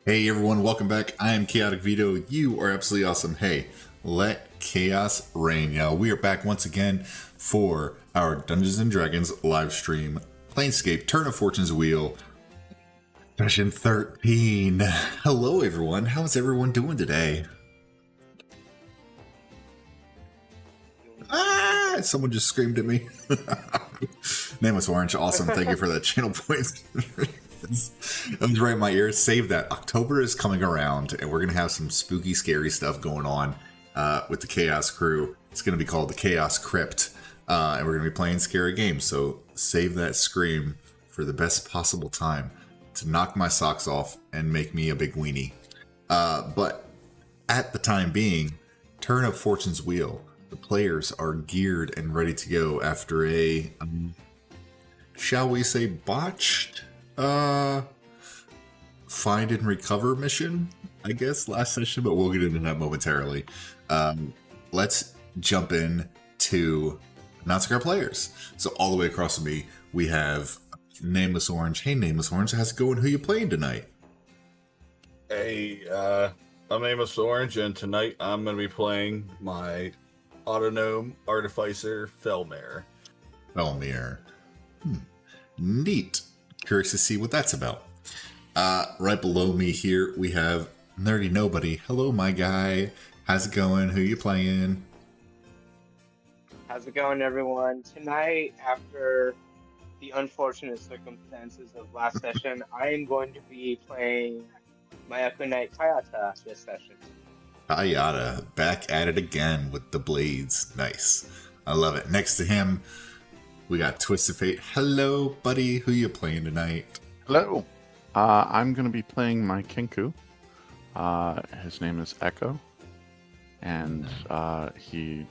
Hey everyone, welcome back. I am Chaotic Vito. You are absolutely awesome. Hey, let chaos reign, y'all. We are back once again for our Dungeons and Dragons live stream, Planescape Turn of Fortune's Wheel, session 13. Hello everyone. How's everyone doing today? Ah! Someone just screamed at me. Nameless Orange, awesome. Thank you for that channel point. It was right in my ear. Save that. October is coming around, and we're going to have some spooky, scary stuff going on with the Chaos crew. It's going to be called the Chaos Crypt, and we're going to be playing scary games. So save that scream for the best possible time to knock my socks off and make me a big weenie. But at the time being, Turn of Fortune's Wheel. The players are geared and ready to go after a, shall we say, botched find and recover mission, I guess, last session, but we'll get into that momentarily. Let's jump in to announcing our players. So all the way across from me, we have Nameless Orange. Hey, Nameless Orange, how's it going? Who you playing tonight? Hey, I'm Nameless Orange, and tonight I'm going to be playing my Autognome Artificer, Felmare. Felmare. Neat. Curious to see what that's about. Right below me here, we have Nerdy Nobody. Hello, my guy. How's it going? Who you playing? How's it going, everyone? Tonight, after the unfortunate circumstances of last session, I am going to be playing my Echo Knight Kayata this session. Kayata, back at it again with the blades. Nice. I love it. Next to him, we got Twisted Fate. Hello, buddy. Who you playing tonight? Hello. I'm going to be playing my Kenku. His name is Echo. And he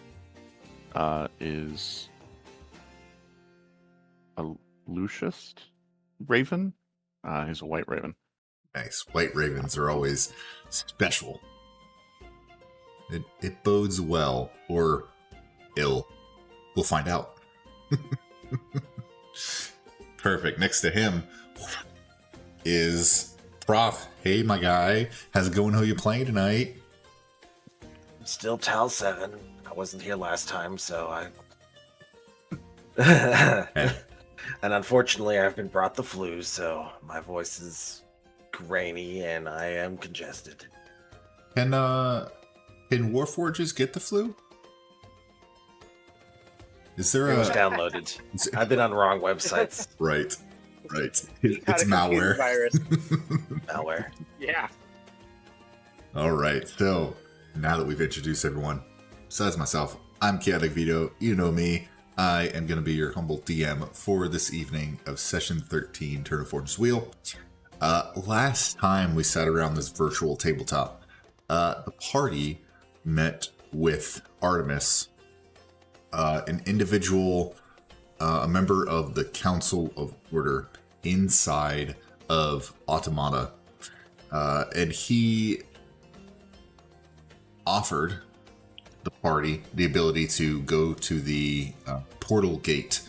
is a Lucius Raven. He's a white raven. Nice. White ravens are always special. It bodes well or ill. We'll find out. Perfect. Next to him is Prof. Hey, my guy. How's it going? Who you playing tonight? Still Tal 7. I wasn't here last time, so I... And unfortunately, I've been brought the flu, so my voice is grainy and I am congested. Can Warforges get the flu? Is there It was a... downloaded. I've been on wrong websites. Right. It's Got a computer malware. virus. Malware. Yeah. All right, so now that we've introduced everyone, besides myself, I'm Chaotic Vito. You know me. I am going to be your humble DM for this evening of Session 13, Turn of Fortune's Wheel. Last time we sat around this virtual tabletop, the party met with Artemis, an individual, a member of the Council of Order inside of Automata, and he offered the party the ability to go to the portal gate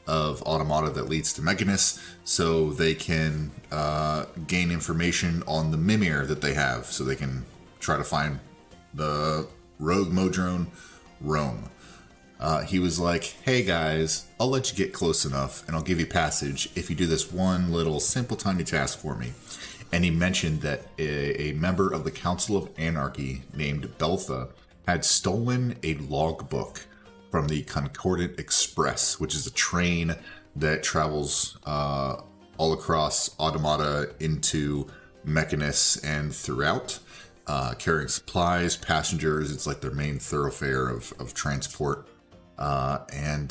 of Automata that leads to Mechanus, so they can gain information on the Mimir that they have, so they can try to find the Rogue Modrone Rome. He was like, hey guys, I'll let you get close enough and I'll give you passage if you do this one little simple tiny task for me. And he mentioned that a member of the Council of Anarchy named Beltha had stolen a logbook from the Concordant Express, which is a train that travels all across Automata into Mechanus and throughout, carrying supplies, passengers. It's like their main thoroughfare of transport. And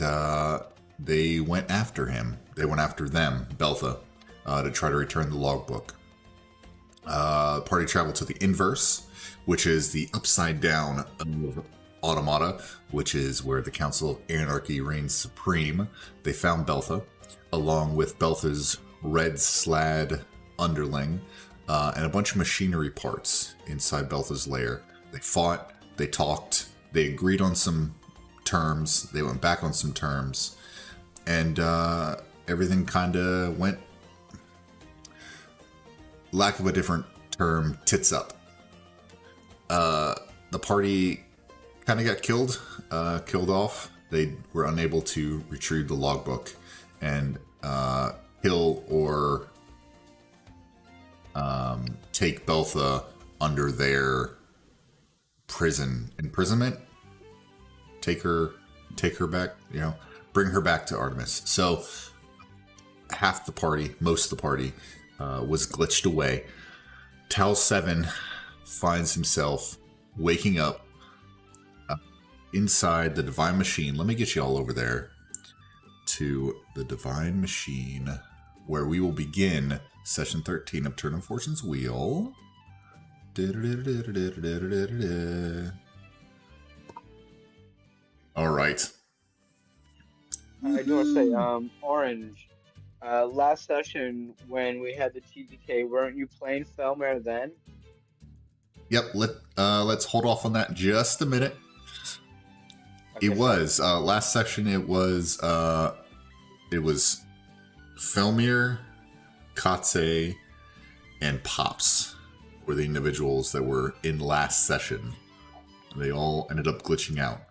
they went after him. They went after them, Beltha, to try to return the logbook. The party traveled to the Inverse, which is the upside down of Automata, which is where the Council of Anarchy reigns supreme. They found Beltha, along with Beltha's red slad underling, and a bunch of machinery parts inside Beltha's lair. They fought, they talked, they agreed on some terms, they went back on some terms, and everything kind of went, lack of a different term tits up. The party kind of got killed off. They were unable to retrieve the logbook and kill or take Beltha under their imprisonment. Take her back, bring her back to Artemis. So half the party, most of the party, was glitched away. Tal 7 finds himself waking up inside the Divine Machine. Let me get you all over there to the Divine Machine, where we will begin session 13 of Turn of Fortune's Wheel. All right. I do want to say, Orange, last session when we had the TDK, weren't you playing Felmare then? Yep. Let's hold off on that just a minute. Okay, It was last section. It was Felmir, Katse, and Pops were the individuals that were in last session. They all ended up glitching out.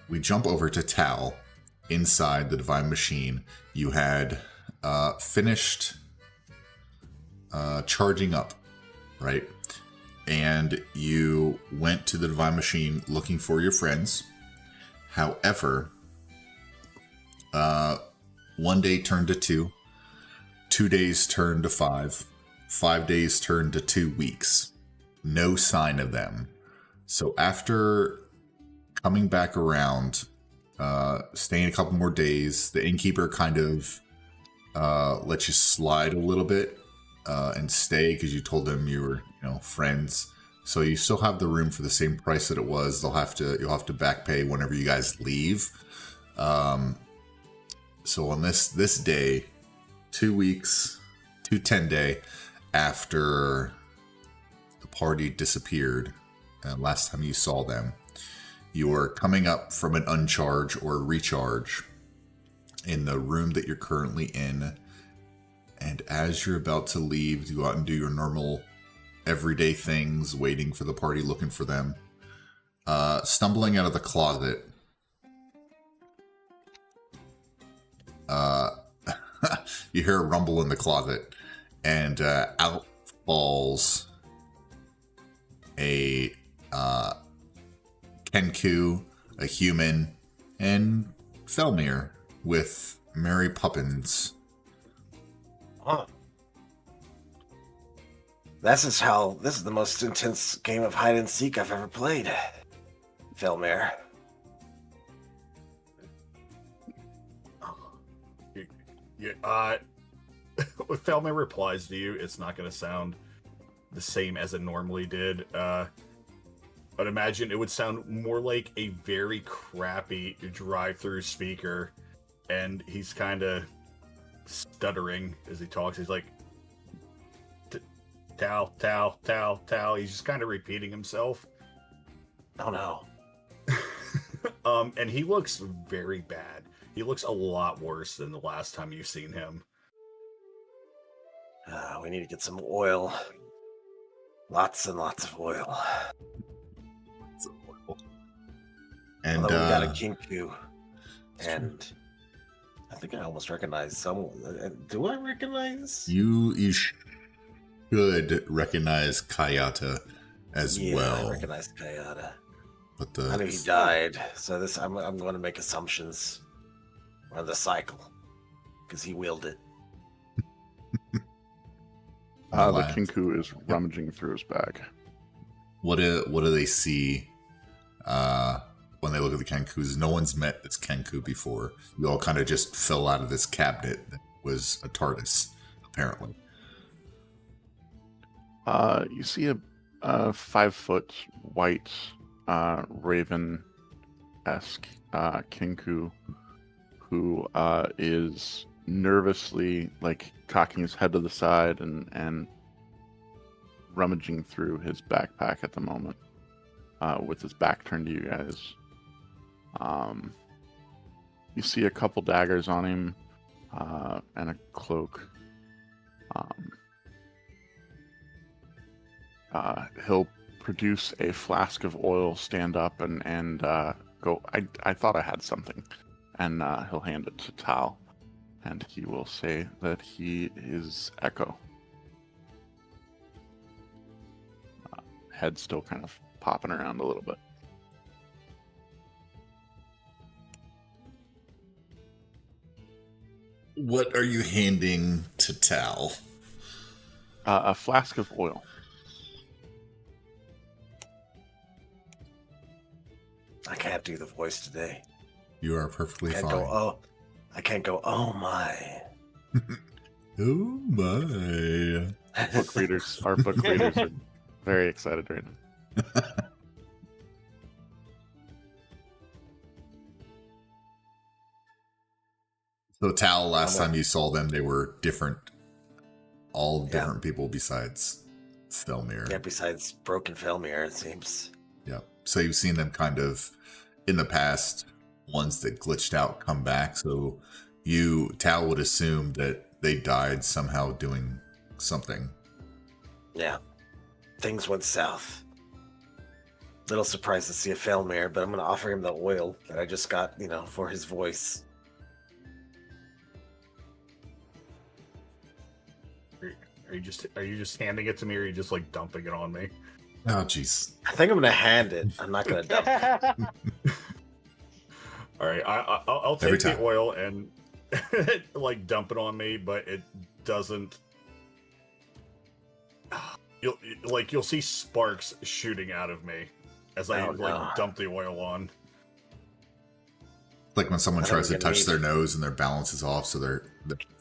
We jump over to Tal inside the Divine Machine. You had finished charging up, right? And you went to the Divine Machine looking for your friends. However, 1 day turned to 2, 2 days turned to 5, 5 days turned to 2 weeks. No sign of them. So after coming back around, staying a couple more days, the innkeeper kind of let you slide a little bit and stay because you told them you were, friends. So you still have the room for the same price that it was. You'll have to back pay whenever you guys leave. So on this day, 2 weeks, 10 day after the party disappeared, last time you saw them, you are coming up from an uncharge or recharge in the room that you're currently in. And as you're about to leave, you go out and do your normal everyday things, waiting for the party, looking for them. Stumbling out of the closet, you hear a rumble in the closet, and out falls a Kenku, a human, and Felmir with Mary Poppins. Huh. This is the most intense game of hide and seek I've ever played. Felmare. Yeah, when Felmare replies to you, it's not going to sound the same as it normally did. I'd imagine it would sound more like a very crappy drive-through speaker, and he's kind of stuttering as he talks. He's like, Tal, Tal, Tal, Tal. He's just kind of repeating himself. Oh no. And he looks very bad. He looks a lot worse than the last time you've seen him. We need to get some oil. Lots and lots of oil. And Although we got a Kinku. And I think I almost recognize someone. Do I recognize? You should recognize Kayata as well. I recognize Kayata. But I knew he died, so I'm going to make assumptions on the cycle because he willed it. The Kinku is rummaging through his bag. What do they see when they look at the Kenkus? No one's met this Kenku before. You all kind of just fell out of this cabinet that was a TARDIS, apparently. You see a 5-foot white raven-esque Kinku who is nervously cocking his head to the side and rummaging through his backpack at the moment with his back turned to you guys. You see a couple daggers on him and a cloak. He'll produce a flask of oil, stand up, and go. I thought I had something, and he'll hand it to Tal, and he will say that he is Echo. Head still kind of popping around a little bit. What are you handing to Tal? A flask of oil. I can't do the voice today. You are perfectly Can't fine. go. Oh, I can't go. Oh my. Oh my. Book readers, our book readers are very excited right now. So Tal, last I'm time you saw them, they were different. All Yeah. different people besides Stelmir. Yeah, besides Broken Felmir, it seems. Yeah. So you've seen them kind of in the past, ones that glitched out come back. So Tal would assume that they died somehow doing something. Yeah. Things went south. Little surprised to see a Felmir, but I'm going to offer him the oil that I just got, for his voice. Are you just handing it to me, or are you just like dumping it on me? Oh, jeez. I think I'm going to hand it. I'm not going to dump it. All right, I'll Every take the time. oil and like dump it on me, but it doesn't. You'll see sparks shooting out of me as I Oh, no. dump the oil on. Like when someone I think tries to we're gonna touch need their it. nose and their balance is off, so their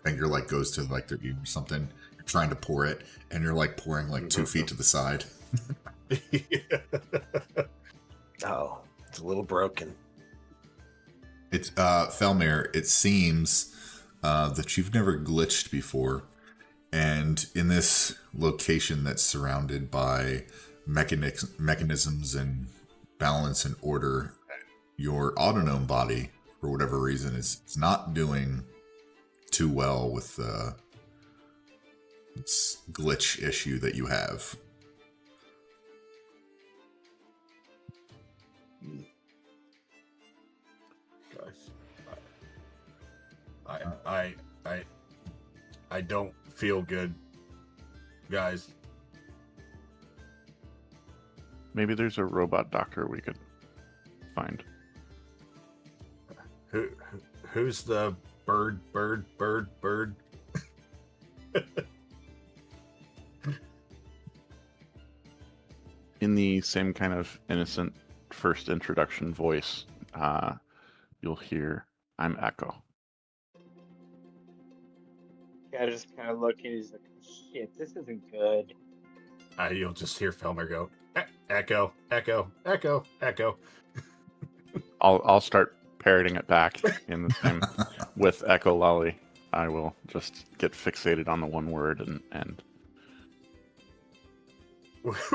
finger like goes to like their ear or something. You're trying to pour it, and you're like pouring like 2 feet to the side. Oh, it's a little broken. It's Felmir, it seems that you've never glitched before. And in this location that's surrounded by mechanisms and balance and order, your autognome body, for whatever reason, is not doing too well with this glitch issue that you have. Guys, I don't feel good, guys. Maybe there's a robot doctor we could find. Who's the bird? In the same kind of innocent first introduction voice, you'll hear, "I'm Echo." Guy just kind of looking. He's like, "Shit, this isn't good." You'll just hear Felmer go, "Echo, echo, echo, echo." I'll start parroting it back in the same with Echo Lolly. I will just get fixated on the one word and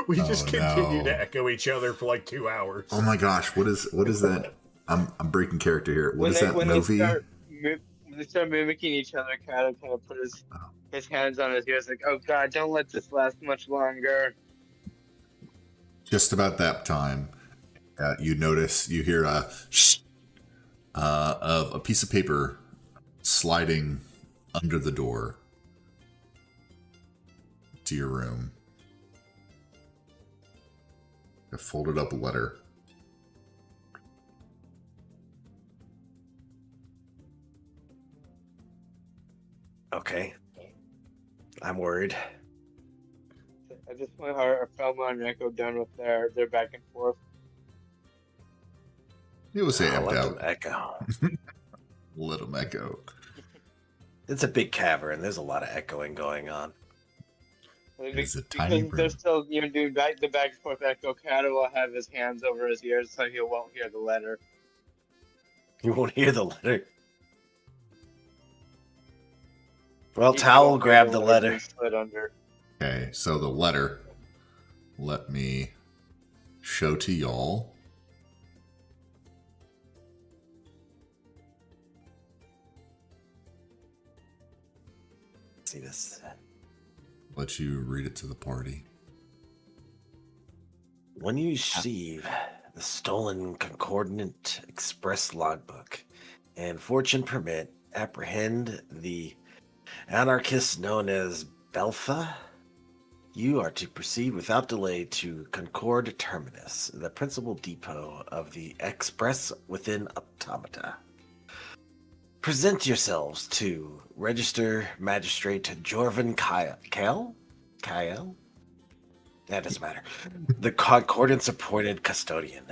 We just Oh, continue no. to echo each other for like 2 hours. Oh my gosh, what is that? I'm breaking character here. What is that When movie? they start mimicking each other, kind of put his hands on his ears, like, "Oh God, don't let this last much longer." Just about that time, you hear a shh of a piece of paper sliding under the door to your room. A folded up letter. Okay. I'm worried. At this point, are Felma and Echo done with their back and forth? It was I'll amped let them out. echo. Let him echo. It's a big cavern. There's a lot of echoing going on. It's a tiny Because they're room. still doing the back and forth. Echo kind of will have his hands over his ears, so he won't hear the letter. You won't hear the letter. Well, He Tal will won't hear grab the letter. being slid under. Okay, so the letter. Let me show to y'all. See this? Let you read it to the party. When you receive the stolen Concordant Express logbook and fortune permit, apprehend the anarchist known as Belfa, you are to proceed without delay to Concord Terminus, the principal depot of the Express within Automata. Present yourselves to Register Magistrate Jorvan Kyle? Kyle? That doesn't matter. The Concordance appointed custodian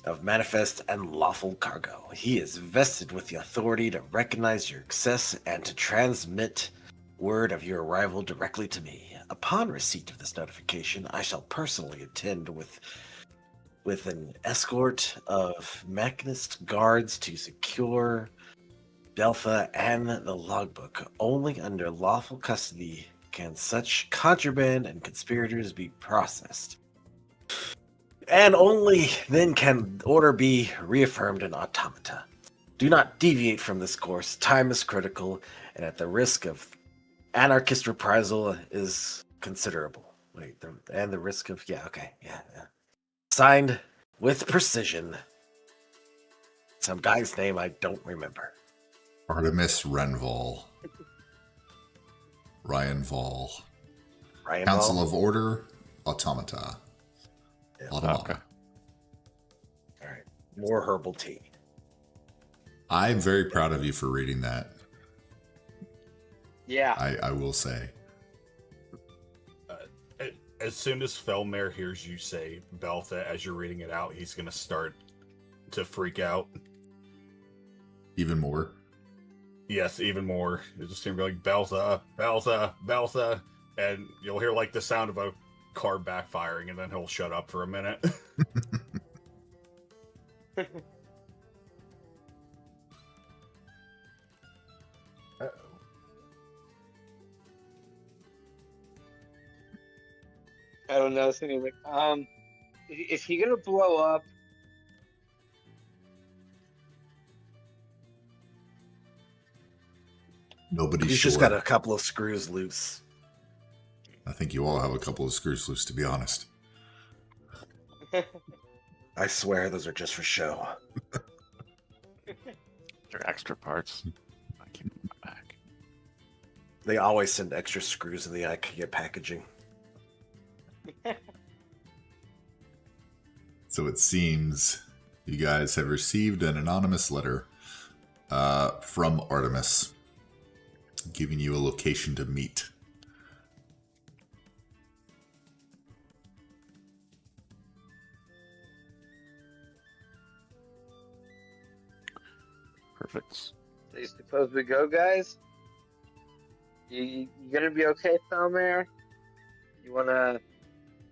of manifest and lawful cargo. He is vested with the authority to recognize your access and to transmit word of your arrival directly to me. Upon receipt of this notification, I shall personally attend with an escort of mechanist guards to secure Delpha and the logbook. Only under lawful custody can such contraband and conspirators be processed. And only then can order be reaffirmed in Automata. Do not deviate from this course. Time is critical, and at the risk of anarchist reprisal is considerable. The risk of yeah. Signed with precision. Some guy's name I don't remember. Artemis Renval. Ryan Vol. Ryan Council Ball? of Order, Automata. Yeah. Automata. Okay. All right. More herbal tea. I'm very proud of you for reading that. Yeah. I will say. As soon as Felmare hears you say Beltha as you're reading it out, he's gonna start to freak out. Even more. Yes, even more. It's just gonna be like Beltha, Beltha, Beltha, and you'll hear like the sound of a car backfiring, and then he'll shut up for a minute. I don't know. So like, is he gonna blow up? Nobody's He's sure. just got a couple of screws loose. I think you all have a couple of screws loose, to be honest. I swear those are just for show. They're extra parts. I keep them in my back. They always send extra screws in the IKEA packaging. So it seems you guys have received an anonymous letter from Artemis giving you a location to meet. Perfect. So you suppose we go, guys? You gonna be okay, Felmare? You wanna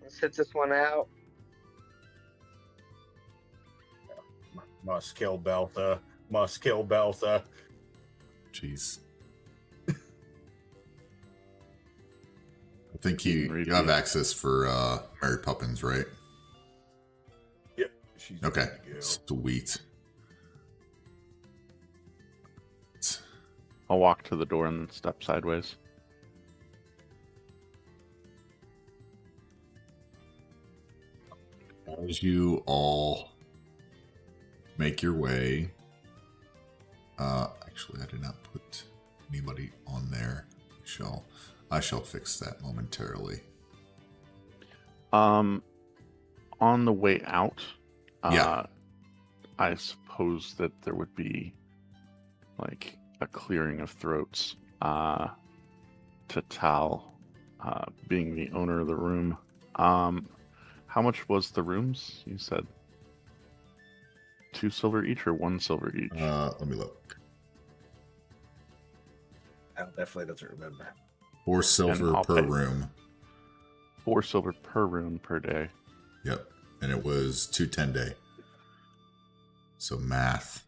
let's hit this one out? Must kill Beltha. Must kill Beltha. Jeez. I think you Read have the- access for Mary Poppins, right? Yep. She's Okay. ready to go. Sweet. I'll walk to the door and then step sideways. As you all make your way, actually, I did not put anybody on there. I shall fix that momentarily. On the way out, Yeah. I suppose that there would be like a clearing of throats to Tal, being the owner of the room. How much was the rooms? You said 2 silver each or 1 silver each? Let me look. Al definitely doesn't remember. 4 silver I'll per pay. room. 4 silver per room per day. Yep. And it was 210 day. So math.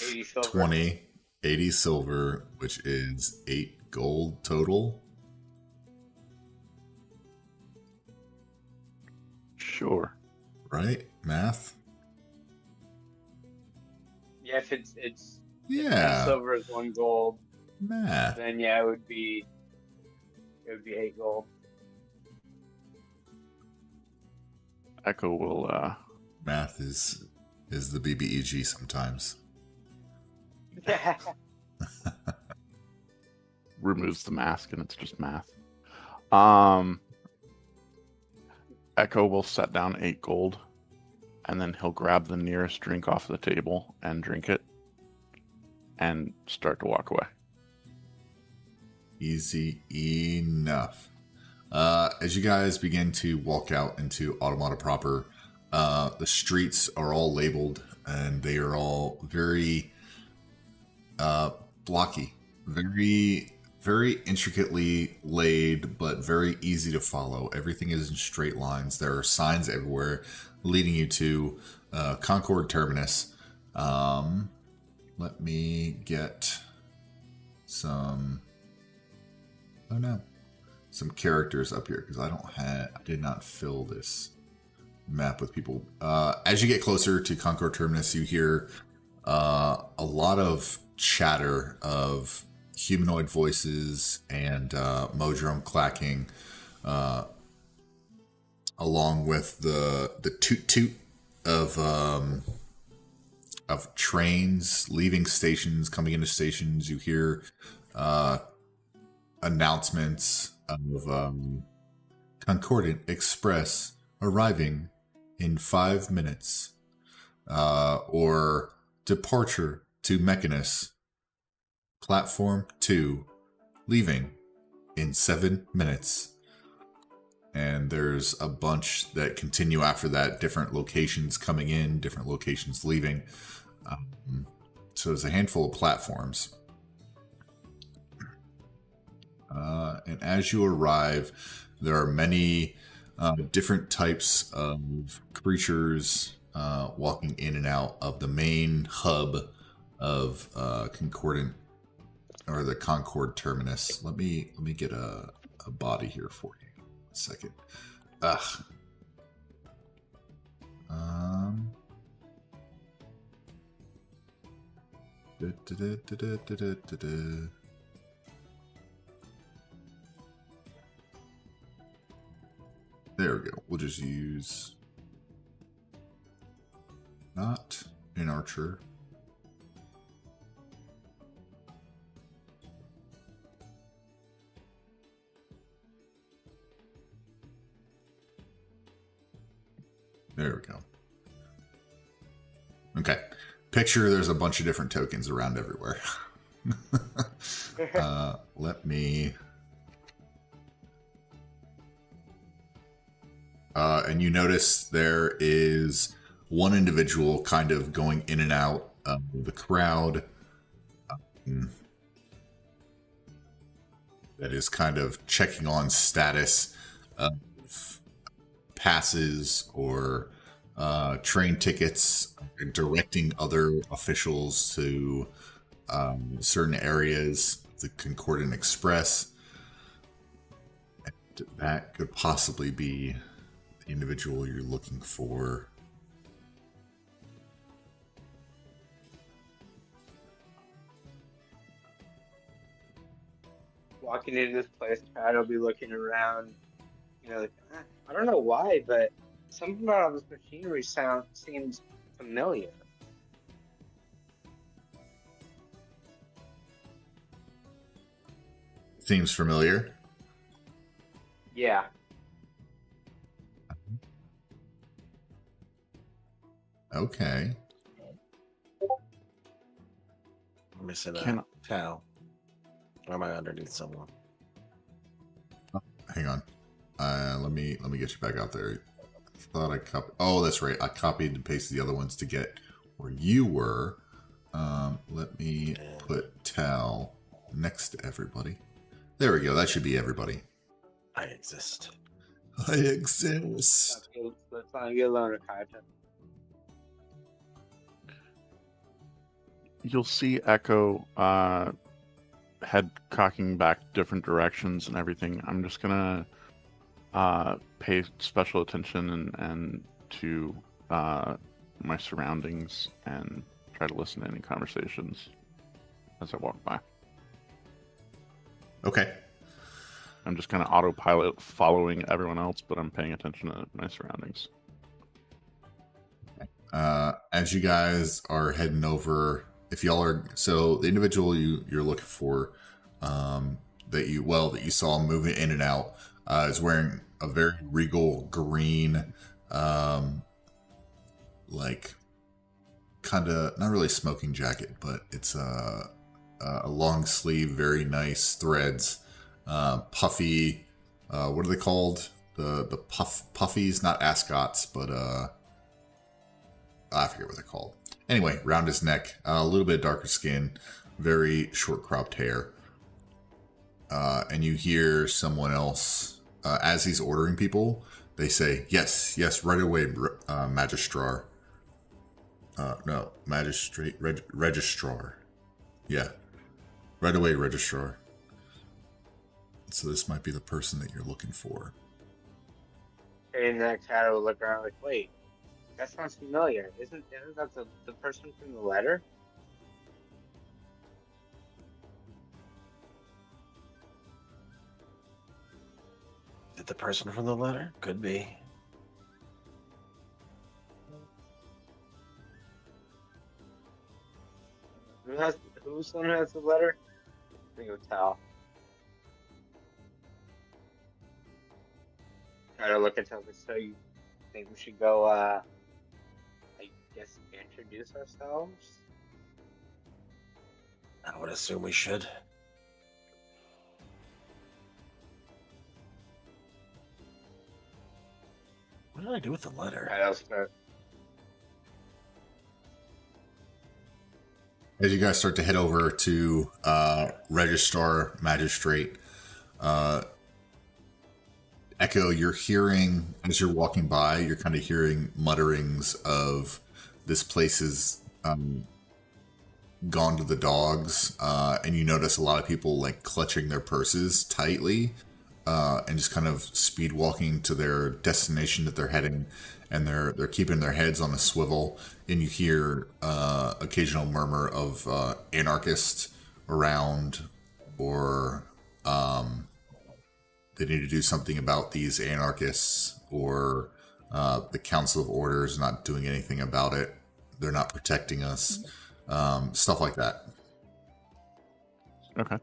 80 silver. 20, 80 silver, which is 8 gold total. Sure. Right? Math? Yeah, if it's 10 Yeah. silver is 1 gold, Math. then yeah, it would be 8 gold. Echo will Math is the BBEG sometimes. removes the mask and it's just math. Echo will set down 8 gold, and then he'll grab the nearest drink off the table and drink it, and start to walk away. Easy enough. As you guys begin to walk out into Automata proper, the streets are all labeled, and they are all very blocky, very intricately laid, but very easy to follow. Everything is in straight lines. There are signs everywhere leading you to Concord Terminus. Let me get some characters up here, because I did not fill this map with people. As you get closer to Concord Terminus, you hear a lot of chatter of humanoid voices and modrome clacking, along with the toot toot of trains leaving stations, coming into stations. You hear announcements of Concordant Express arriving in 5 minutes, or departure to Mechanus, Platform 2, leaving in 7 minutes. And there's a bunch that continue after that, different locations coming in, different locations leaving. So there's a handful of platforms. And as you arrive, there are many different types of creatures walking in and out of the main hub of Concordant, or the Concord Terminus. Let me get a body here for you. A second. Ugh. There we go. We'll just use not an archer. There we go. Okay. Picture there's a bunch of different tokens around everywhere. Let me... and you notice there is one individual kind of going in and out of the crowd. That is kind of checking on status of passes or train tickets, directing other officials to certain areas of the Concordant Express. And that could possibly be the individual you're looking for. Walking into this place, Chad will be looking around, like, I don't know why, but something about this machinery seems familiar. Seems familiar. Yeah. Okay. I'm missing a towel. Or am I underneath someone? Hang on. Let me get you back out there. I thought I copied. Oh, that's right. I copied and pasted the other ones to get where you were. Let me put Tal next to everybody. There we go. That should be everybody. I exist. I exist. Let's not get alone, Kaita. You'll see Echo head cocking back different directions and everything. I'm just gonna pay special attention and to my surroundings and try to listen to any conversations as I walk by. Okay. I'm just kind of autopilot following everyone else, but I'm paying attention to my surroundings. as you guys are heading over, if y'all are so the individual you're looking for, that you saw moving in and out, is wearing a very regal green, like kind of not really smoking jacket, but it's a long sleeve, very nice threads, puffy. What are they called? The puffies, not ascots, but I forget what they're called. Anyway, round his neck, a little bit darker skin, very short cropped hair. And you hear someone else, as he's ordering people, they say, yes, right away, magistrar. No, magistrate, registrar. Yeah, right away, registrar. So this might be the person that you're looking for. And that cat will look around like, wait, that sounds familiar. Isn't that the person from the letter? Is it the person from the letter? Could be. Who's the one who has the letter? I think it was Tal. Try to look at something. So you think we should go, I guess, introduce ourselves? I would assume we should. What did I do with the letter? Alright, I'll start. As you guys start to head over to Registrar Magistrate, Echo, you're hearing, as you're walking by, you're kind of hearing mutterings of this place is gone to the dogs, and you notice a lot of people like clutching their purses tightly, and just kind of speed walking to their destination that they're heading, and they're keeping their heads on a swivel, and you hear occasional murmur of anarchists around, or they need to do something about these anarchists, or the Council of Orders not doing anything about it. They're not protecting us. Stuff like that. Okay.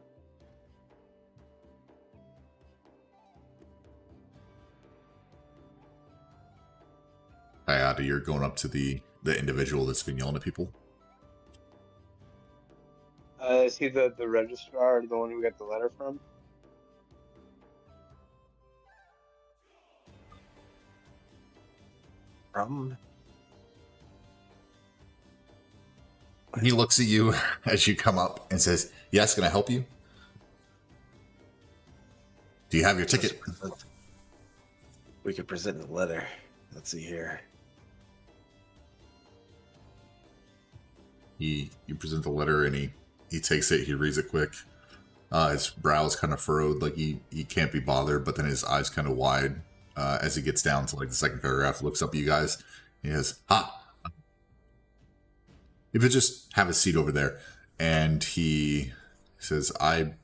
Hayata, you're going up to the individual that's been yelling at people. Is he the registrar or the one we got the letter from? From? He looks at you as you come up and says, yes, can I help you? Do you have your ticket? We could present the letter. Let's see here. You present the letter and he takes it, he reads it quick. His brows kind of furrowed, like he can't be bothered, but then his eyes kind of wide as he gets down to like the second paragraph, looks up at you guys. He says, if you just have a seat over there. And he says, I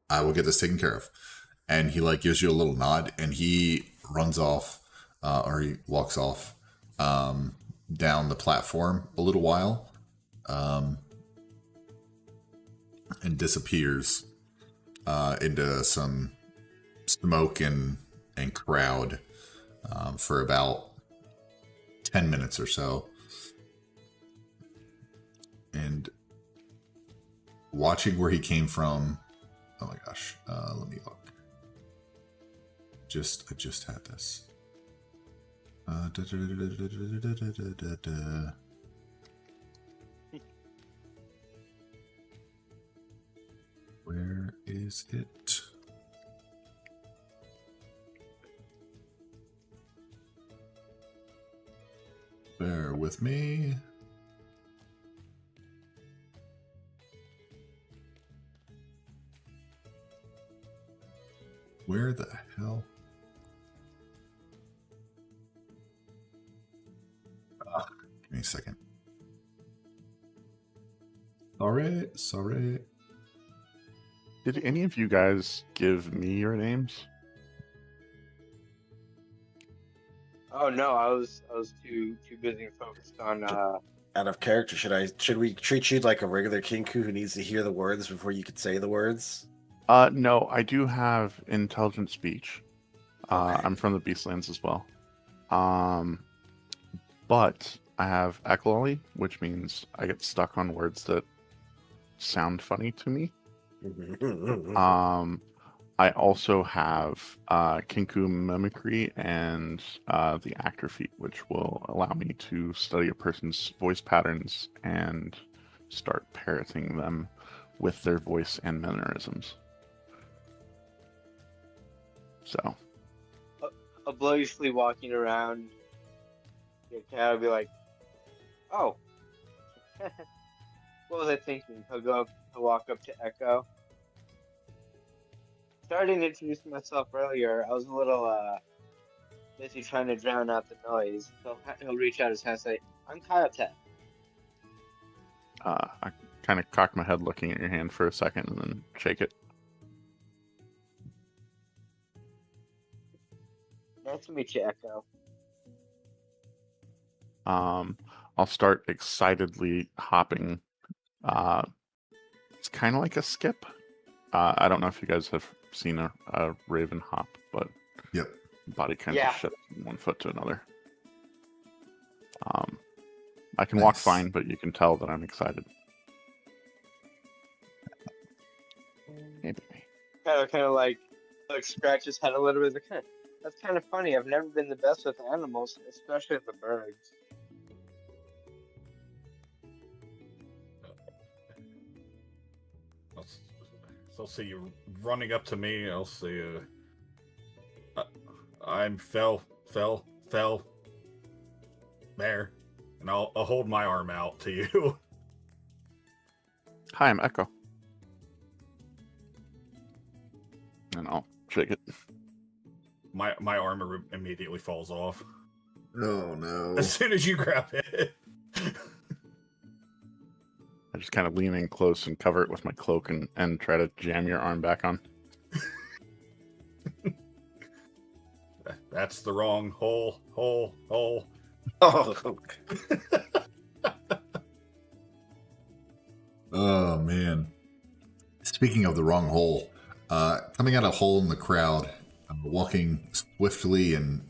will get this taken care of. And he like gives you a little nod and he runs off, or he walks off down the platform a little while, and disappears into some smoke and crowd for about 10 minutes or so. And watching where he came from, oh my gosh, let me look. I just had this. Where is it? Bear with me. Where the hell? Give me a second. Sorry. Did any of you guys give me your names? Oh no, I was too busy and focused on Out of character, should we treat you like a regular Kinku who needs to hear the words before you could say the words? No, I do have intelligent speech. Okay. I'm from the Beastlands as well. But I have echololi, which means I get stuck on words that sound funny to me. I also have Kinku mimicry and the actor feat, which will allow me to study a person's voice patterns and start parroting them with their voice and mannerisms. So, obliviously walking around. Your cat will be like, "Oh, what was I thinking?" He'll walk up to Echo. Starting to introduce myself earlier, I was a little busy trying to drown out the noise. He'll reach out his hand and say, "I'm Kayate." I kind of cock my head looking at your hand for a second and then shake it. Nice to meet you, Echo. I'll start excitedly hopping. It's kind of like a skip. I don't know if you guys have seen a raven hop, but Yep. body kind Yeah. of shifts from one foot to another. I can walk Nice. fine, but you can tell that I'm excited. Maybe. Kind of like scratch his head a little bit. That's kind of funny. I've never been the best with animals, especially the birds. I'll see you running up to me. I'll say, I'm Fell, there. And I'll hold my arm out to you. Hi, I'm Echo. And I'll shake it. My armor immediately falls off. Oh no. As soon as you grab it. I just kind of lean in close and cover it with my cloak and try to jam your arm back on. That's the wrong hole. Oh, Oh man. Speaking of the wrong hole, coming out a hole in the crowd, walking swiftly and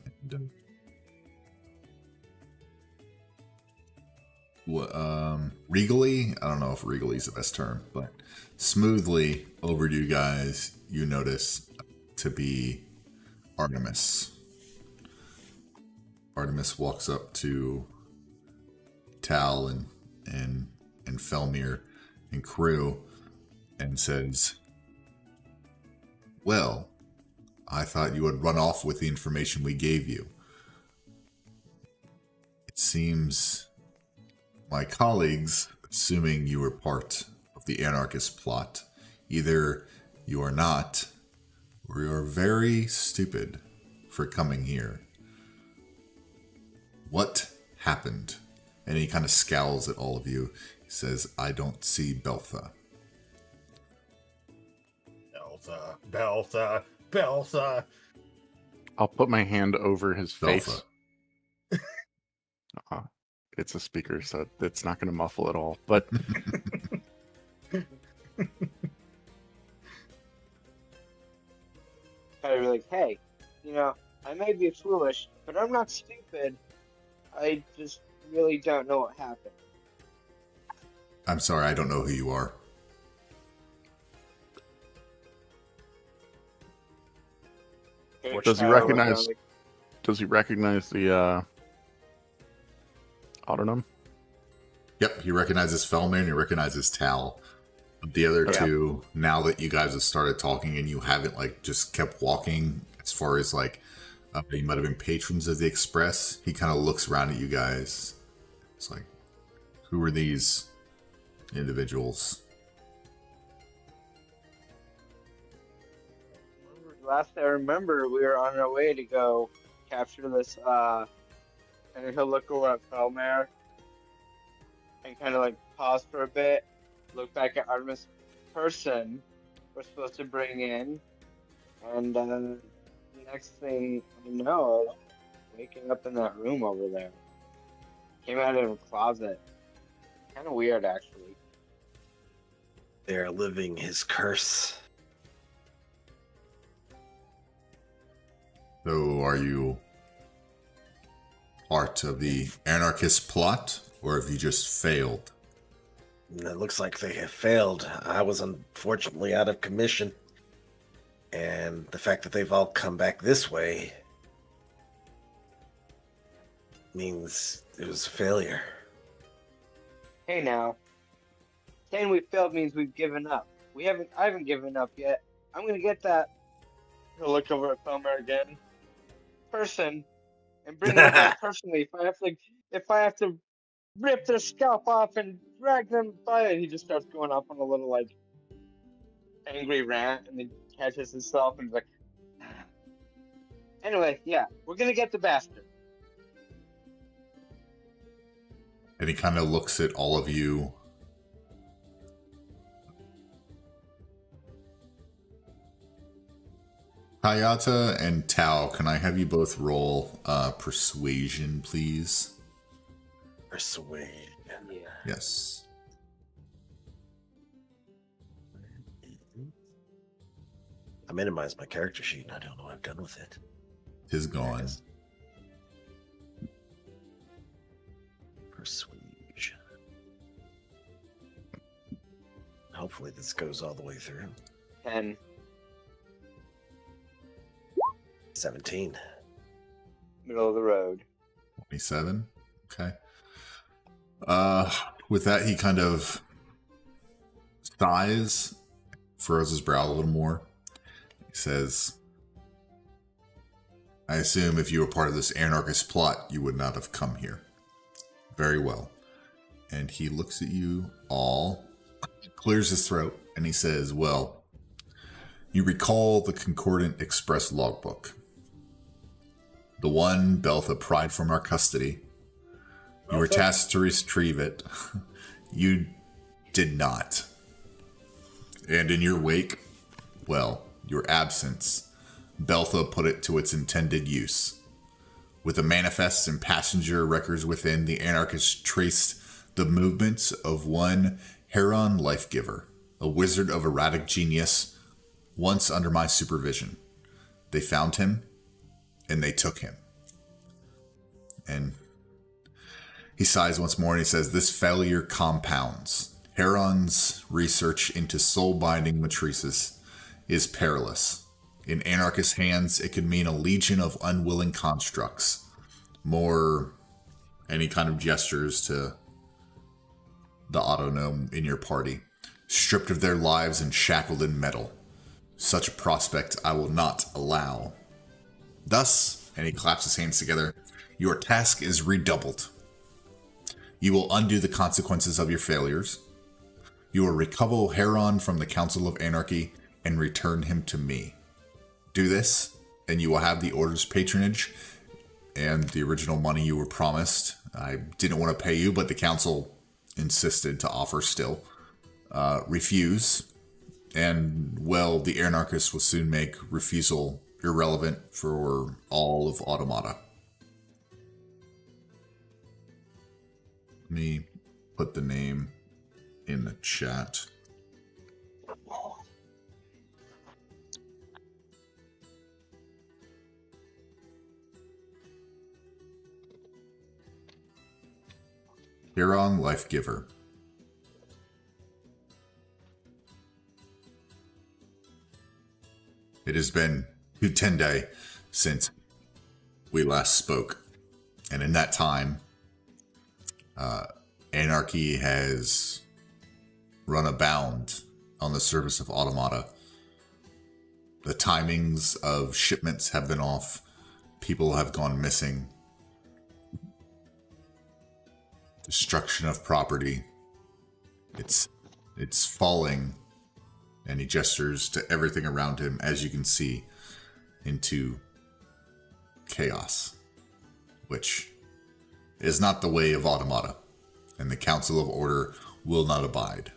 regally, I don't know if regally is the best term, but smoothly over you guys, you notice to be Artemis. Artemis walks up to Tal and Felmir and crew and says, "Well, I thought you would run off with the information we gave you. It seems my colleagues, assuming you were part of the anarchist plot, either you are not, or you are very stupid for coming here. What happened?" And he kind of scowls at all of you. He says, "I don't see Beltha." Beltha. I'll put my hand over his face. Beltha. It's a speaker, so it's not going to muffle at all. But Kind of be like, "Hey, I may be foolish, but I'm not stupid. I just really don't know what happened." I'm sorry, I don't know who you are. Does he recognize? Does he recognize the autonym? Yep, he recognizes Felmir and he recognizes Tal. The other Okay. two, now that you guys have started talking and you haven't just kept walking, as far as you might have been patrons of the Express, he kind of looks around at you guys. It's like, who are these individuals? Last I remember, we were on our way to go capture this, and he'll look over at Felmir and kind of pause for a bit, look back at Artemis person we're supposed to bring in, and the next thing I know, waking up in that room over there. Came out of a closet. Kind of weird, actually. They're living his curse. So, are you part of the anarchist plot, or have you just failed? And it looks like they have failed. I was unfortunately out of commission. And the fact that they've all come back this way means it was a failure. Hey now. Saying we failed means we've given up. I haven't given up yet. I'm gonna get that. He'll look over at Felmer again. Person, and bring them back personally. If I have to rip their scalp off and drag them by it, he just starts going off on a little like angry rant, and then catches himself and is like, anyway, yeah, we're gonna get the bastard. And he kind of looks at all of you. Hayata and Tao, can I have you both roll persuasion, please? Persuade. Yeah. Yes. I minimized my character sheet and I don't know what I've done with it. Tis There it gone. is. Persuasion. Hopefully this goes all the way through. 10. 17. Middle of the road. 27. Okay. With that, he kind of sighs, furrows his brow a little more. He says, I assume if you were part of this anarchist plot, you would not have come here. Very well. And he looks at you all, clears his throat, and he says, well, you recall the Concordant Express logbook. The one Beltha pried from our custody. You were tasked to retrieve it. You did not. And in your wake, well, your absence, Beltha put it to its intended use. With the manifests and passenger records within, the anarchists traced the movements of one Heron Lifegiver, a wizard of erratic genius, once under my supervision. They found him, and they took him. And he sighs once more and he says, this failure compounds. Heron's research into soul-binding matrices is perilous. In anarchist hands, it could mean a legion of unwilling constructs. More any kind of gestures to the autognome in your party, stripped of their lives and shackled in metal. Such a prospect I will not allow. Thus, and he claps his hands together, your task is redoubled. You will undo the consequences of your failures. You will recover Heron from the Council of Anarchy and return him to me. Do this, and you will have the Order's patronage and the original money you were promised. I didn't want to pay you, but the Council insisted to offer still. Refuse, and, well, the anarchists will soon make refusal irrelevant for all of Automata. Let me put the name in the chat. Huron Lifegiver. It has been 2 days since we last spoke, and in that time, Anarchy has run abound on the service of Automata. The timings of shipments have been off. People have gone missing. Destruction of property. It's falling, and he gestures to everything around him, as you can see, into chaos, which is not the way of Automata, and the Council of Order will not abide.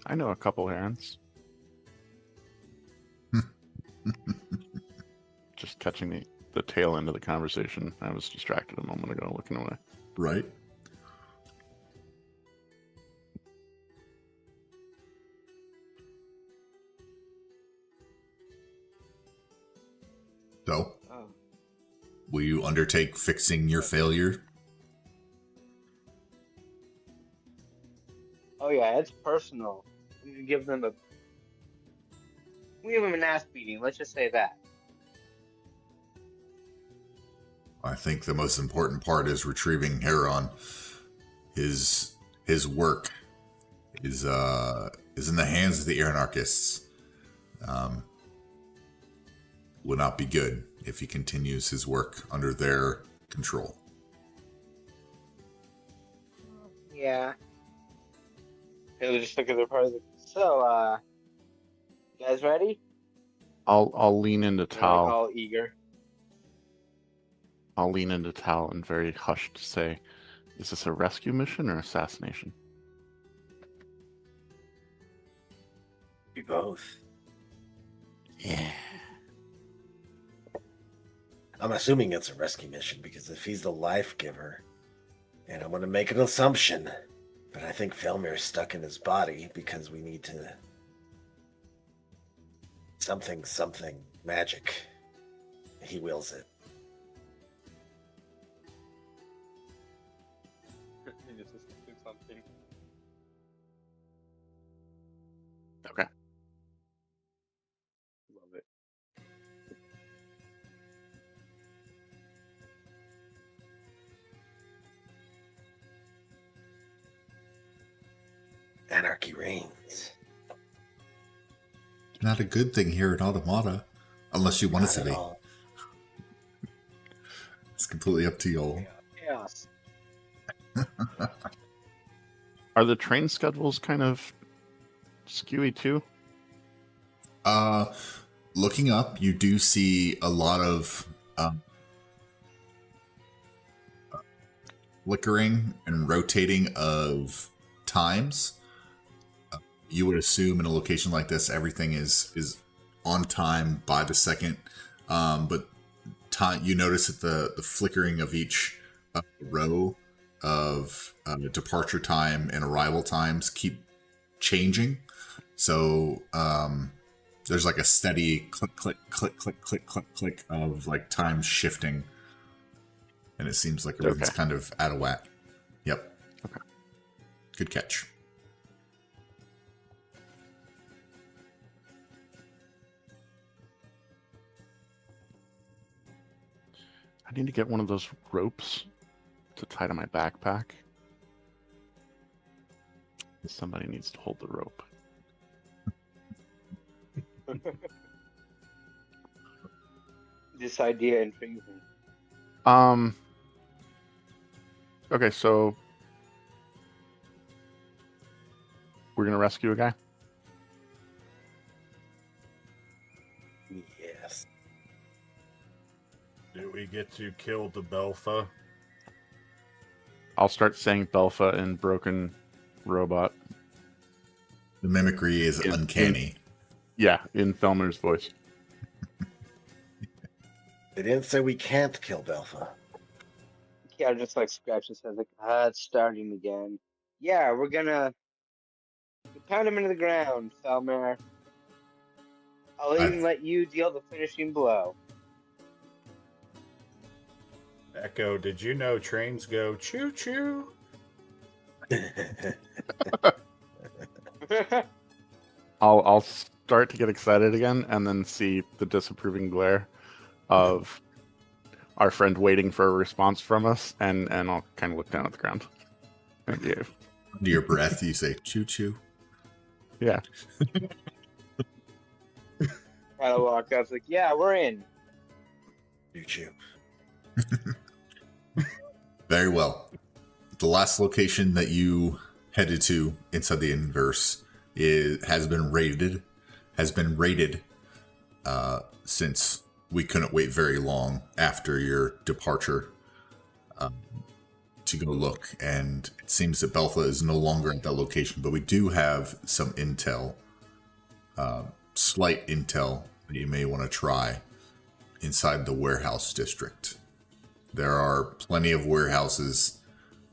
I know a couple herons. Just catching the tail end of the conversation. I was distracted a moment ago looking away. Right? So, Oh. will you undertake fixing your failure? Oh yeah, it's personal. We can give them an ass beating. Let's just say that. I think the most important part is retrieving Heron. His work is in the hands of the anarchists. Will not be good if he continues his work under their control. Yeah. He'll just look at the part of the. So, you guys ready? I'll lean into They're, like, Tal. all eager. I'll lean into Tal and very hushed say, "Is this a rescue mission or assassination?" Be both. Yeah. I'm assuming it's a rescue mission because if he's the life giver, and I'm going to make an assumption, but I think Felmir's stuck in his body because we need to something magic. He wills it. He just do something. Okay. Love it. Anarchy reigns. Not a good thing here in Automata, unless you want it Not to at be. all. It's completely up to you all. Chaos. Are the train schedules kind of skewy too? Looking up, you do see a lot of flickering and rotating of times. You would assume in a location like this, everything is on time by the second. But time, you notice that the flickering of each row of departure time and arrival times keep changing. So there's like a steady click, click, click, click, click, click, click of like time shifting. And it seems like everything's Okay. kind of out of whack. Yep. Okay. Good catch. I need to get one of those ropes to tie to my backpack. Somebody needs to hold the rope. This idea intrigues me. Okay, so we're gonna rescue a guy. Yes. Do we get to kill the Belfa? I'll start saying Belfa in broken robot. The mimicry is In- uncanny. Yeah, in Felmer's voice. They didn't say we can't kill Belfa. Yeah, just like scratch his head, like, it's starting again. Yeah, we're gonna pound him into the ground, Felmer. I'll even let you deal the finishing blow. Echo, did you know trains go choo choo? I'll start to get excited again, and then see the disapproving glare of our friend waiting for a response from us, and I'll kind of look down at the ground. And behave. Under your breath, you say, choo choo. Yeah. Kind of walk up, it's like, yeah, we're in. Choo-choo. Very well. The last location that you headed to inside the inverse has been raided since we couldn't wait very long after your departure to go look, and it seems that Belfa is no longer at that location, but we do have some intel, slight intel that you may want to try inside the warehouse district. There are plenty of warehouses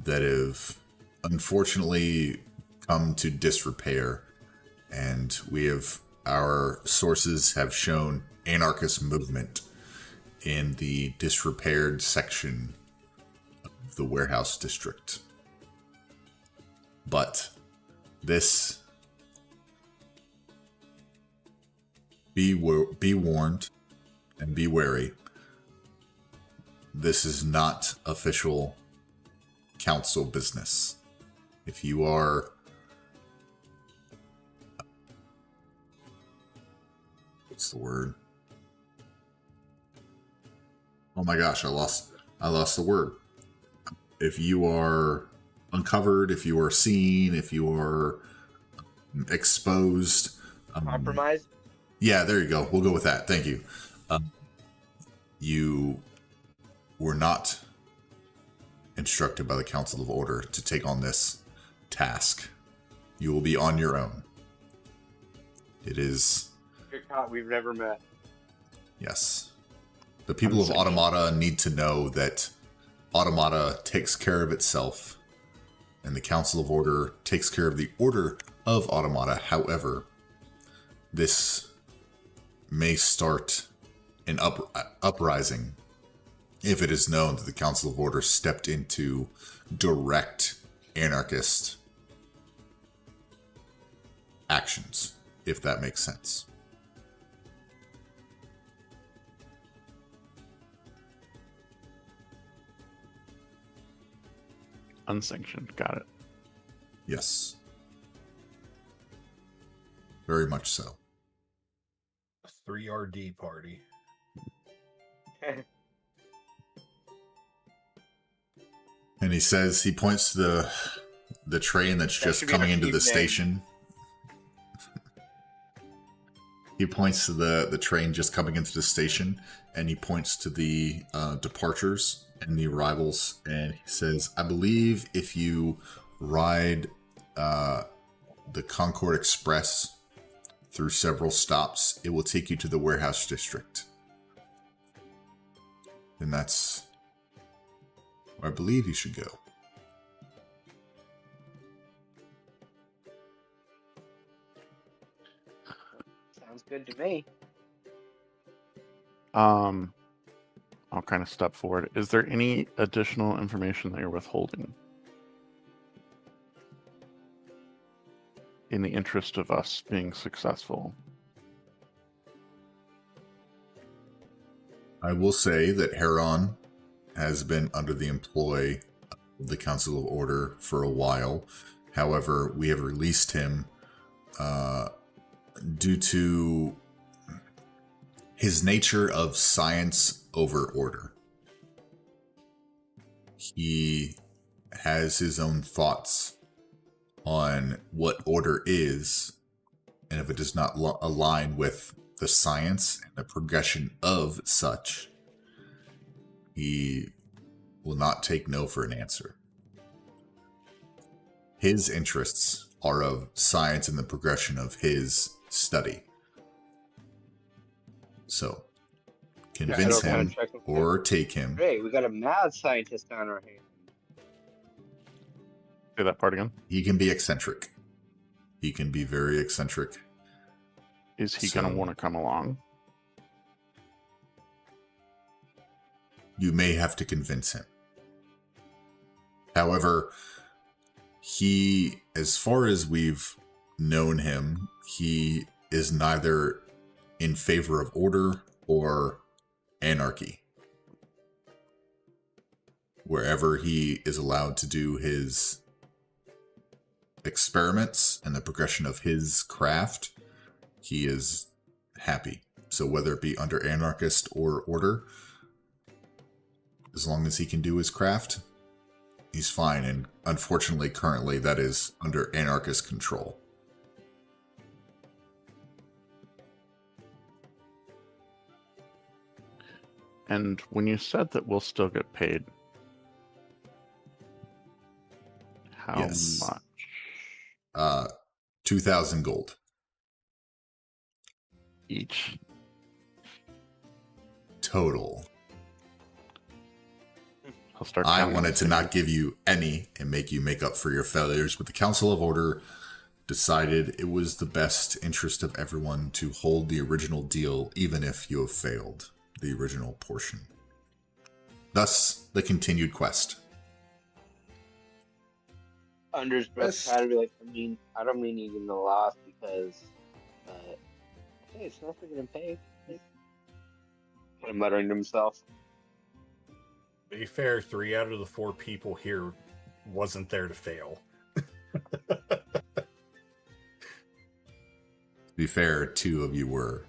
that have unfortunately come to disrepair, and our sources have shown anarchist movement in the disrepaired section of the warehouse district. But this, be warned and be wary. This is not official council business. If you are what's the word? Oh my gosh, I lost the word. If you are uncovered, if you are seen, if you are exposed, Compromise? yeah, there you go. We'll go with that. Thank you. You were not instructed by the Council of Order to take on this task. You will be on your own. It is... You're caught. We've never met. Yes. The people of Automata need to know that Automata takes care of itself, and the Council of Order takes care of the Order of Automata. However, this may start an uprising if it is known that the Council of Order stepped into direct anarchist actions, if that makes sense. Unsanctioned. Got it. Yes. Very much so. A 3RD party. And he says, he points to the train that's That just should be coming our into the team name. station. He points to the train just coming into the station, and he points to the departures and the arrivals, and he says, I believe if you ride the Concord Express through several stops, it will take you to the warehouse district. And that's where I believe you should go. Sounds good to me. I'll kind of step forward. Is there any additional information that you're withholding in the interest of us being successful? I will say that Heron has been under the employ of the Council of Order for a while. However, we have released him due to his nature of science over order. He has his own thoughts on what order is, and if it does not align with the science and the progression of such, he will not take no for an answer. His interests are of science and the progression of his study. So, convince Yeah, I don't him wanna check with or take him. Great, we got a mad scientist on our hands. Say that part again. He can be eccentric. He can be very eccentric. Is he going So- to want to come along? You may have to convince him. However, he, as far as we've known him, he is neither in favor of order or anarchy. Wherever he is allowed to do his experiments and the progression of his craft, he is happy. So whether it be under anarchist or order, as long as he can do his craft, he's fine. And unfortunately, currently, that is under anarchist control. And when you said that we'll still get paid, How Yes. much 2,000 gold. each? Total. I'll start. I counting wanted the to not fingers. give you any and make you make up for your failures, but the Council of Order decided it was the best interest of everyone to hold the original deal, even if you have failed the original portion. Thus, the continued quest. Under's breath That's- trying to be like, I don't mean even the loss because, hey, it's not gonna pay. Kind of muttering to himself. To be fair, 3 out of the 4 people here wasn't there to fail. To be fair, 2 of you were.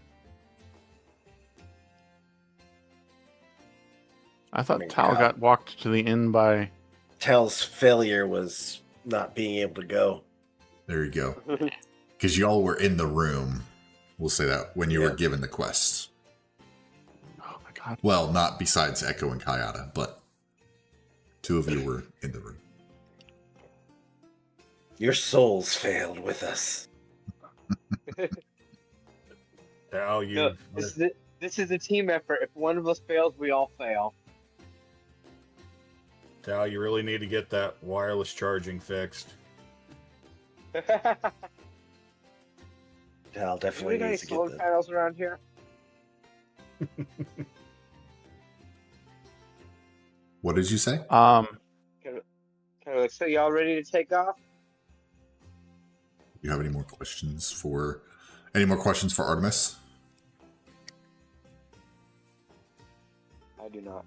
I thought mean, Tal God. got walked to the inn by. Tal's failure was not being able to go. There you go. Because y'all were in the room, we'll say that, when you were Yeah. given the quest. Oh my god! Well, not besides Echo and Kayada, but 2 of you were in the room. Your souls failed with us. Now you. No, this is a team effort. If one of us fails, we all fail. Tal, you really need to get that wireless charging fixed. Tal Do we definitely got any needs to solar get that. panels around here? What did you say? Okay, so y'all ready to take off? Do you have any more questions for Artemis? I do not.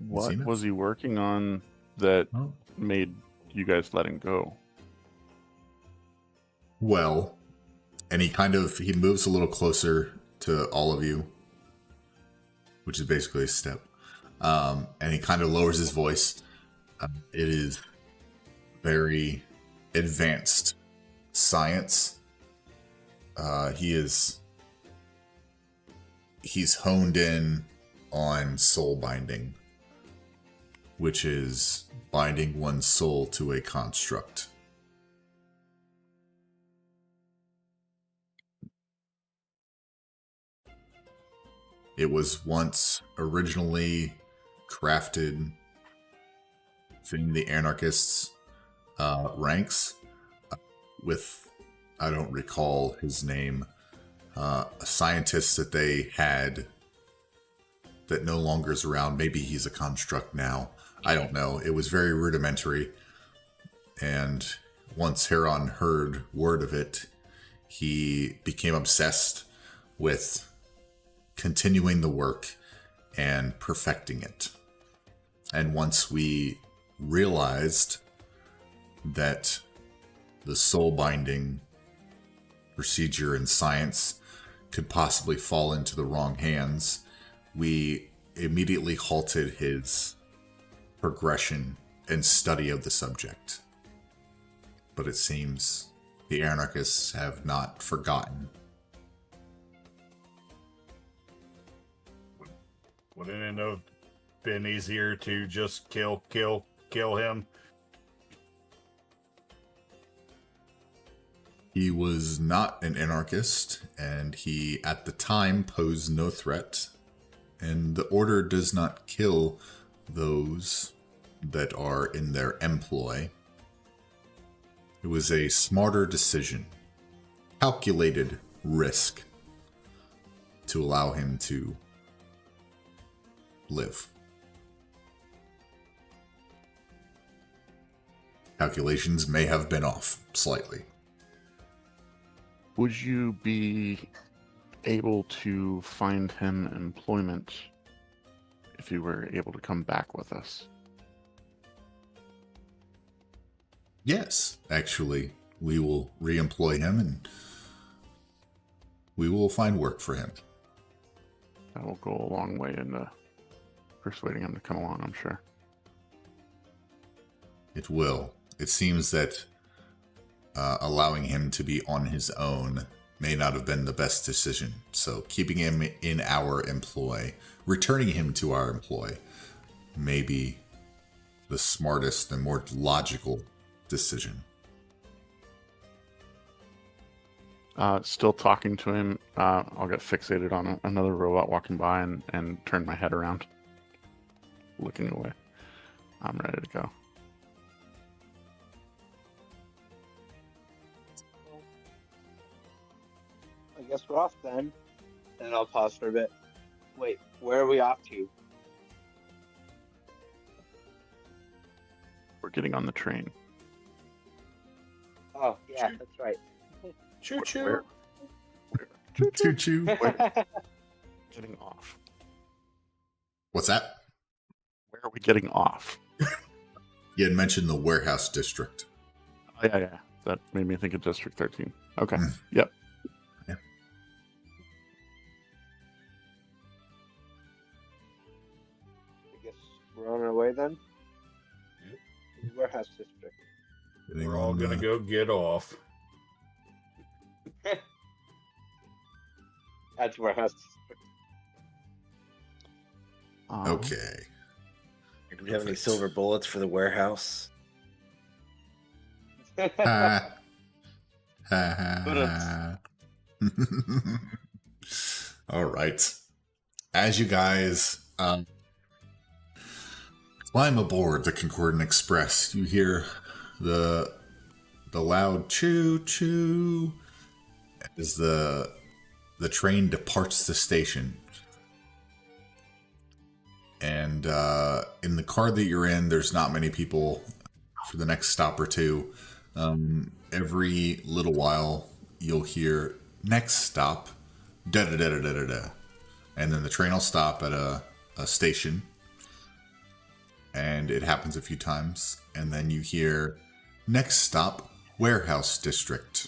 What Zenith? was he working on that Oh. made you guys let him go? Well, and he moves a little closer to all of you, which is basically a step. And he kind of lowers his voice. It is very advanced science. He's honed in on soul binding, which is binding one's soul to a construct. It was once originally crafted in the anarchists' ranks with, I don't recall his name, a scientist that they had that no longer is around. Maybe he's a construct now. I don't know. It was very rudimentary. And once Heron heard word of it, he became obsessed with continuing the work and perfecting it. And once we realized that the soul binding procedure in science could possibly fall into the wrong hands, we immediately halted his progression and study of the subject. But it seems the anarchists have not forgotten. Wouldn't it have been easier to just kill him? He was not an anarchist, and he, at the time, posed no threat. And the Order does not kill those that are in their employ. It was a smarter decision, calculated risk, to allow him to live. Calculations may have been off slightly. Would you be able to find him employment if you were able to come back with us? Yes, actually, we will re-employ him and we will find work for him. That will go a long way in persuading him to come along, I'm sure. It will. It seems that allowing him to be on his own may not have been the best decision. So keeping him in our employ, returning him to our employ, may be the smartest and more logical decision. Still talking to him, I'll get fixated on another robot walking by and turn my head around, looking away. I'm ready to go. I guess we're off then. And I'll pause for a bit. Wait, where are we off to? We're getting on the train. Oh, yeah, that's right. Choo choo. Where? Choo choo. Getting off. What's that? Where are we getting off? You had mentioned the warehouse district. Oh, yeah. That made me think of District 13. Okay. Mm. Yep. Yeah. I guess we're on our way then. Yep. Warehouse district. We're all gonna go get off. That's warehouse district. Okay. Do we have any Perfect. silver bullets for the warehouse? Ha. Ha, ha. All right. As you guys climb aboard the Concordant Express, you hear the loud choo choo as the train departs the station. And in the car that you're in, there's not many people for the next stop or two. Every little while, you'll hear next stop, da da da da da da da, and then the train will stop at a station, and it happens a few times, and then you hear next stop, warehouse district.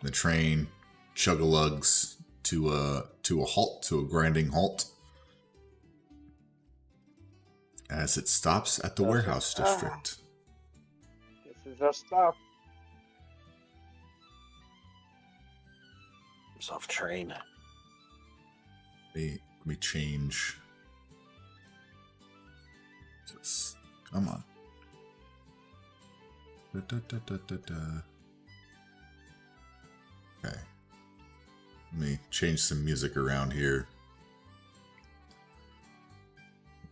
The train chug-a-lugs to a halt, to a grinding halt, as it stops at the warehouse district. This is our stop. It's off train. Let me change this. Come on. Da, da, da, da, da, da. Okay. Let me change some music around here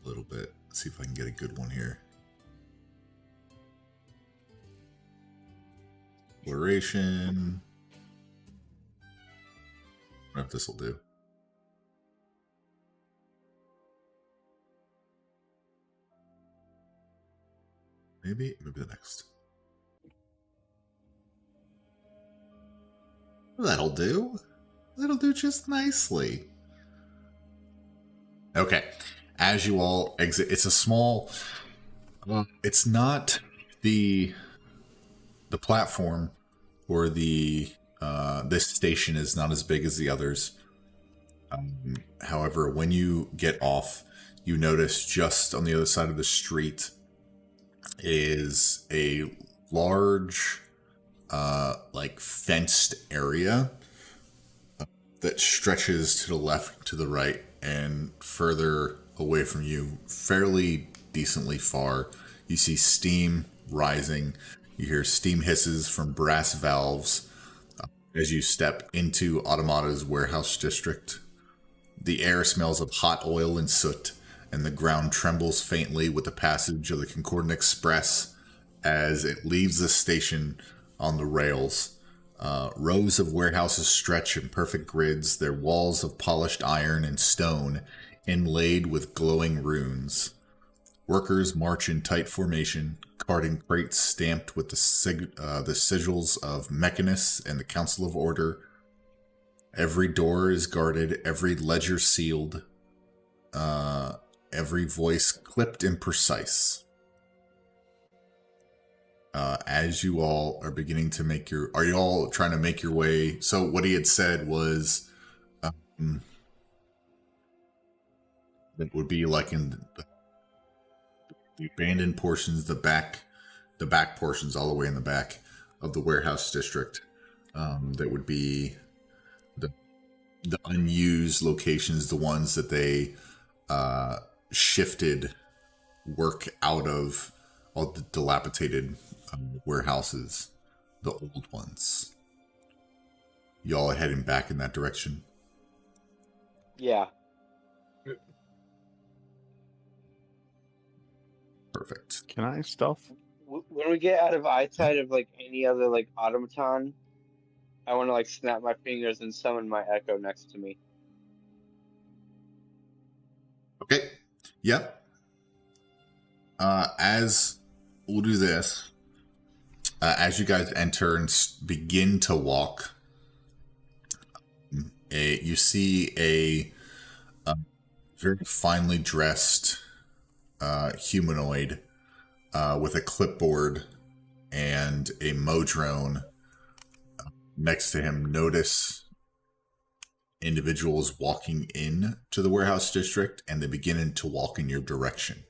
a little bit. See if I can get a good one here. Exploration. I don't know if this will do. Maybe the next. That'll do. That'll do just nicely. Okay. As you all exit, it's a small. It's not the platform or the this station is not as big as the others. However, when you get off, you notice just on the other side of the street is a large, like fenced area that stretches to the left, to the right, and further away from you, fairly decently far. You see steam rising. You hear steam hisses from brass valves as you step into Automata's warehouse district. The air smells of hot oil and soot, and the ground trembles faintly with the passage of the Concordant Express as it leaves the station on the rails. Rows of warehouses stretch in perfect grids, their walls of polished iron and stone inlaid with glowing runes. Workers march in tight formation, carting crates stamped with the sigils of Mechanus and the Council of Order. Every door is guarded, every ledger sealed, every voice clipped and precise. As you all are beginning to make your... Are you all trying to make your way... So what he had said was... it would be like in the abandoned portions, the back portions all the way in the back. of the warehouse district. That would be the unused locations, the ones that they shifted work out of, all the dilapidated warehouses, the old ones. Y'all are heading back in that direction. Yeah. Perfect. Can I stealth? When we get out of eyesight of like any other like automaton, I want to like snap my fingers and summon my Echo next to me. Okay. Yep. As we'll do this, as you guys enter and begin to walk, you see a very finely dressed humanoid with a clipboard and a modrone next to him. Notice individuals walking in to the warehouse district, and they begin to walk in your direction.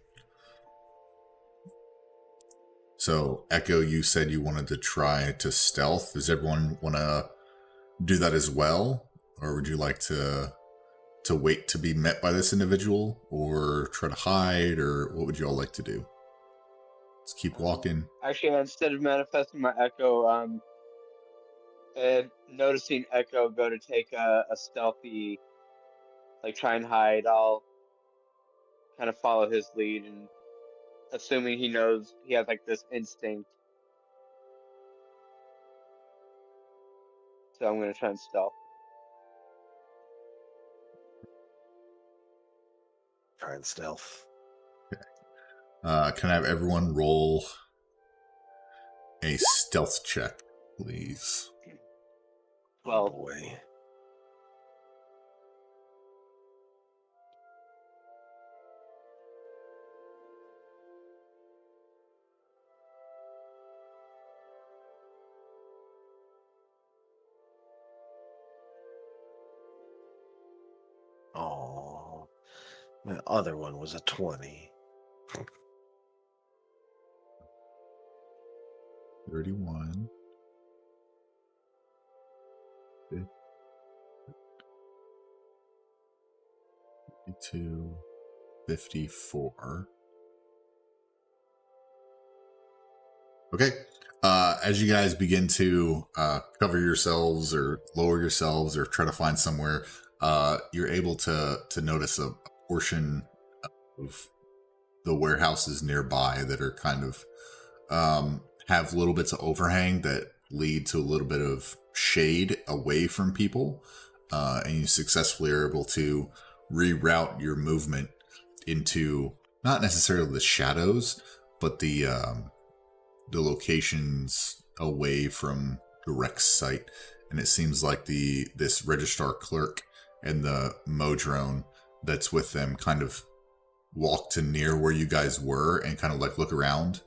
So, Echo, you said you wanted to try to stealth. Does everyone want to do that as well? Or would you like to wait to be met by this individual? Or try to hide? Or what would you all like to do? Let's keep walking. Actually, instead of manifesting my Echo, and noticing Echo go to take a stealthy, like try and hide, I'll kind of follow his lead, and assuming he knows, he has like this instinct. So I'm going to try and stealth. Try and stealth. Can I have everyone roll a stealth check, please? Well, Oh boy. Oh, the other one was a 20. 31. 52. 54. Okay. As you guys begin to cover yourselves or lower yourselves or try to find somewhere, you're able to notice a portion of the warehouses nearby that are kind of have little bits of overhang that lead to a little bit of shade away from people, and you successfully are able to reroute your movement into not necessarily the shadows, but the locations away from direct sight. And it seems like this registrar clerk and the modrone that's with them kind of walk to near where you guys were and kind of like look around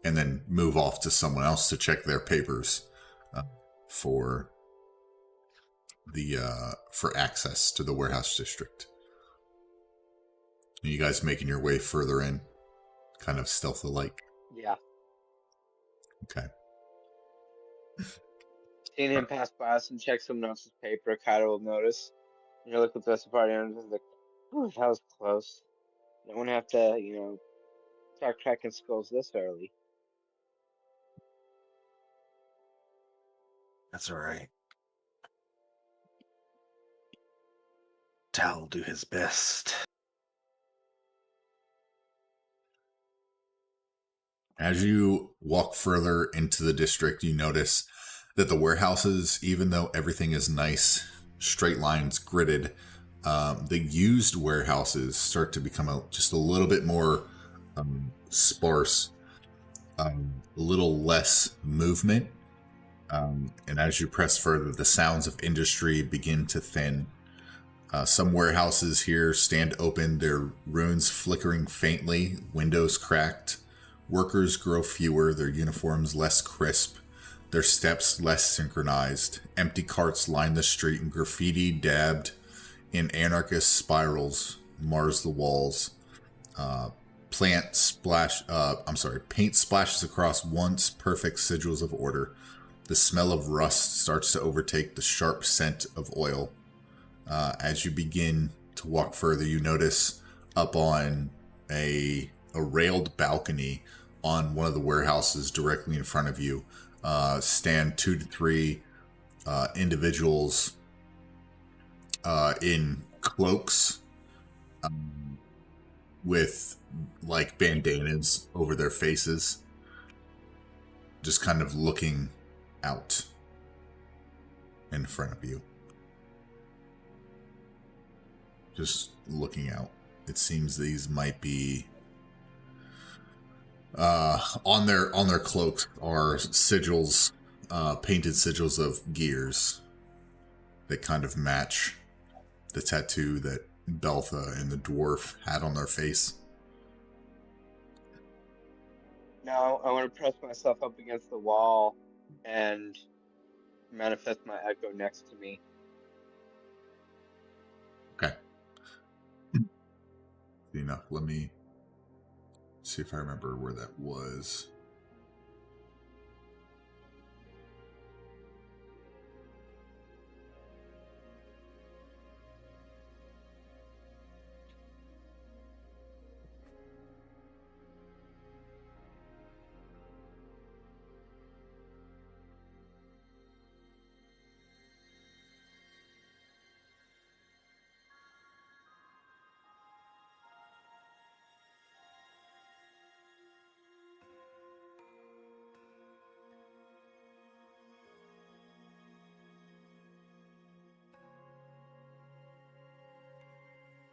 and then move off to someone else to check their papers for access to the warehouse district. And you guys making your way further in, kind of stealth-like. yeah. Okay. Seeing him pass by us and check someone else's paper, Kaido will notice. And you look at the rest of the party and he's like, "Ooh, that was close. Don't want to have to, start cracking skulls this early." That's all right. Tal will do his best. As you walk further into the district, you notice that the warehouses, even though everything is nice, straight lines, gridded, the used warehouses start to become just a little bit more sparse, a little less movement. And as you press further, the sounds of industry begin to thin. Some warehouses here stand open, their runes flickering faintly, windows cracked. Workers grow fewer, their uniforms less crisp, their steps less synchronized. Empty carts line the street, and graffiti dabbed in anarchist spirals mars the walls. Paint splashes across once perfect sigils of order. the smell of rust starts to overtake the sharp scent of oil. As you begin to walk further, you notice up on a railed balcony on one of the warehouses directly in front of you stand 2 to 3 individuals in cloaks with like bandanas over their faces, just kind of looking out in front of you. Just looking out. It seems these might be on their cloaks are sigils, painted sigils of gears that kind of match the tattoo that Beltha and the dwarf had on their face. Now I want to press myself up against the wall and manifest my echo next to me. Okay. Enough. Let me see if I remember where that was.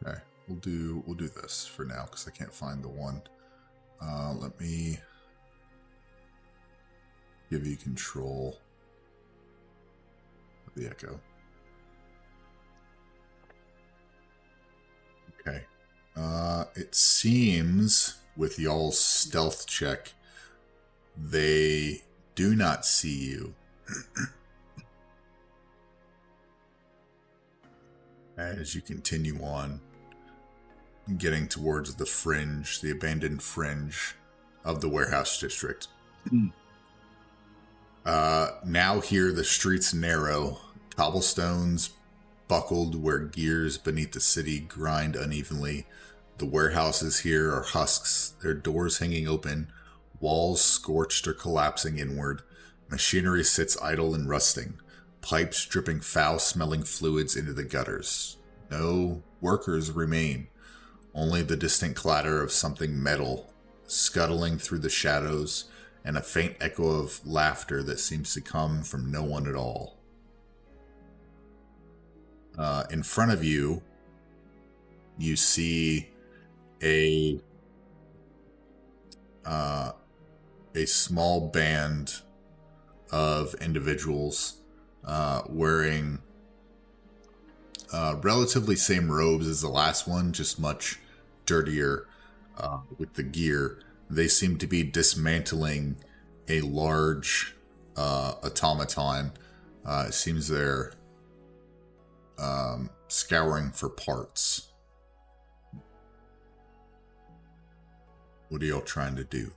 Okay, we'll do this for now because I can't find the one. Let me give you control of the echo. Okay. It seems with y'all's stealth check, they do not see you. As you continue on, getting towards the fringe, the abandoned fringe of the warehouse district. Now here the streets narrow, cobblestones buckled where gears beneath the city grind unevenly. The warehouses here are husks, their doors hanging open, walls scorched or collapsing inward. Machinery sits idle and rusting, pipes dripping foul-smelling fluids into the gutters. No workers remain, only the distant clatter of something metal scuttling through the shadows and a faint echo of laughter that seems to come from no one at all. In front of you, you see a small band of individuals wearing relatively same robes as the last one, just much dirtier with the gear. They seem to be dismantling a large automaton. It seems they're scouring for parts. What are y'all trying to do?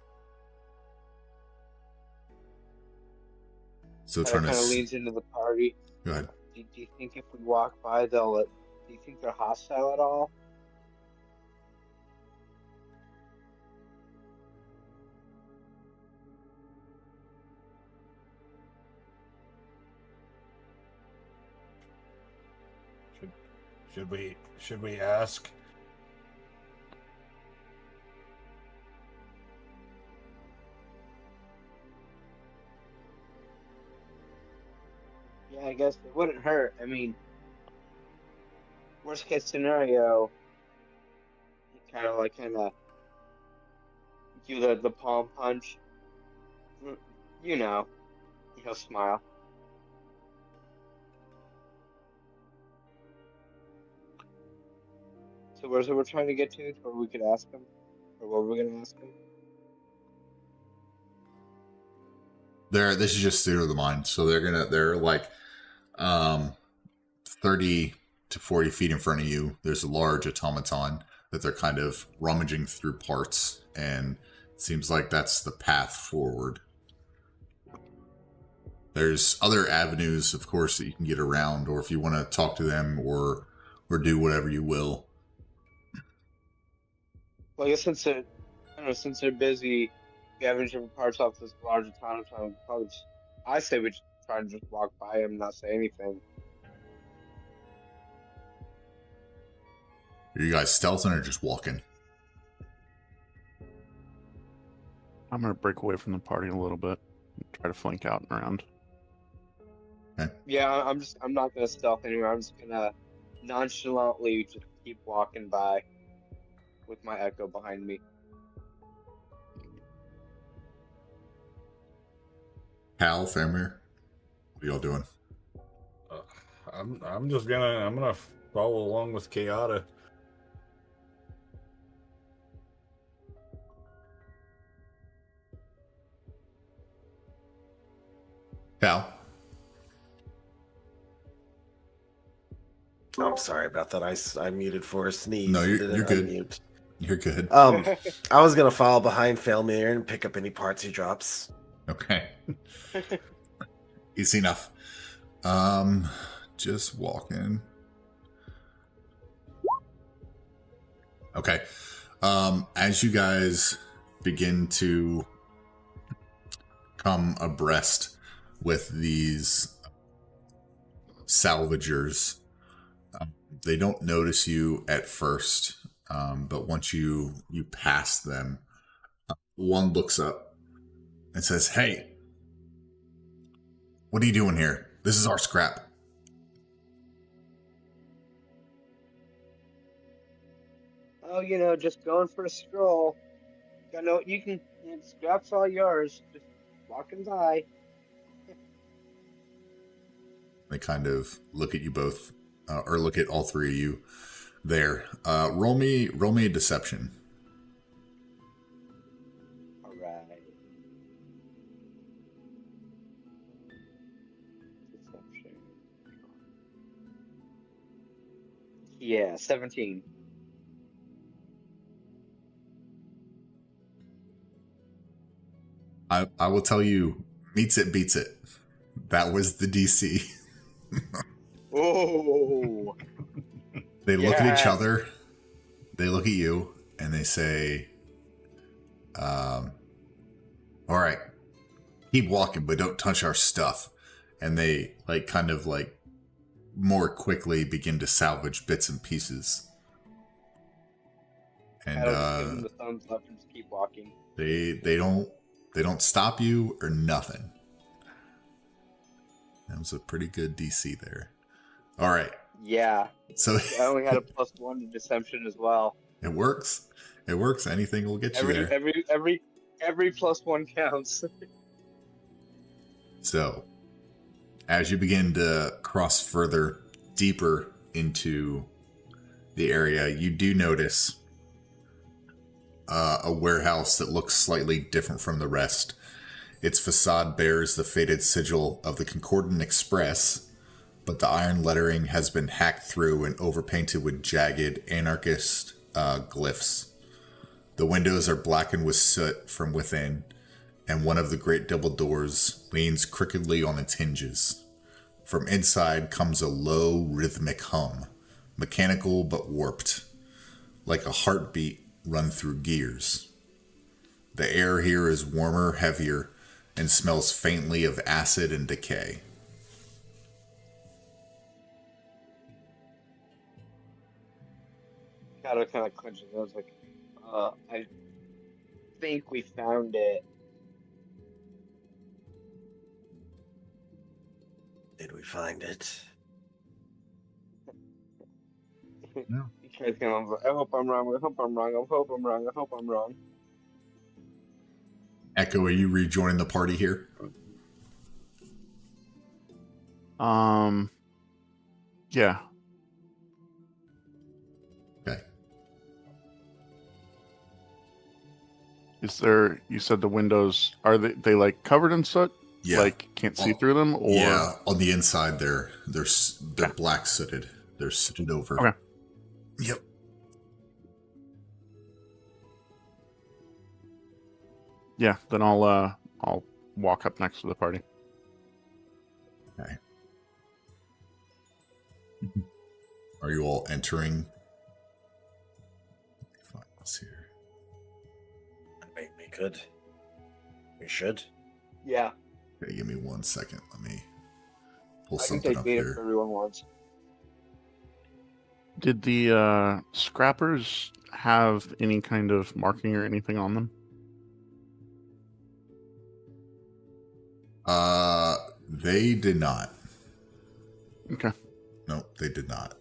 Still trying to... kind of leans into the party. Go ahead. Do you think if we walk by, do you think they're hostile at all? Should we ask? Yeah, I guess it wouldn't hurt. I mean, worst case scenario, you kind of do the palm punch. You know, he'll smile. So where's it we're trying to get to where we could ask him? Or what we're gonna ask him? This is just theater of the mind. So they're like 30 to 40 feet in front of you. There's a large automaton that they're kind of rummaging through parts, and it seems like that's the path forward. There's other avenues, of course, that you can get around, or if you want to talk to them or do whatever you will. Well, I guess since they're busy gathering different parts off this larger town, I say we just try and just walk by him, not say anything. Are you guys stealthing or just walking? I'm gonna break away from the party a little bit and try to flank out and around. Yeah, I'm not gonna stealth anywhere. I'm just gonna nonchalantly just keep walking by with my echo behind me. Hal, Faramir, what are y'all doing? I'm gonna follow along with Kayada. Hal? I'm sorry about that. I muted for a sneeze. No, and you're didn't good. unmute. You're good. I was gonna follow behind Failmir and pick up any parts he drops. Okay. Easy enough. Just walking. Okay. As you guys begin to come abreast with these salvagers, they don't notice you at first, but once you pass them, one looks up and says, "Hey, what are you doing here? This is our scrap." Oh, just going for a stroll. Scrap's all yours. Just walking by. They kind of look at you both, or look at all three of you there. Roll me a deception. All right. Deception. Yeah, 17. I will tell you, meets it, beats it. That was the DC. Oh. They look at each Yeah. other, they look at you, and they say, all right, keep walking, but don't touch our stuff. And they kind of more quickly begin to salvage bits and pieces. And I'll just give them the thumbs up and just keep walking. they don't stop you or nothing. That was a pretty good DC there. All right. Yeah. So I only had a +1 to deception as well. it works. It works. Anything will get you there. Every +1 counts. So, as you begin to cross further deeper into the area, you do notice a warehouse that looks slightly different from the rest. Its facade bears the faded sigil of the Concordant Express, but the iron lettering has been hacked through and overpainted with jagged anarchist glyphs. The windows are blackened with soot from within, and one of the great double doors leans crookedly on its hinges. From inside comes a low, rhythmic hum, mechanical but warped, like a heartbeat run through gears. The air here is warmer, heavier, and smells faintly of acid and decay. Shadow kind of clenches. I was like, I think we found it. Did we find it? No. I hope I'm wrong. I hope I'm wrong. I hope I'm wrong. I hope I'm wrong. Echo, are you rejoining the party here? Yeah. Okay. Is there? You said the windows are they like covered in soot? Yeah. Like can't see through them, or Yeah, on the inside they're black sooted. They're sooted over. Okay. Yep. yeah? Then I'll walk up next to the party. Okay. Are you all entering? Let me find this here. We could. We should. Yeah, Okay, give me 1 second. Let me pull I can something take up bait if here. everyone wants. Did the scrappers have any kind of marking or anything on them? They did not. Okay. Nope, they did not.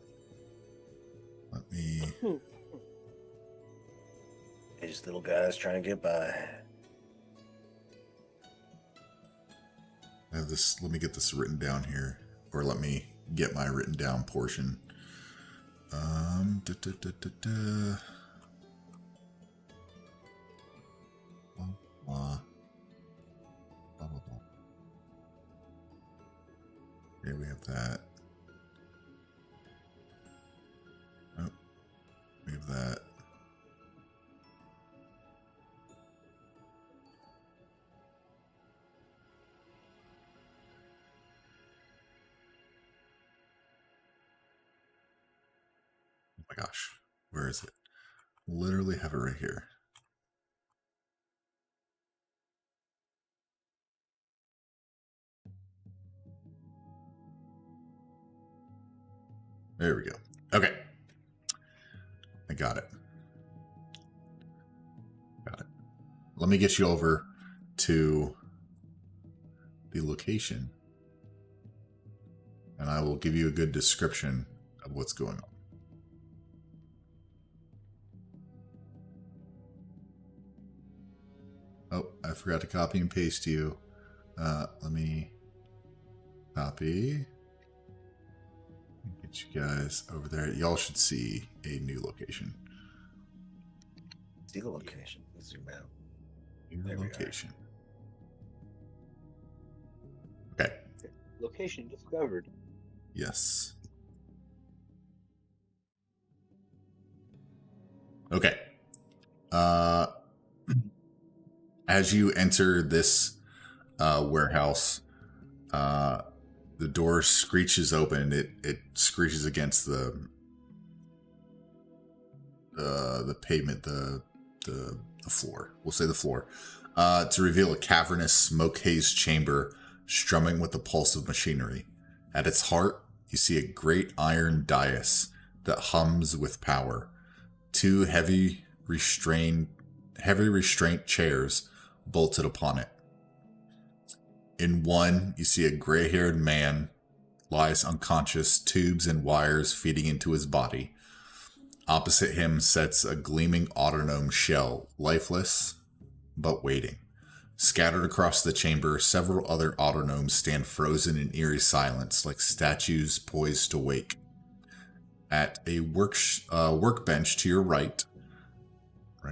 Let me. They're just little guys trying to get by. I have this. Let me get this written down here, or let me get my written down portion. Da, da, da, da, da. Blah, blah. Blah, blah, blah. Here we have that. Oh, we have that. Oh my gosh, where is it? Literally have it right here. There we go. Okay. I got it. Got it. Let me get you over to the location, and I will give you a good description of what's going on. Oh, I forgot to copy and paste you. Let me copy. Get you guys over there. Y'all should see a new location. See the location. Let's zoom out. New There we are. location. Okay. Location discovered. Yes. Okay. As you enter this warehouse, the door screeches open. It screeches against the pavement, the floor. We'll say the floor, to reveal a cavernous, smoke-hazed chamber strumming with the pulse of machinery. At its heart, you see a great iron dais that hums with power. Two heavy restraint chairs bolted upon it. In one, you see a gray-haired man lies unconscious, tubes and wires feeding into his body. Opposite him sits a gleaming autonome shell, lifeless, but waiting. Scattered across the chamber, several other autonomes stand frozen in eerie silence, like statues poised to wake. At a workbench to your right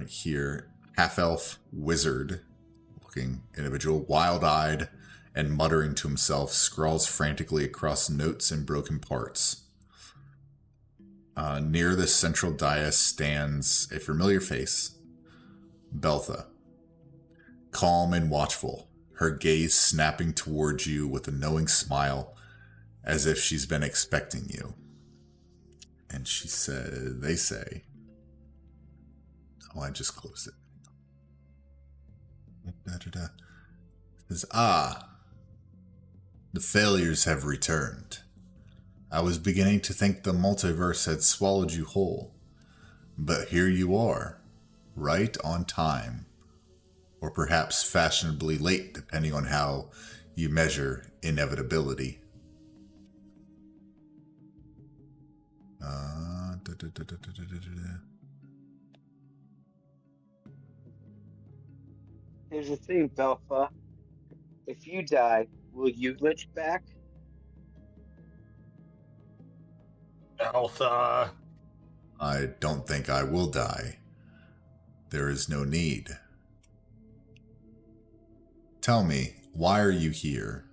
here, half-elf wizard-looking individual, wild-eyed and muttering to himself, scrawls frantically across notes and broken parts. Near the central dais stands a familiar face, Beltha. Calm and watchful, her gaze snapping towards you with a knowing smile, as if she's been expecting you. And they say, oh, I just closed it. Says, the failures have returned. I was beginning to think the multiverse had swallowed you whole, but here you are, right on time. Or perhaps fashionably late, depending on how you measure inevitability. Here's the thing, Belfa. If you die, will you glitch back? Alpha. I don't think I will die. There is no need. Tell me, why are you here?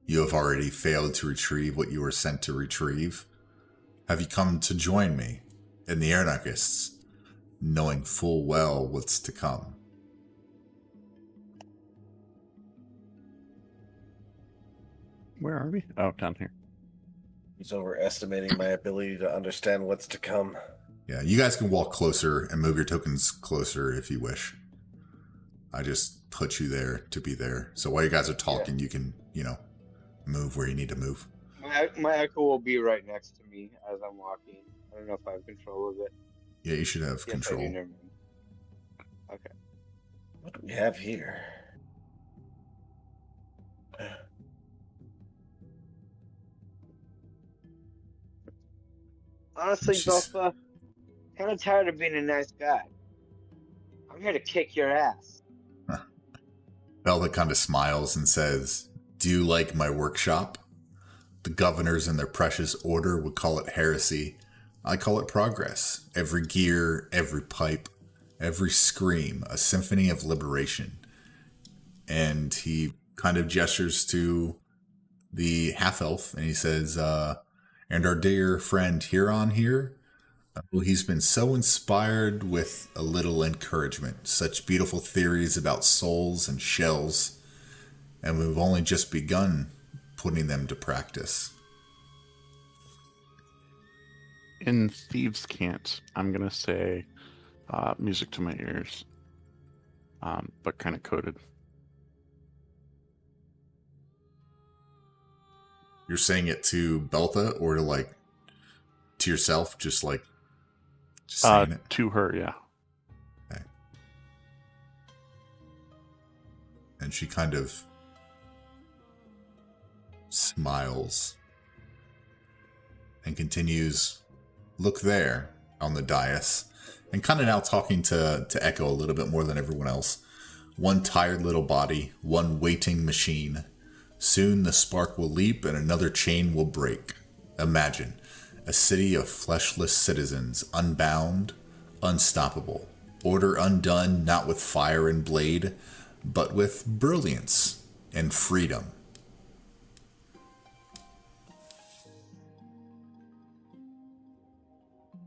You have already failed to retrieve what you were sent to retrieve. Have you come to join me in the Anarchists, knowing full well what's to come? Where are we? Oh, down here. He's overestimating my ability to understand what's to come. Yeah, you guys can walk closer and move your tokens closer if you wish. I just put you there to be there. So while you guys are talking, you can, move where you need to move. My echo will be right next to me as I'm walking. I don't know if I have control of it. Yeah, you should have Yes, I control. do, never mind. Okay. What do we have here? Honestly, She's- Belfa, kind of tired of being a nice guy. I'm here to kick your ass. Velda kind of smiles and says, "Do you like my workshop? The governors in their precious order would call it heresy. I call it progress. Every gear, every pipe, every scream, a symphony of liberation." And he kind of gestures to the half-elf and he says, "And our dear friend Huron here, well, he's been so inspired with a little encouragement. Such beautiful theories about souls and shells. And we've only just begun putting them to practice." In Thieves' Cant, I'm going to say music to my ears, but kind of coded. You're saying it to Beltha or to yourself, just saying it? To her, yeah. Okay. And she kind of smiles and continues, "Look there," on the dais, and kind of now talking to Echo a little bit more than everyone else. "One tired little body, one waiting machine. Soon the spark will leap and another chain will break. Imagine a city of fleshless citizens, unbound, unstoppable. Order undone, not with fire and blade, but with brilliance and freedom."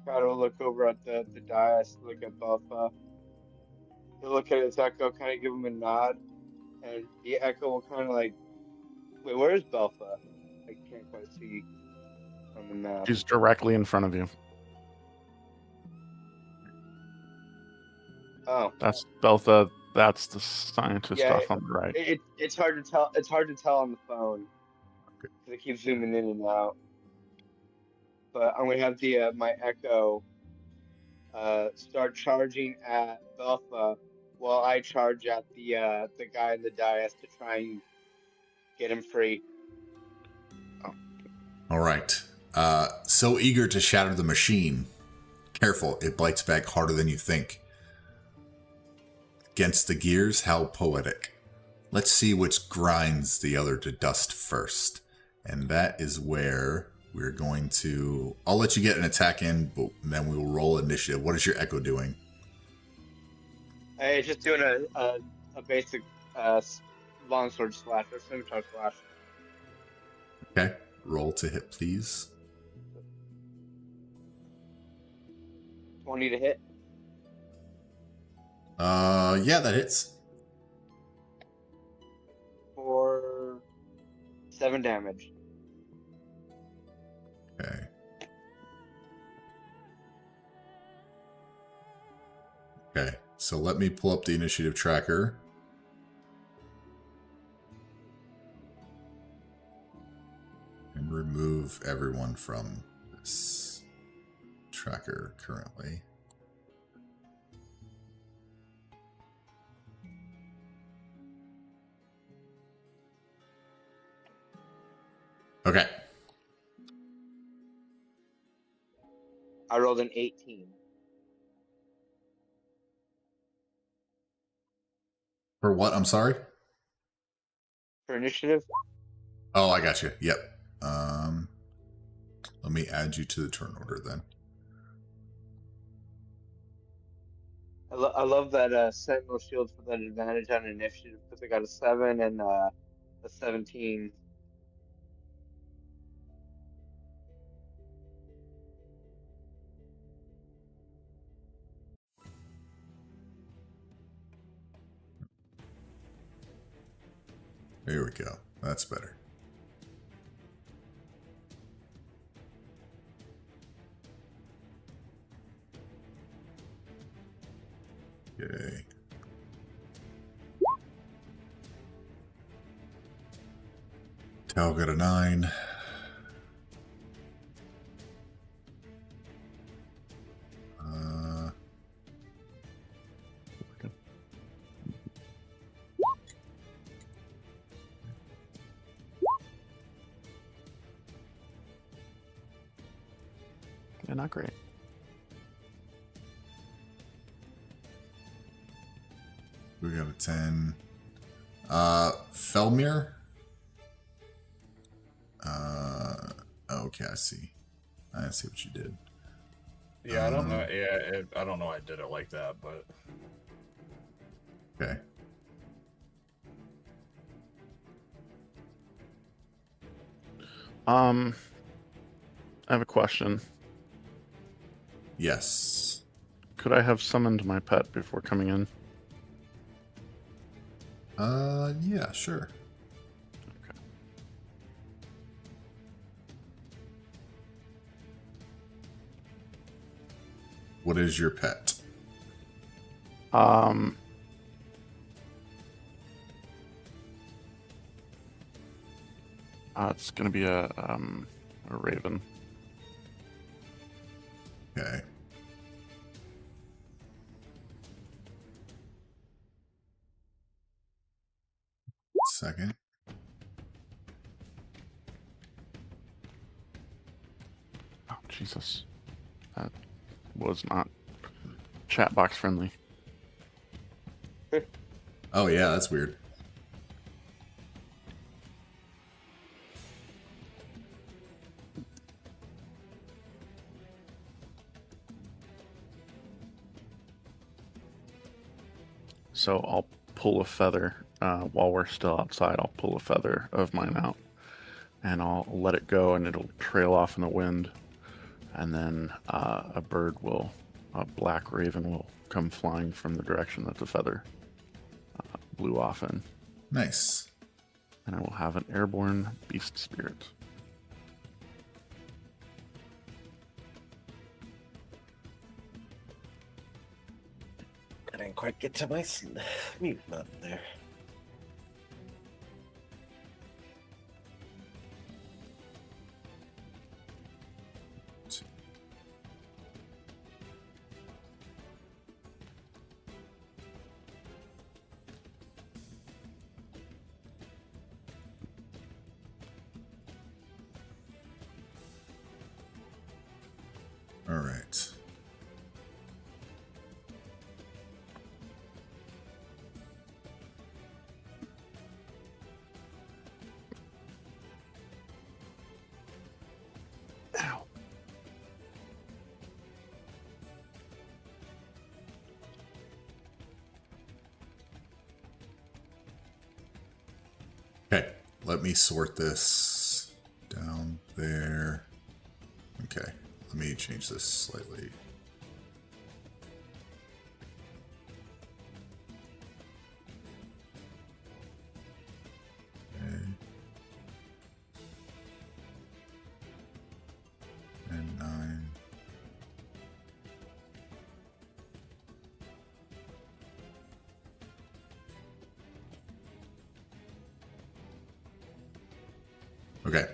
Try to look over at the dais, look at Belfa. He'll look at his echo, kind of give him a nod, and the echo will kind of like, wait, where's Belfa? I can't quite see on the map. She's directly in front of you. Oh, That's Beltha. That's the scientist Yeah, off on the right. it's hard to tell. It's hard to tell on the phone because it keeps zooming in and out. But I'm gonna have the my echo start charging at Belfa while I charge at the guy in the dais to try and get him free. All right. So eager to shatter the machine. Careful, it bites back harder than you think. Against the gears, how poetic. Let's see which grinds the other to dust first. And that is where we're going to... I'll let you get an attack in, but then we will roll initiative. What is your echo doing? Hey, just doing a basic longsword slash or scimitar slash. Okay. Roll to hit, please. 20 to hit. Yeah, that hits. For 7 damage. Okay. Okay, so let me pull up the initiative tracker. And remove everyone from this tracker currently. Okay. I rolled an 18. For what? I'm sorry? For initiative? Oh, I got you. Yep. Let me add you to the turn order then. I love that Sentinel Shield for that advantage on initiative because I got a 7 and a 17. There we go. That's better. Okay. Tau got a 9. Yeah, not great. We got a 10. Felmir. Okay, I see. I see what you did. Yeah, I don't know. Yeah, I don't know. I did it like that, but Okay. I have a question. Yes. Could I have summoned my pet before coming in? Yeah, sure. What is your pet? It's gonna be a raven. Okay. Second. Oh Jesus, that was not chat box friendly. Oh yeah, that's weird. So I'll pull a feather while we're still outside. I'll pull a feather of mine out, and I'll let it go, and it'll trail off in the wind. And then a black raven will come flying from the direction that the feather blew off in. Nice. And I will have an airborne beast spirit. I didn't quite get to my mute button there. All right. Ow. Okay. Let me sort this down there. Okay. Let me change this slightly. Okay. And 9. Okay.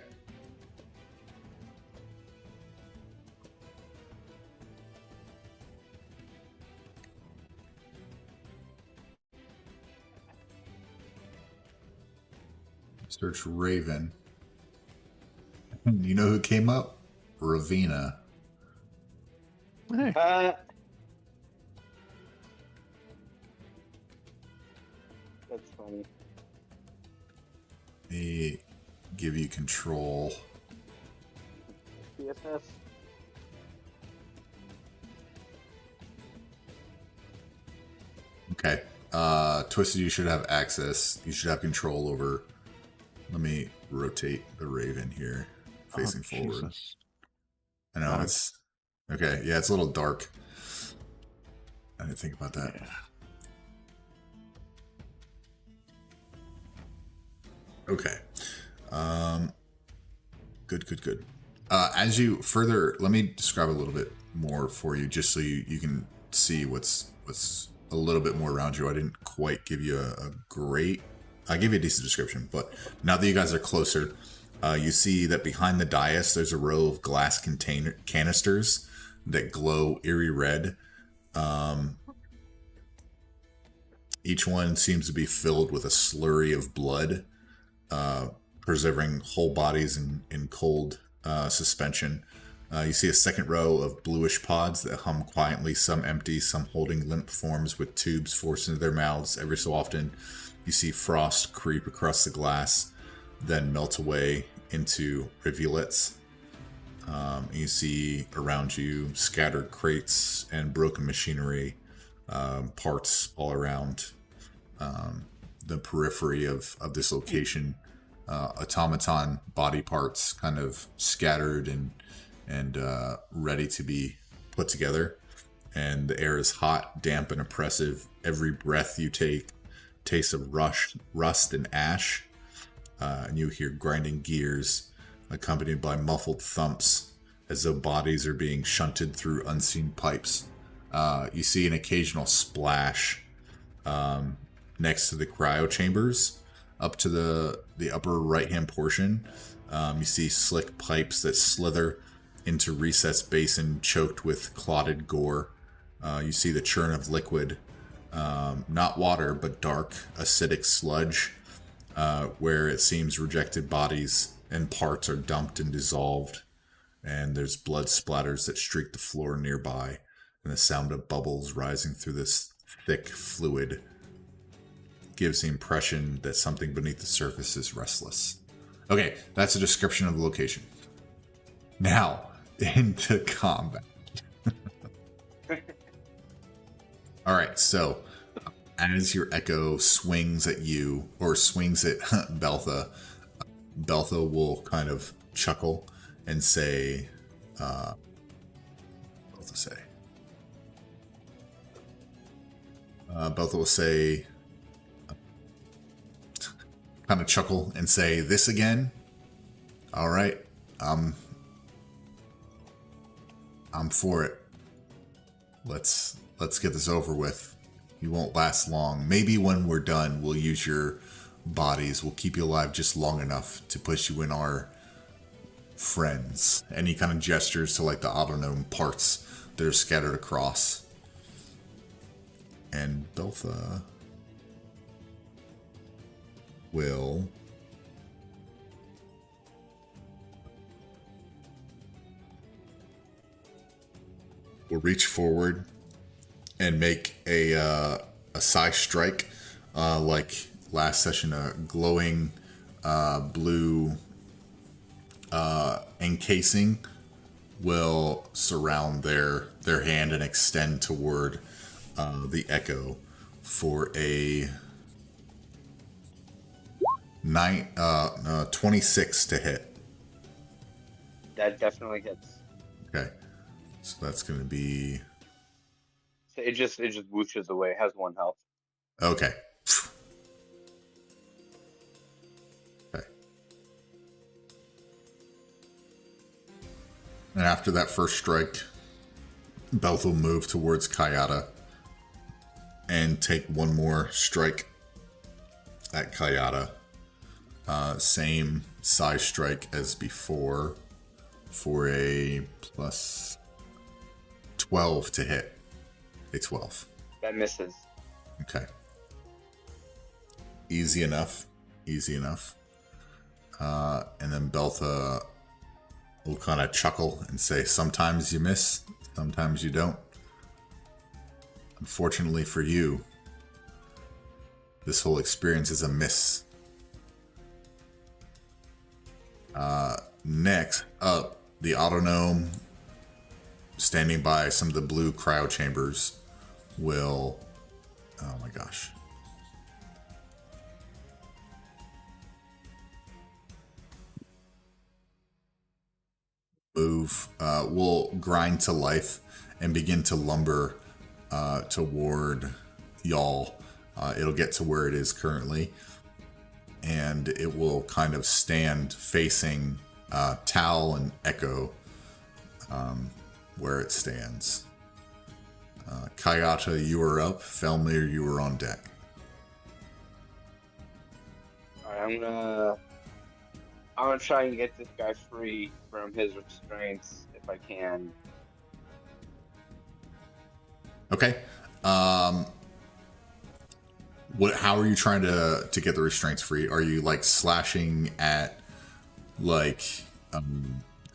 Search Raven. You know who came up? Ravina. Hey, That's funny. Let me give you control. CSS. Okay. Twisted, you should have access. You should have control over. Let me rotate the Raven here, facing forward. Jesus. I know Got it. it's okay. Yeah, it's a little dark. I didn't think about that. Yeah. Okay. Good. As you further, let me describe a little bit more for you, just so you can see what's a little bit more around you. I didn't quite give you a great... I gave you a decent description, but now that you guys are closer, you see that behind the dais, there's a row of glass canisters that glow eerie red. Each one seems to be filled with a slurry of blood, preserving whole bodies in cold suspension. You see a second row of bluish pods that hum quietly, some empty, some holding limp forms with tubes forced into their mouths. Every so often, you see frost creep across the glass, then melt away into rivulets. You see around you scattered crates and broken machinery, parts all around the periphery of this location. Automaton body parts kind of scattered and ready to be put together. And the air is hot, damp, and oppressive. Every breath you take tastes of rust and ash. And you hear grinding gears, accompanied by muffled thumps, as though bodies are being shunted through unseen pipes. You see an occasional splash next to the cryo chambers. Up to the upper right-hand portion, you see slick pipes that slither into recessed basin choked with clotted gore. You see the churn of liquid, not water, but dark, acidic sludge, where it seems rejected bodies and parts are dumped and dissolved. And there's blood splatters that streak the floor nearby, and the sound of bubbles rising through this thick fluid gives the impression that something beneath the surface is restless. Okay, that's a description of the location. Now, into combat. Alright, so as your echo swings at you, or swings at Beltha, Beltha will kind of chuckle and say, Beltha will say, kind of chuckle and say, "This again? All right, I'm for it. Let's get this over with. You won't last long. Maybe when we're done, we'll use your bodies. We'll keep you alive just long enough to put you in our friends." And he kind of gestures to like the autognome parts that are scattered across. And Beltha will reach forward and make a psi strike, like last session. A glowing blue encasing will surround their hand and extend toward the echo for a 26 to hit. That definitely hits. Okay, so that's going to be... It just whooshes away. It has 1 health. Okay. Okay. And after that first strike, Beltha will move towards Kayada and take one more strike at Kayada. Same size strike as before for a plus 12 to hit. A 12. That misses. Okay. Easy enough. Easy enough. And then Beltha will kind of chuckle and say, "Sometimes you miss, sometimes you don't. Unfortunately for you, this whole experience is a miss." Next up, the autognome standing by some of the blue cryo chambers will... Oh my gosh. Will grind to life and begin to lumber toward y'all. It'll get to where it is currently, and it will kind of stand facing Tal and Echo, where it stands. Kayata, you are up. Felmir, you are on deck. Alright, I'm gonna try and get this guy free from his restraints if I can. Okay. How are you trying to get the restraints free? Are you like slashing at like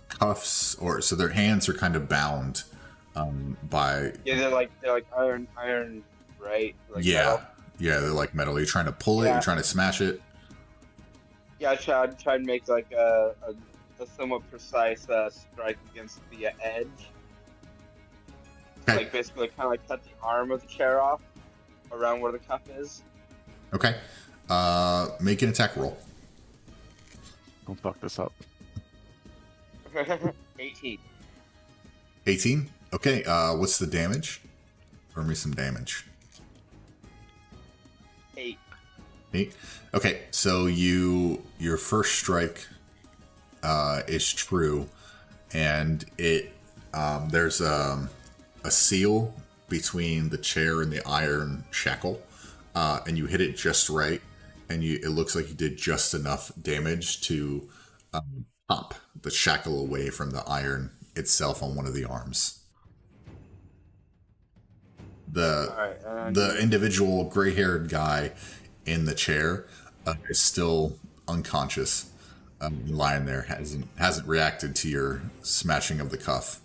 cuffs, or so their hands are kind of bound by? Yeah, they're like iron, right? Like Yeah, metal. yeah, they're like metal. Are you trying to pull it? Yeah. You're trying to smash it? Yeah, I tried to make like a somewhat precise strike against the edge. Okay. Like basically kind of like cut the arm of the chair off around where the cuff is. Okay. Make an attack roll. Don't fuck this up. 18. 18. Okay. What's the damage? Throw me some damage. 8. 8. Okay. So your first strike is true, and it there's a seal between the chair and the iron shackle, and you hit it just right, and it looks like you did just enough damage to pop the shackle away from the iron itself on one of the arms. The individual gray-haired guy in the chair is still unconscious, lying there, hasn't reacted to your smashing of the cuff.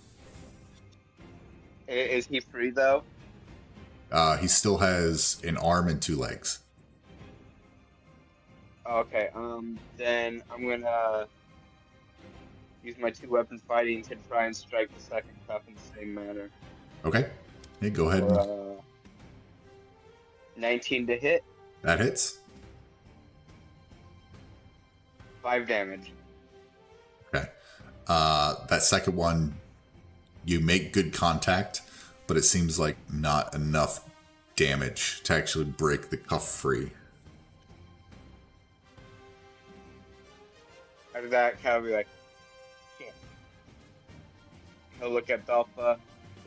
Is he free though? He still has an arm and 2 legs. Okay. Then I'm gonna use my 2 weapons fighting to try and strike the second cuff in the same manner. Okay. Hey, go ahead. For, 19 to hit, That hits. 5 damage. Okay. That second one, you make good contact, but it seems like not enough damage to actually break the cuff free. After that, kind of be like, shit. He'll look at Belfa,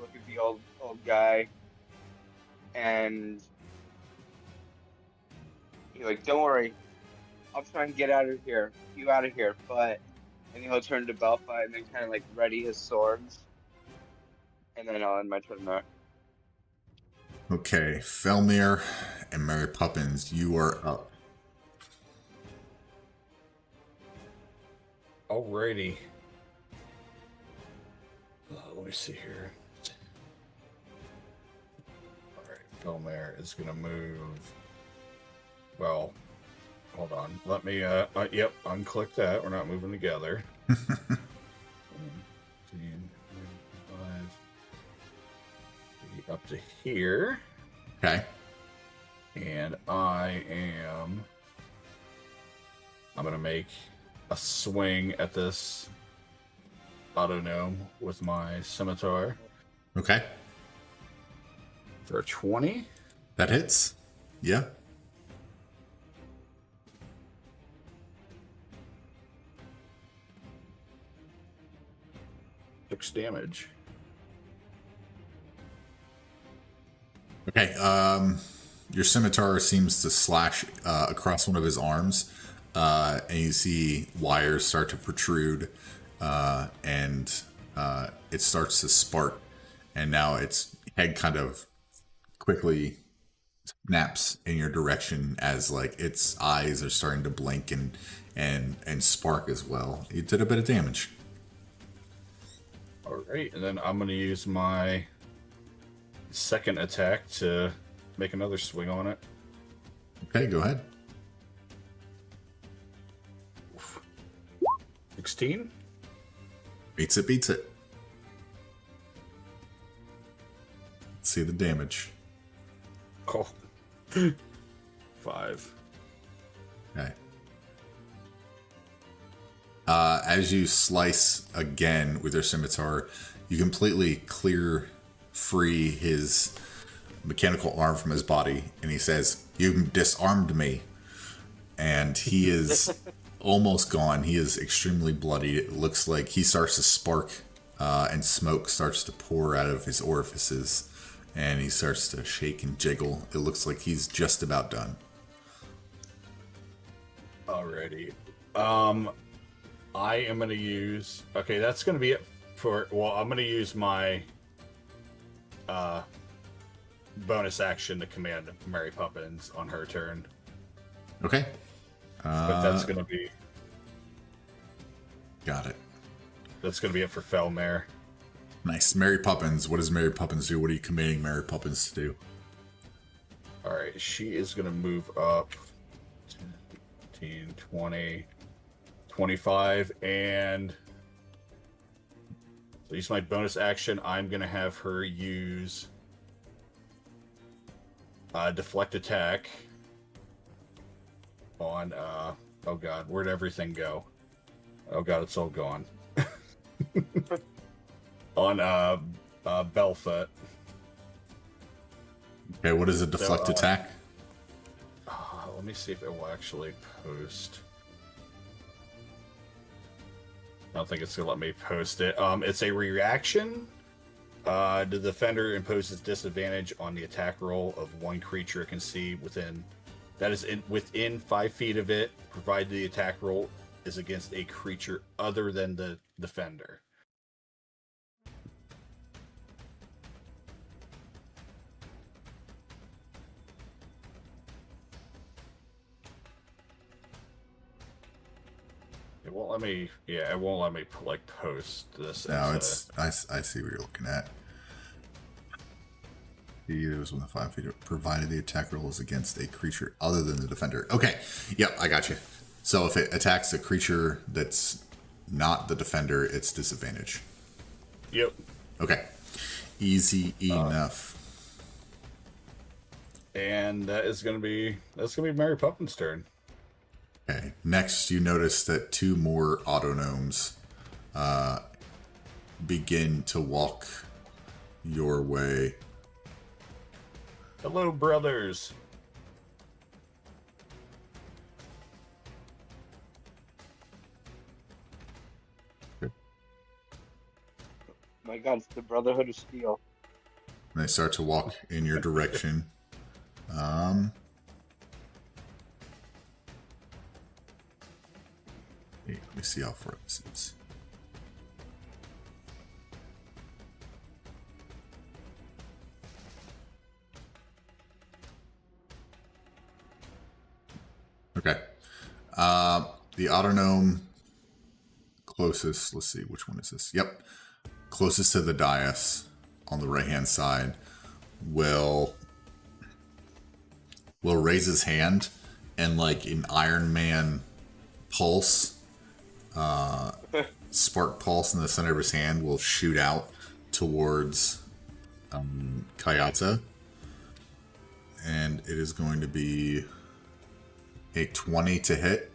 look at the old guy, and he's like, "Don't worry, I'll try and get you out of here." But and he'll turn to Belfa and then kind of like ready his swords, and then I'll end my turn there. Okay, Felmir and Mary Poppins, you are up. Alrighty. Let me see here. Alright, Felmir is gonna move. Well, hold on. Let me, yep, unclick that. We're not moving together. 15, 5, up to here. Okay. And I'm gonna make a swing at this autognome with my scimitar Okay. for 20. That hits. Yeah. Six damage. Okay. Your scimitar seems to slash across one of his arms, and you see wires start to protrude, and it starts to spark, and now its head kind of quickly snaps in your direction as like its eyes are starting to blink and spark as well. You did a bit of damage. All right, and then I'm going to use my second attack to make another swing on it. Okay, go ahead. 16. Beats it, beats it. Let's see the damage. Oh. 5. Okay. As you slice again with your scimitar, you completely clear free his mechanical arm from his body, and he says, "You disarmed me." And he is almost gone. He is extremely bloodied. It looks like he starts to spark, and smoke starts to pour out of his orifices And he starts to shake and jiggle. It looks like he's just about done. Alrighty. I am gonna use. Okay, that's gonna be it for. Well, I'm gonna use my bonus action to command Mary Poppins on her turn. Okay. But that's gonna be. Got it. That's gonna be it for Felmare. Nice. Mary Poppins. What does Mary Poppins do? What are you commanding Mary Poppins to do? Alright, she is gonna move up 10, 20, 25, and so use my bonus action. I'm gonna have her use deflect attack on oh god, where'd everything go? Oh god, it's all gone. On Belfoot. Okay, what is a deflect attack? Let me see if it will actually post. I don't think it's gonna let me post it. It's a reaction. The defender imposes disadvantage on the attack roll of one creature it can see within 5 feet of it, provided the attack roll is against a creature other than the defender. It won't let me. Yeah, it won't let me like post this. No, it's I see what you're looking at. He was within 5 feet, provided the attack roll is against a creature other than the defender. Okay, yep, I got you. So if it attacks a creature that's not the defender, it's disadvantage. Yep. Okay, easy enough. And that's gonna be Mary Poppins' turn. Okay, next you notice that 2 more autognomes begin to walk your way. Hello, brothers. My God, it's the Brotherhood of Steel. And they start to walk in your direction. Hey, let me see how far this is. Okay. The autognome closest, let's see, which one is this? Yep. Closest to the dais on the right-hand side will raise his hand, and like an Iron Man pulse, spark pulse in the center of his hand will shoot out towards Kayata. And it is going to be a 20 to hit.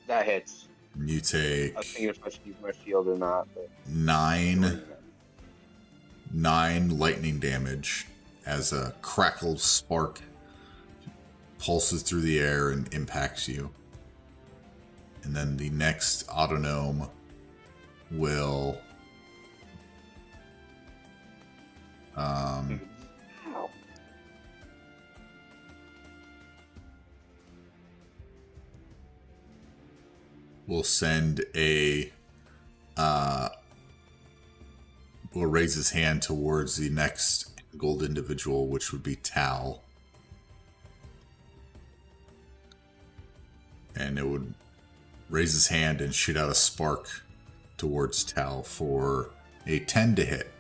That hits. You take I was thinking if I should use my shield or not, but 9 lightning damage as a crackled spark pulses through the air and impacts you. And then the next autognome will send a will raise his hand towards the next gold individual, which would be Tal. And it would raise his hand and shoot out a spark towards Tal for a 10 to hit.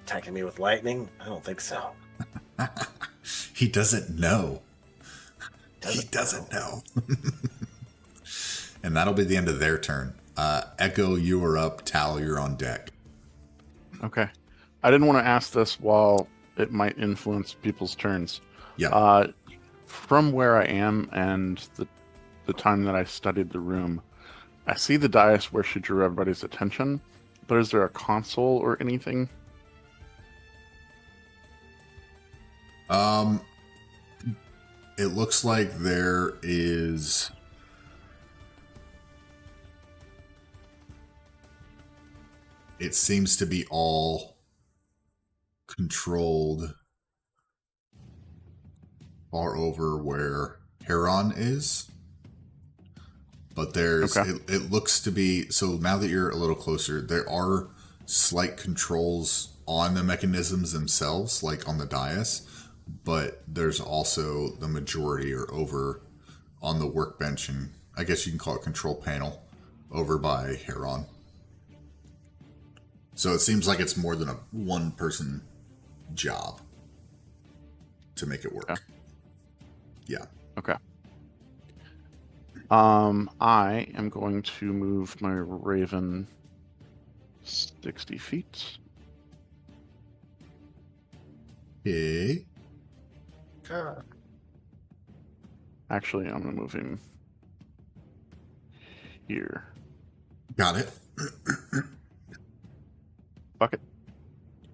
Attacking me with lightning? I don't think so. He doesn't know. He doesn't know. And that'll be the end of their turn. Echo, you are up. Tal, you're on deck. Okay. I didn't want to ask this while it might influence people's turns. Yeah. From where I am and the time that I studied the room, I see the dais where she drew everybody's attention, but is there a console or anything? It looks like there is it seems to be all controlled far over where Heron is. But there's Okay. it looks to be, so now that you're a little closer, there are slight controls on the mechanisms themselves, like on the dais, but there's also the majority are over on the workbench, and I guess you can call it control panel over by Heron. So it seems like it's more than a one person job to make it work. Okay. Yeah. Okay. I am going to move my Raven 60 feet. Okay. Actually, I'm going to move him here. Got it. Bucket.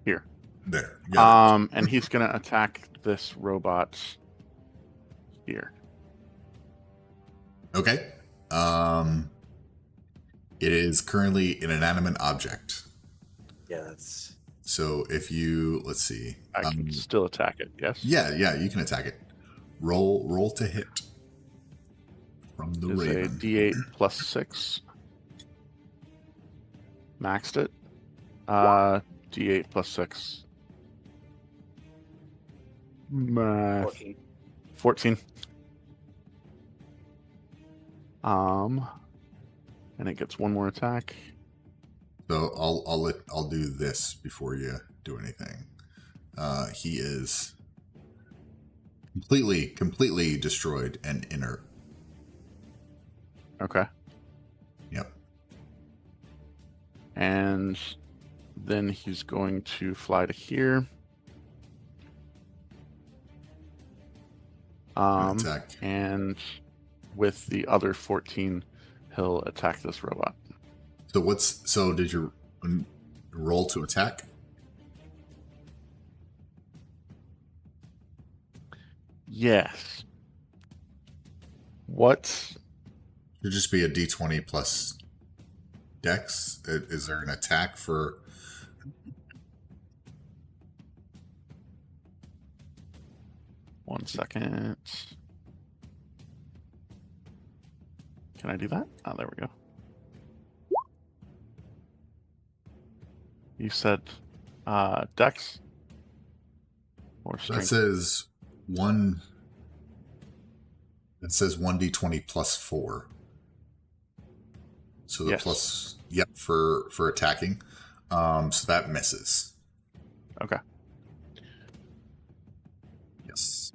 Here. There. Got it. And he's going to attack this robot here. Okay. It is currently an inanimate object. Yeah, that's So if you, let's see. I can still attack it, yes? Yeah, you can attack it. Roll to hit from the Is a Raven. D8 plus 6. Maxed it. D8 plus 6. Math. 14. And it gets one more attack. So I'll do this before you do anything. He is completely destroyed and inert. Okay. Yep. And then he's going to fly to here. Attack. And with the other 14, he'll attack this robot. So did you roll to attack? Yes. What? Should just be a D20 plus Dex. Is there an attack for? One second. Can I do that? Oh, there we go. You said Dex or That strength? says one. It says 1d20 plus 4. So the Yes. plus, yep, for attacking. So that misses. Okay. Yes.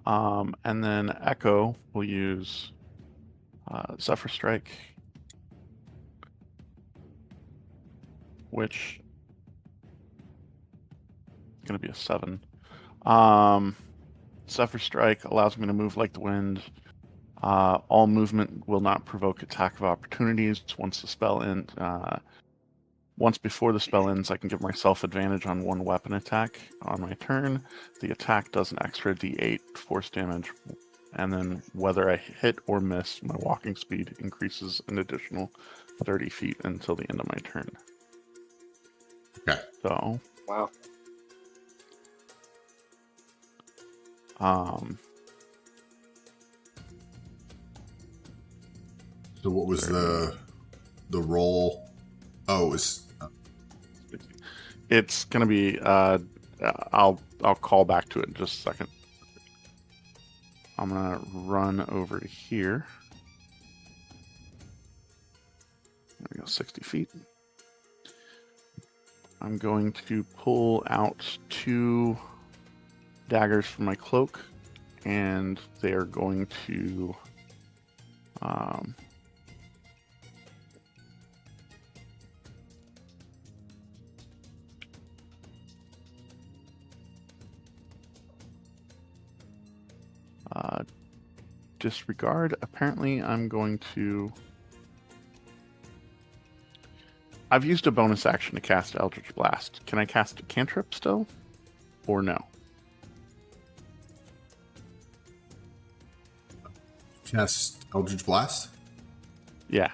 And then Echo will use Zephyr Strike, which is going to be a 7. Zephyr Strike allows me to move like the wind. All movement will not provoke attack of opportunities. Once before the spell ends, I can give myself advantage on one weapon attack on my turn. The attack does an extra D8 force damage, and then whether I hit or miss, my walking speed increases an additional 30 feet until the end of my turn. Okay. So, Wow. So what was the roll? Oh, it was it's gonna be. I'll call back to it in just a second. I'm gonna run over to here. There we go, 60 feet. I'm going to pull out 2 daggers from my cloak, and they are going to disregard. Apparently, I'm going to. I've used a bonus action to cast Eldritch Blast. Can I cast a cantrip still? Or no? cast Eldritch Blast. Yeah.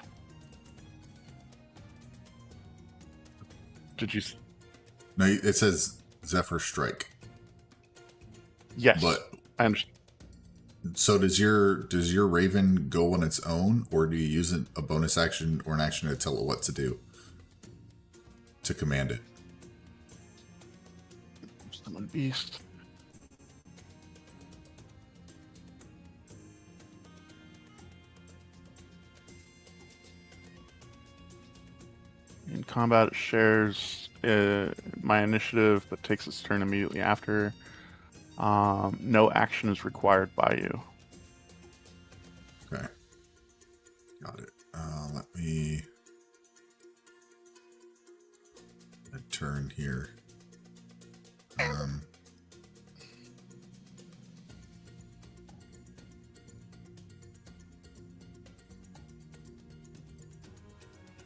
Did you? No, it says Zephyr Strike. Yes. But I understand. so does your Raven go on its own, or do you use a bonus action or an action to tell it what to do? To command it. Summon beast. In combat, it shares my initiative, but takes its turn immediately after. No action is required by you. Okay. Got it. Let me turn here.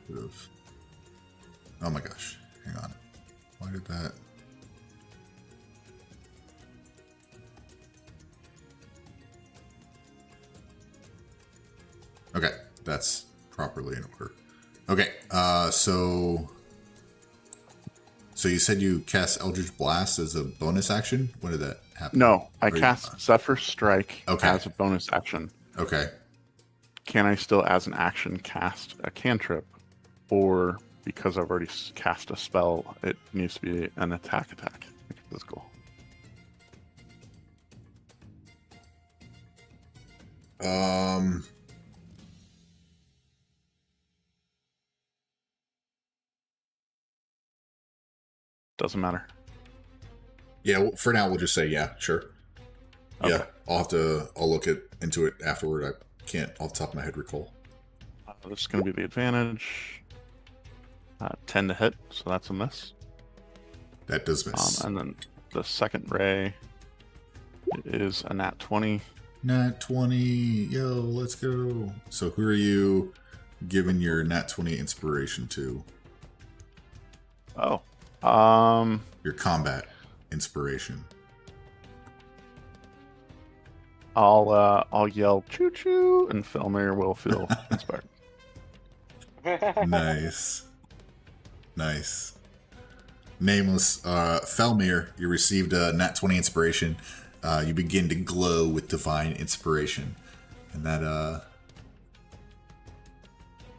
Would've- Oh my gosh. Hang on. Why did that? Okay, that's properly in order. Okay, so you said you cast Eldritch Blast as a bonus action? When did that happen? No, I Or you- cast Zephyr Strike Okay. as a bonus action. Okay, Can I still, as an action, cast a cantrip? Or because I've already cast a spell, it needs to be an attack, like physical? Doesn't matter. yeah. For now, we'll just say yeah. Sure. Okay. Yeah, I'll look into it afterward. I can't off the top of my head recall. This is going to be the advantage. 10 to hit, so that's a miss. That does miss. And then the second ray is a nat 20. Nat 20, yo, let's go. So who are you giving your Nat 20 inspiration to? Oh, Your combat inspiration. I'll yell choo choo, and Felmir will feel inspired. Nice. Nice. Nameless Felmir, you received a Nat 20 inspiration. You begin to glow with divine inspiration. And that,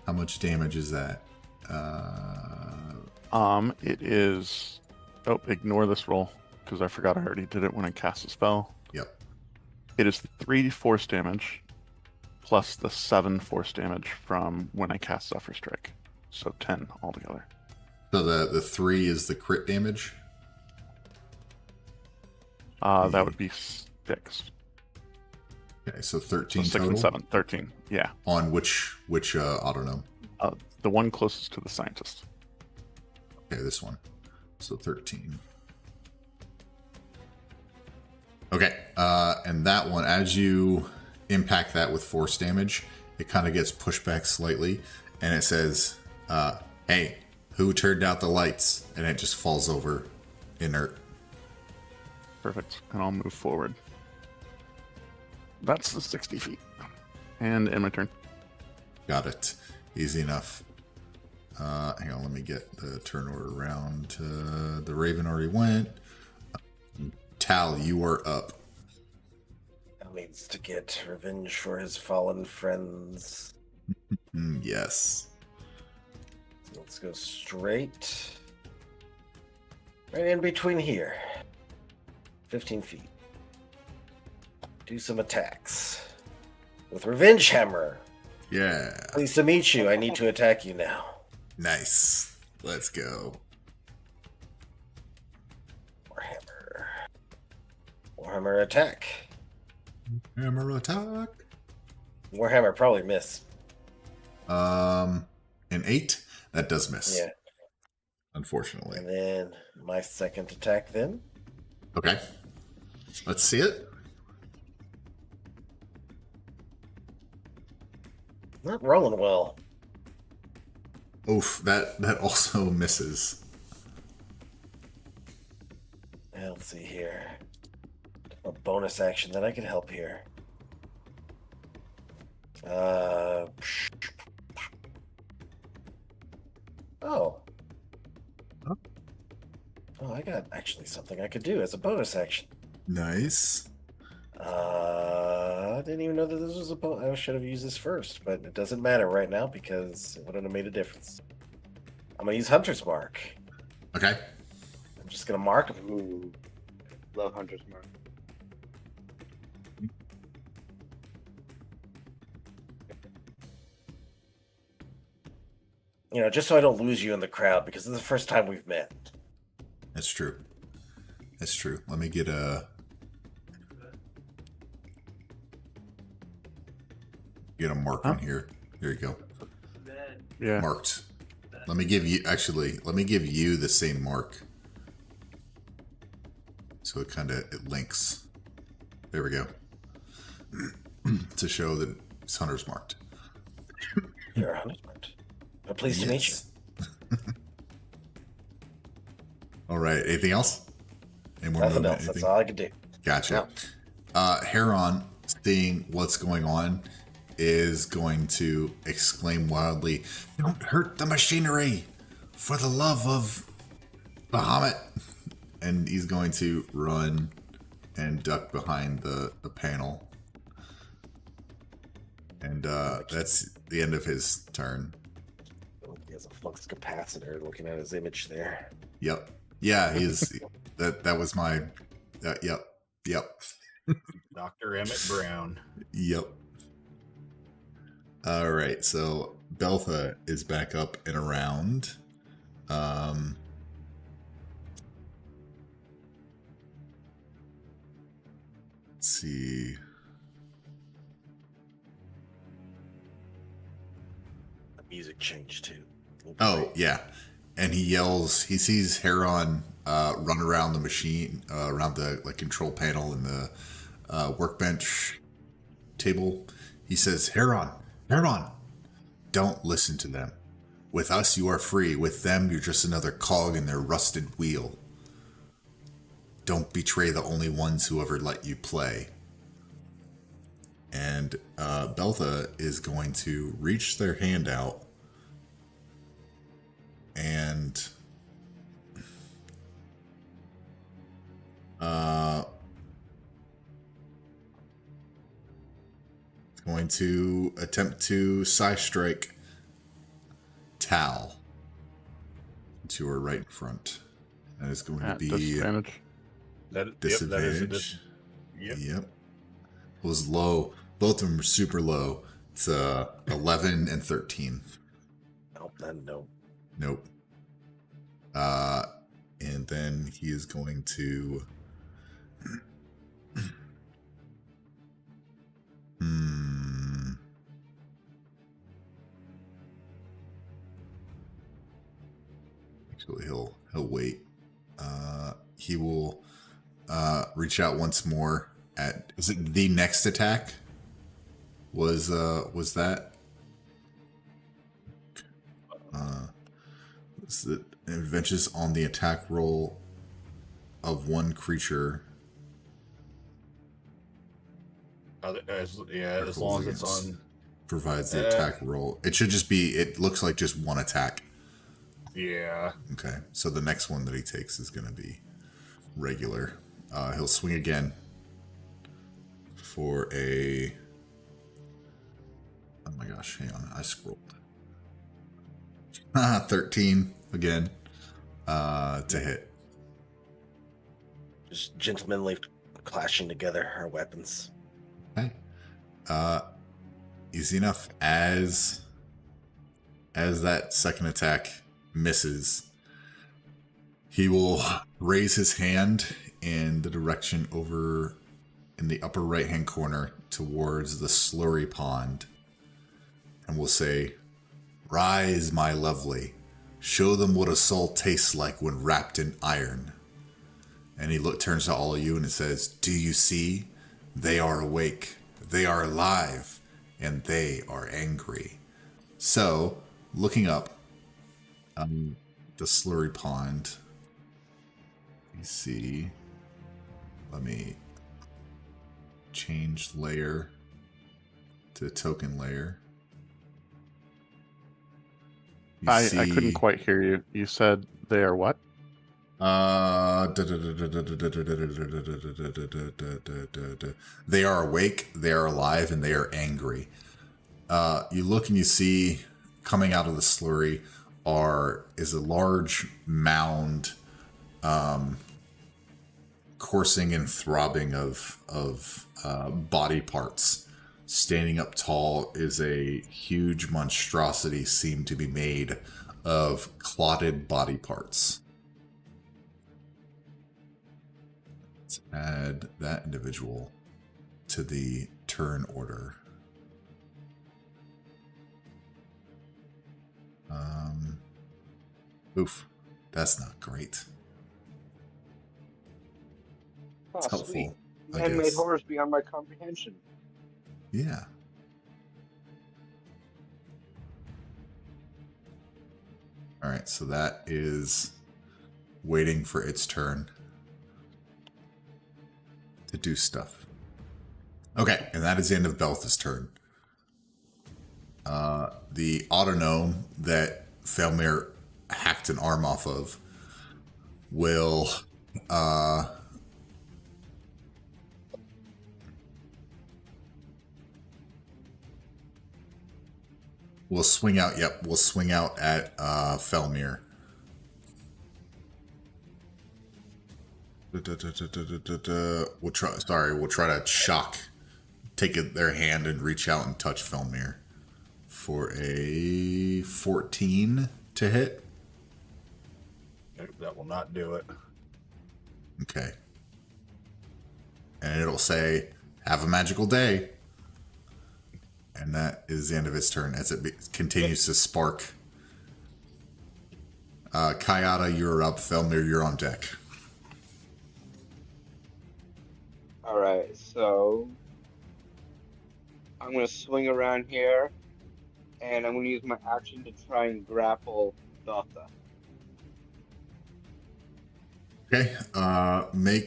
how much damage is that? It is. Oh, ignore this roll because I forgot I already did it when I cast a spell. Yep. It is 3 force damage plus the 7 force damage from when I cast Zephyr Strike, so 10 altogether. So the 3 is the crit damage? That would be 6. Okay, so So 13 6 total? and 7, 13. Yeah, On which autonym? the one closest to the scientist. Okay, this one. So 13. Okay, and that one, as you impact that with force damage, it kind of gets pushed back slightly, and it says, hey, who turned out the lights? And it just falls over inert. Perfect. And I'll move forward. That's the 60 feet. And in my turn. Got it. Easy enough. Hang on, let me get the turn order around. The Raven already went. Tal, you are up. He needs to get revenge for his fallen friends. Yes. So let's go straight. Right in between here. 15 feet. Do some attacks. With Revenge Hammer. Yeah. Pleased to meet you. I need to attack you now. Nice. Let's go. Warhammer. Warhammer attack. Hammer attack. Warhammer probably miss. An 8? That does miss. Yeah. Unfortunately. And then my second attack then. Okay. Let's see it. Not rolling well. Oof, that also misses. Let's see here. A bonus action that I could help here. Oh. Oh, I got actually something I could do as a bonus action. Nice. I didn't even know that this was a bonus. I should have used this first, but it doesn't matter right now because it wouldn't have made a difference. I'm gonna use Hunter's Mark. Okay. I'm just gonna mark him. Ooh, love Hunter's Mark. You know, just so I don't lose you in the crowd because this is the first time we've met. That's true. That's true. Let me get a mark on here. There you go. Yeah. Marked. Let me give you the same mark. So it links. There we go. To show that it's Hunter's marked. You're Hunter's Mark. I'm pleased to meet you. Yes. All right. Anything else? Anyone Nothing know else. That's anything? all I could do. Gotcha. Heron, seeing what's going on, is going to exclaim wildly, "Don't hurt the machinery! For the love of Bahamut!" And he's going to run and duck behind the panel. And that's the end of his turn. He has a flux capacitor looking at his image there. Yep. Yeah, he's that was my yep. Dr. Emmett Brown. Yep. All right, so Beltha is back up and around. Let's see. The music changed too. Oh, yeah. And he yells, he sees Heron run around the machine, around the control panel and the workbench table. He says, Heron, don't listen to them. With us, you are free. With them, you're just another cog in their rusted wheel. Don't betray the only ones who ever let you play. And Beltha is going to reach their hand out and going to attempt to side strike Tal to her right in front. That is going to At be disadvantage. disadvantage. Yep. Yep. It was low. Both of them were super low. It's 11 and 13. Nope, then no. Nope. And then he is going to. Actually, he'll wait. He will reach out once more at. Is it the next attack? Was that? It advances on the attack roll of one creature. As long as it's on. Provides the attack roll. It should just be. It looks like just one attack. Yeah. Okay, so the next one that he takes is going to be regular. He'll swing again for a. Oh my gosh! Hang on, I scrolled. 13 again to hit. Just gentlemanly clashing together our weapons. Okay. Easy enough. As that second attack misses, he will raise his hand in the direction over in the upper right hand corner towards the slurry pond and will say, "Rise, my lovely. Show them what a soul tastes like when wrapped in iron." And he turns to all of you and it says, "Do you see? They are awake. They are alive. And they are angry." So, looking up the slurry pond, you see, let me change layer to token layer. You I see- couldn't quite hear you. You said they are what? They are awake, they are alive, and they are angry. You look and you see coming out of the slurry is a large mound, coursing and throbbing of body parts. Standing up tall is a huge monstrosity, seemed to be made of clotted body parts. Let's add that individual to the turn order. Oof, that's not great. Oh, It's sweet. helpful, I Man-made guess. horrors beyond my comprehension. Yeah. All right, so that is waiting for its turn to do stuff. Okay, and that is the end of Beltha's turn. The autonome that Felmir hacked an arm off of will swing out. Yep, we'll swing out at Felmir. We'll try. Sorry, we'll try to take their hand and reach out and touch Felmir for a 14 to hit. Nope, that will not do it. Okay. And it'll say, "Have a magical day." And that is the end of its turn as it continues to spark. Kayada, you're up. Felmir, you're on deck. Alright, so I'm gonna swing around here and I'm gonna use my action to try and grapple Beltha. Okay. Let me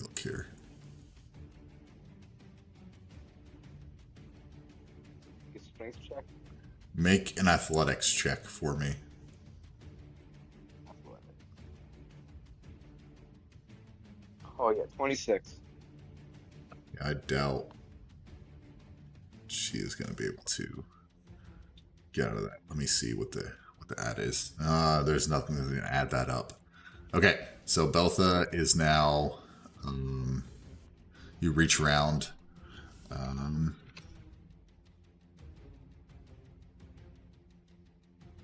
look here. Strength check. Make an athletics check for me. Oh yeah, 26. Yeah, I doubt she is going to be able to get out of that. Let me see what the ad is. There's nothing that's going to add that up. Okay, so Beltha is now. You reach around.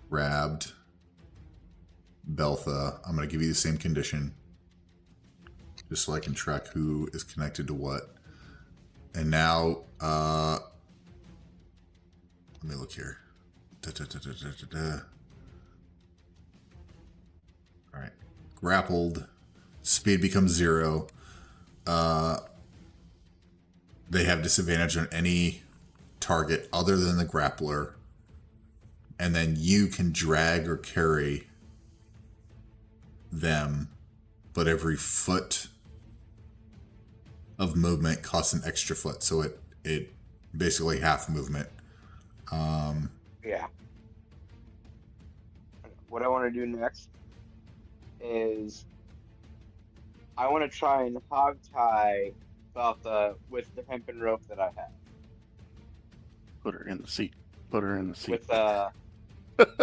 Grabbed Beltha. I'm going to give you the same condition, just so I can track who is connected to what. And now, let me look here. All right, grappled. Speed becomes 0. They have disadvantage on any target other than the grappler. And then you can drag or carry them, but every foot of movement costs an extra foot. So it basically half movement. Yeah. What I want to do next is I want to try and hog tie Beltha with the hempen rope that I have. Put her in the seat. Put her in the seat. With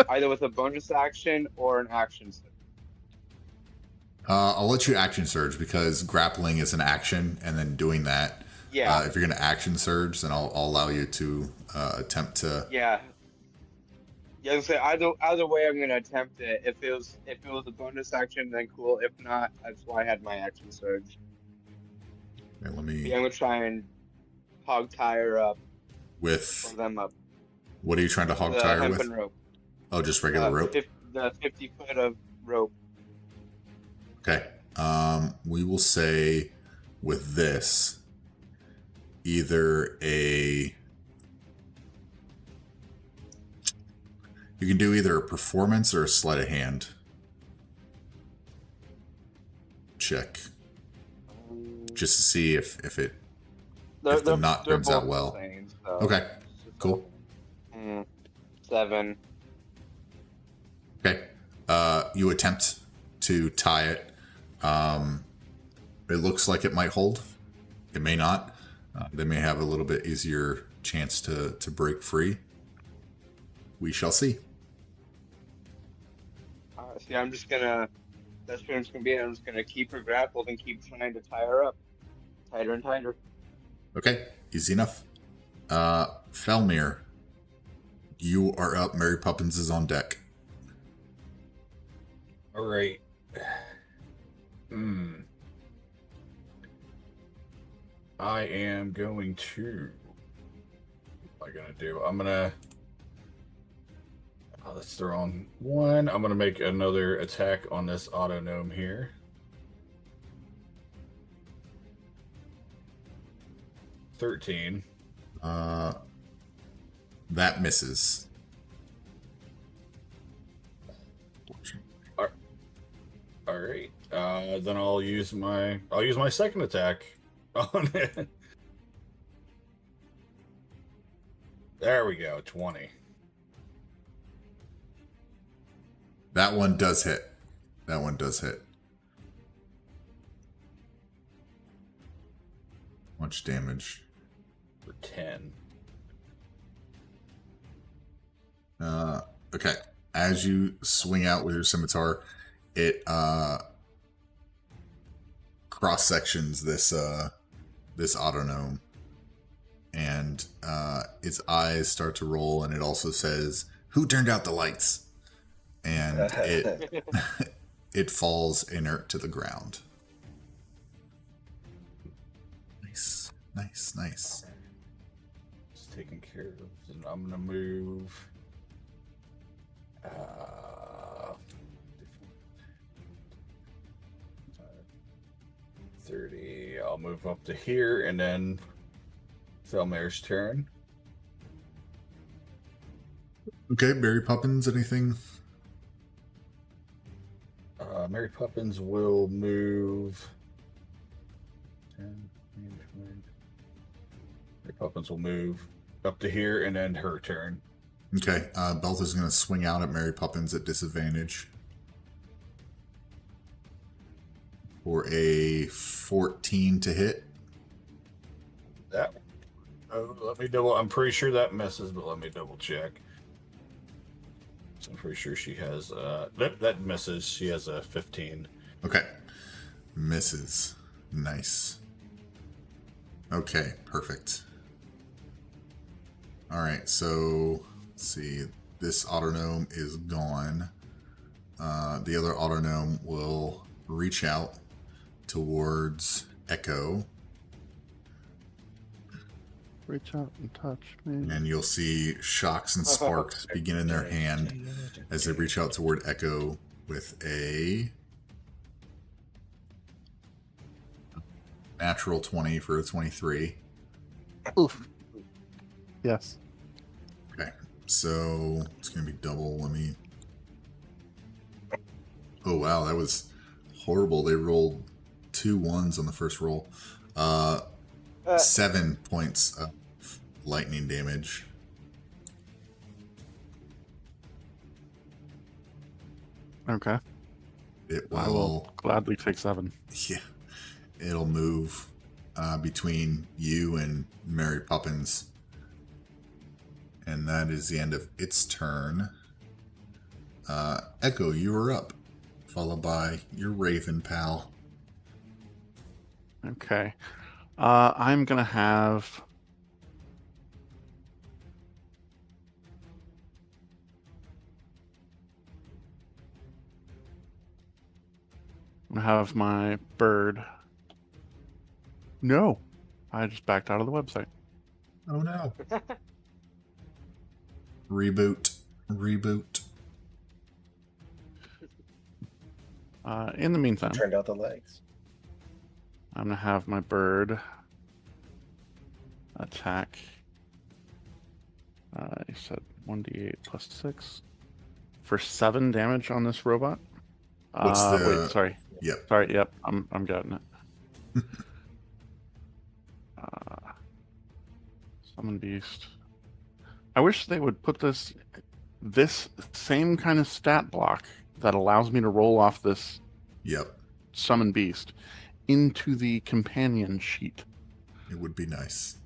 either with a bonus action or an action. I'll let you action surge because grappling is an action, and then doing that. Yeah. If you're going to action surge, then I'll allow you to attempt to. Yeah. Yeah. So either way, I'm gonna attempt it. If it was a bonus action, then cool. If not, that's why I had my action surge. Okay, let me. Yeah, I'm gonna try and hog tie her up. With Pull them up. what are you trying to hog The tie her hempen with? rope. Oh, just regular rope. The 50 foot of rope. Okay. We will say with this, either you can do either a performance or a sleight of hand check, just to see if the knot they're turns out both well. the same, so Okay, cool. 7. Okay. You attempt to tie it. It looks like it might hold. It may not. They may have a little bit easier chance to break free. We shall see. See, I'm just gonna. That's what it's gonna be. I'm just gonna keep her grappled and keep trying to tie her up, tighter and tighter. Okay, easy enough. Felmir, you are up. Mary Poppins is on deck. All right. I am going to. What am I gonna do? I'm gonna. Oh, that's the wrong one. I'm gonna make another attack on this auto gnome here. $13. That misses. All right. Then I'll use my second attack on it. There we go. 20. That one does hit. That one does hit. Much damage. For 10. Okay. As you swing out with your scimitar, it cross sections this autognome, and its eyes start to roll, and it also says, "Who turned out the lights?" And it falls inert to the ground. Nice. It's taken care of. And I'm gonna move. 30. I'll move up to here, and then Felmir's turn. Okay, Mary Poppins, anything? Mary Poppins will move. 10, 20. Mary Poppins will move up to here, and then her turn. Okay, Beltha's going to swing out at Mary Poppins at disadvantage for a 14 to hit. That. Oh, let me double. I'm pretty sure that misses, but let me double check. So I'm pretty sure she has. That misses. She has a 15. Okay, misses. Nice. Okay, perfect. All right, so let's see. This autognome is gone. The other autognome will reach out towards Echo, Reach out and touch me. and you'll see shocks and sparks begin in their hand as they reach out toward Echo with a natural 20 for a 23. Oof. Yes. Okay, so it's going to be double. Let me... Oh, wow, that was horrible. They rolled 2 1s on the first roll. 7 points of lightning damage. Okay. It I will gladly take 7. Yeah, it'll move between you and Mary Poppins. And that is the end of its turn. Echo, you are up, followed by your Raven pal. Okay. I'm going to have... my bird. No. I just backed out of the website. Oh no. Reboot. In the meantime, Turned out the lights. I'm going to have my bird attack. I said 1d8 plus 6 for 7 damage on this robot. What's the- Wait, sorry. Yep. Sorry, yep, I'm getting it. Summon Beast. I wish they would put this same kind of stat block that allows me to roll off this Yep, summon beast into the companion sheet. it would be nice.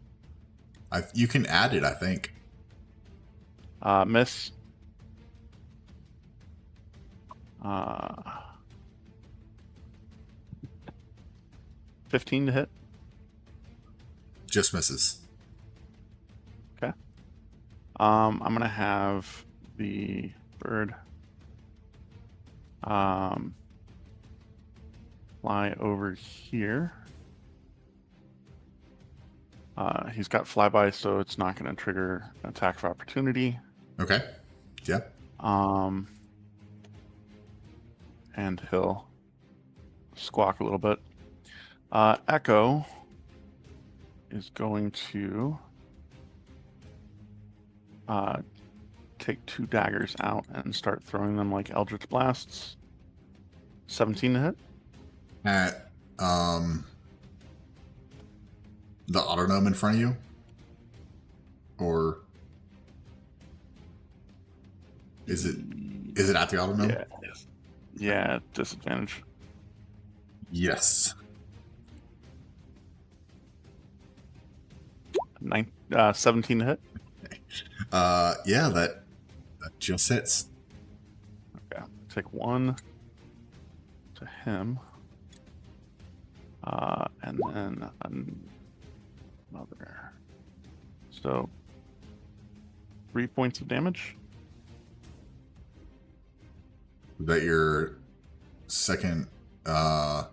You can add it, I think. Miss. 15 to hit. Just misses. I'm gonna have the bird fly over here. He's got flyby, so it's not gonna trigger attack of opportunity. Okay. Yep. And he'll squawk a little bit. Echo is going to take 2 daggers out and start throwing them like Eldritch Blasts. 17 to hit. At the Autognome in front of you? Or is it at the Autognome? Yeah. Yeah, disadvantage. Yes. 17 to hit. Yeah, that just hits. Okay. Take 1 to him. And then another. So 3 points of damage. Was that your second 3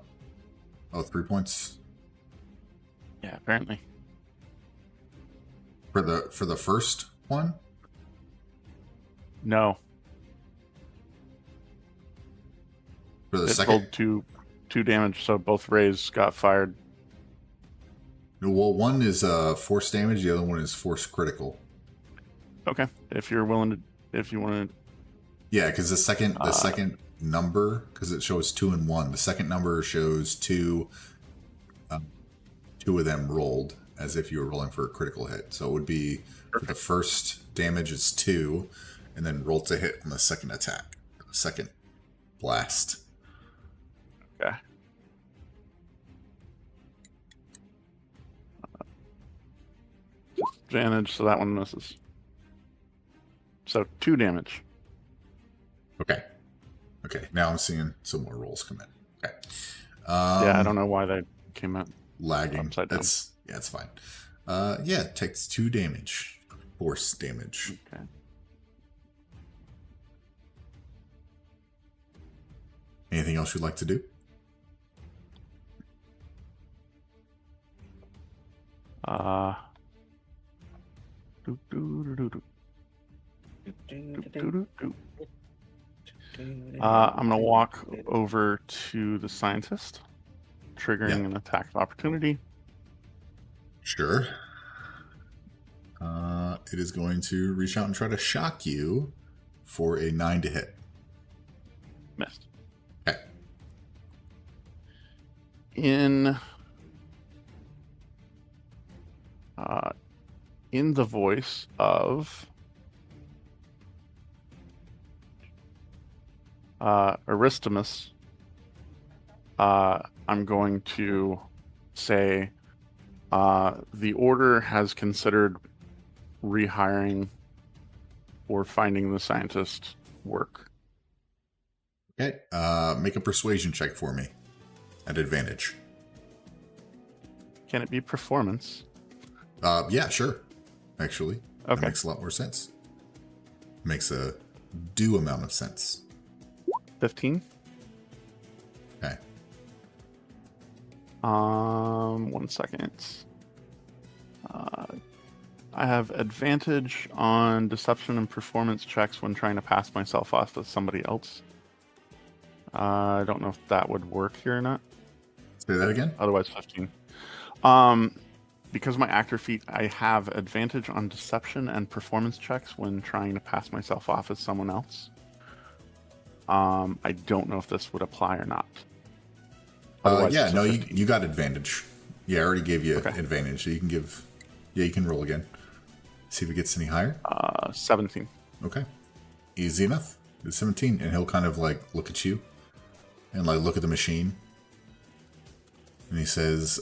points? Yeah, apparently. For the first one? No. For the It second? rolled two damage, so both rays got fired. Well, one is force damage, the other one is force critical. Okay. If you're willing to, if you want to. Yeah, because the second number, because it shows 2 and 1, the second number shows 2 of them rolled as if you were rolling for a critical hit. So it would be for the first damage is 2, and then roll to hit on the second attack, the second blast. Okay. Disadvantage, so that one misses. So 2 damage. Okay. Okay. Now I'm seeing some more rolls come in. Okay. Yeah, I don't know why they came out Lagging. upside down. That's fine. Yeah, it takes 2 damage. Force damage. Okay. Anything else you'd like to do? I'm gonna walk over to the scientist, triggering an attack of opportunity. Sure. It is going to reach out and try to shock you for a 9 to hit. Missed. Okay. In the voice of Aristomus, I'm going to say the Order has considered rehiring or finding the scientist work. Okay. Make a persuasion check for me at advantage. Can it be performance? Yeah, sure. Actually, that Okay. makes a lot more sense. Makes a due amount of sense. 15. Okay. 1 second. I have advantage on deception and performance checks when trying to pass myself off with somebody else. I don't know if that would work here or not. Say that again. Otherwise, 15. Because of my actor feat, I have advantage on deception and performance checks when trying to pass myself off as someone else. I don't know if this would apply or not. Otherwise, Yeah, it's a no, 15. you got advantage. Yeah, I already gave you Okay. advantage. So you can give. Yeah, you can roll again. See if it gets any higher. 17. Okay. Easy enough. It's 17, and he'll kind of like look at you and like look at the machine. And he says,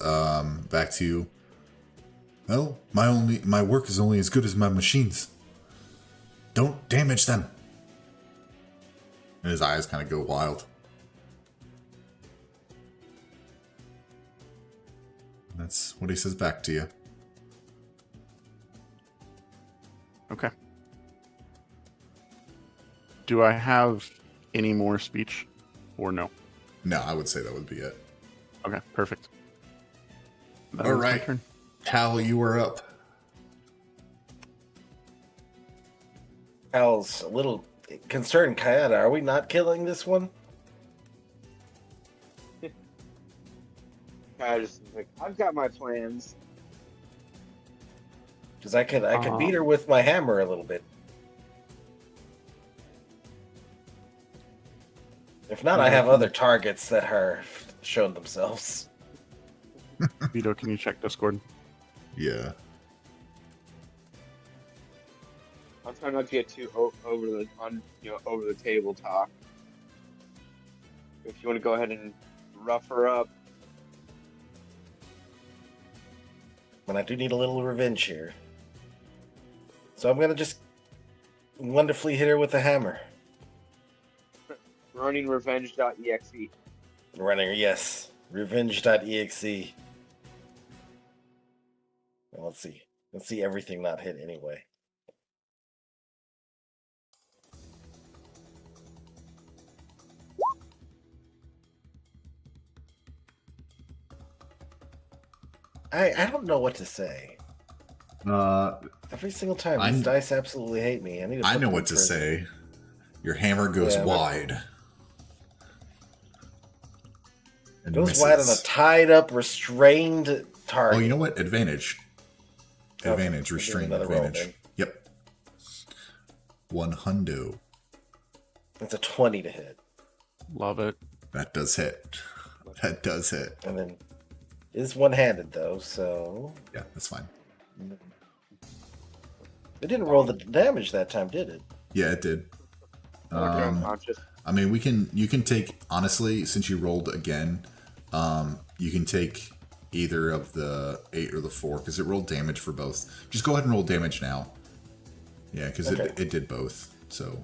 back to you. Well, my work is only as good as my machines. Don't damage them. And his eyes kind of go wild. And that's what he says back to you. Okay. Do I have any more speech or no? No, I would say that would be it. Okay, perfect. That All ends my right. turn. Hal, you are up. Hal's a little concerned. Kayada, are we not killing this one? I just like, I've got my plans. Because I could beat her with my hammer a little bit. If not, I have other targets that are shown themselves. Vito, can you check Discord? Yeah. I'm trying not to get too over the table talk. If you want to go ahead and rough her up, And I do need a little revenge here. So I'm going to just wonderfully hit her with a hammer. running revenge.exe. Running, yes. Revenge.exe. Well, let's see. Let's see everything not hit anyway. I don't know what to say. Every single time, these dice absolutely hate me. I need to. I put know them what in to prison. say. Your hammer goes Yeah, but- wide. And Goes wide on a misses. tied up, restrained target. Oh, you know what? Advantage. Okay, Advantage, we'll give restraint, another roll advantage. then. Yep. 100. It's a 20 to hit. Love it. That does hit. That does hit. And then it is one-handed though, so Yeah, that's fine. it didn't roll the damage that time, did it? Yeah, it did. Unconscious. I mean, you can take, honestly, since you rolled again, you can take either of the 8 or the 4 because it rolled damage for both. Just go ahead and roll damage now. Yeah, because Okay. it did both. So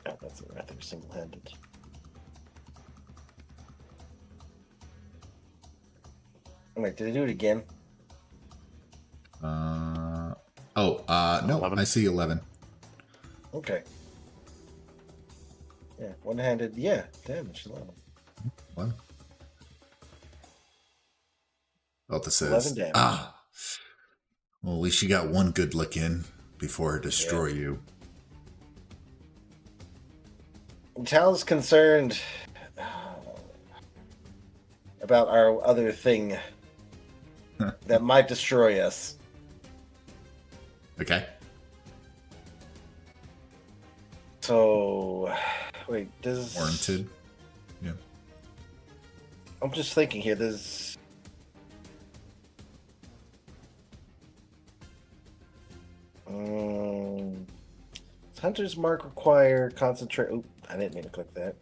Oh, that's it right there, single-handed. Wait, did I do it again? no, 11. I see 11. Okay. Yeah, one-handed. Yeah, damage 11. What? Delta 11 says, damage. well, at least you got one good lick in before I destroy you. Tal's concerned about our other thing that might destroy us. Okay. So, wait, does... Warranted. Yeah. I'm just thinking here, does... Does Hunter's Mark require concentrate? Oop, I didn't mean to click that.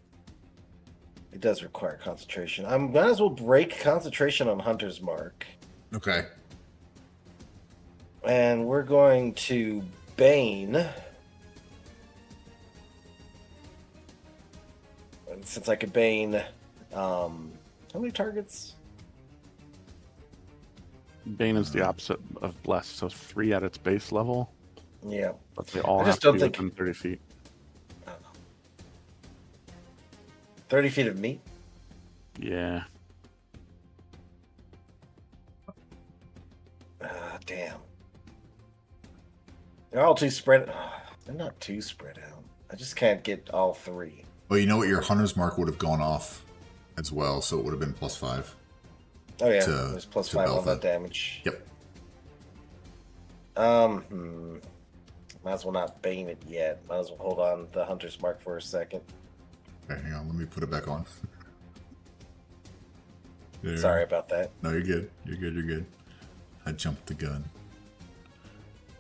It does require concentration. I might as well break concentration on Hunter's Mark. Okay. And we're going to Bane. And since I could Bane, how many targets? Bane is the opposite of Bless, so 3 at its base level, Yeah. but they all I have just to don't be think- within 30 feet. 30 feet of me? Yeah. Damn. They're all too spread. They're not too spread out. I just can't get all 3. Well, you know what? Your hunter's mark would have gone off as well, so it would have been +5. Oh yeah, To- there's plus to 5 on Beltha. that damage. Yep. Might as well not Bane it yet. Might as well hold on the Hunter's Mark for a second. Okay, hang on. Let me put it back on. There. Sorry about that. No, you're good. You're good. You're good. I jumped the gun.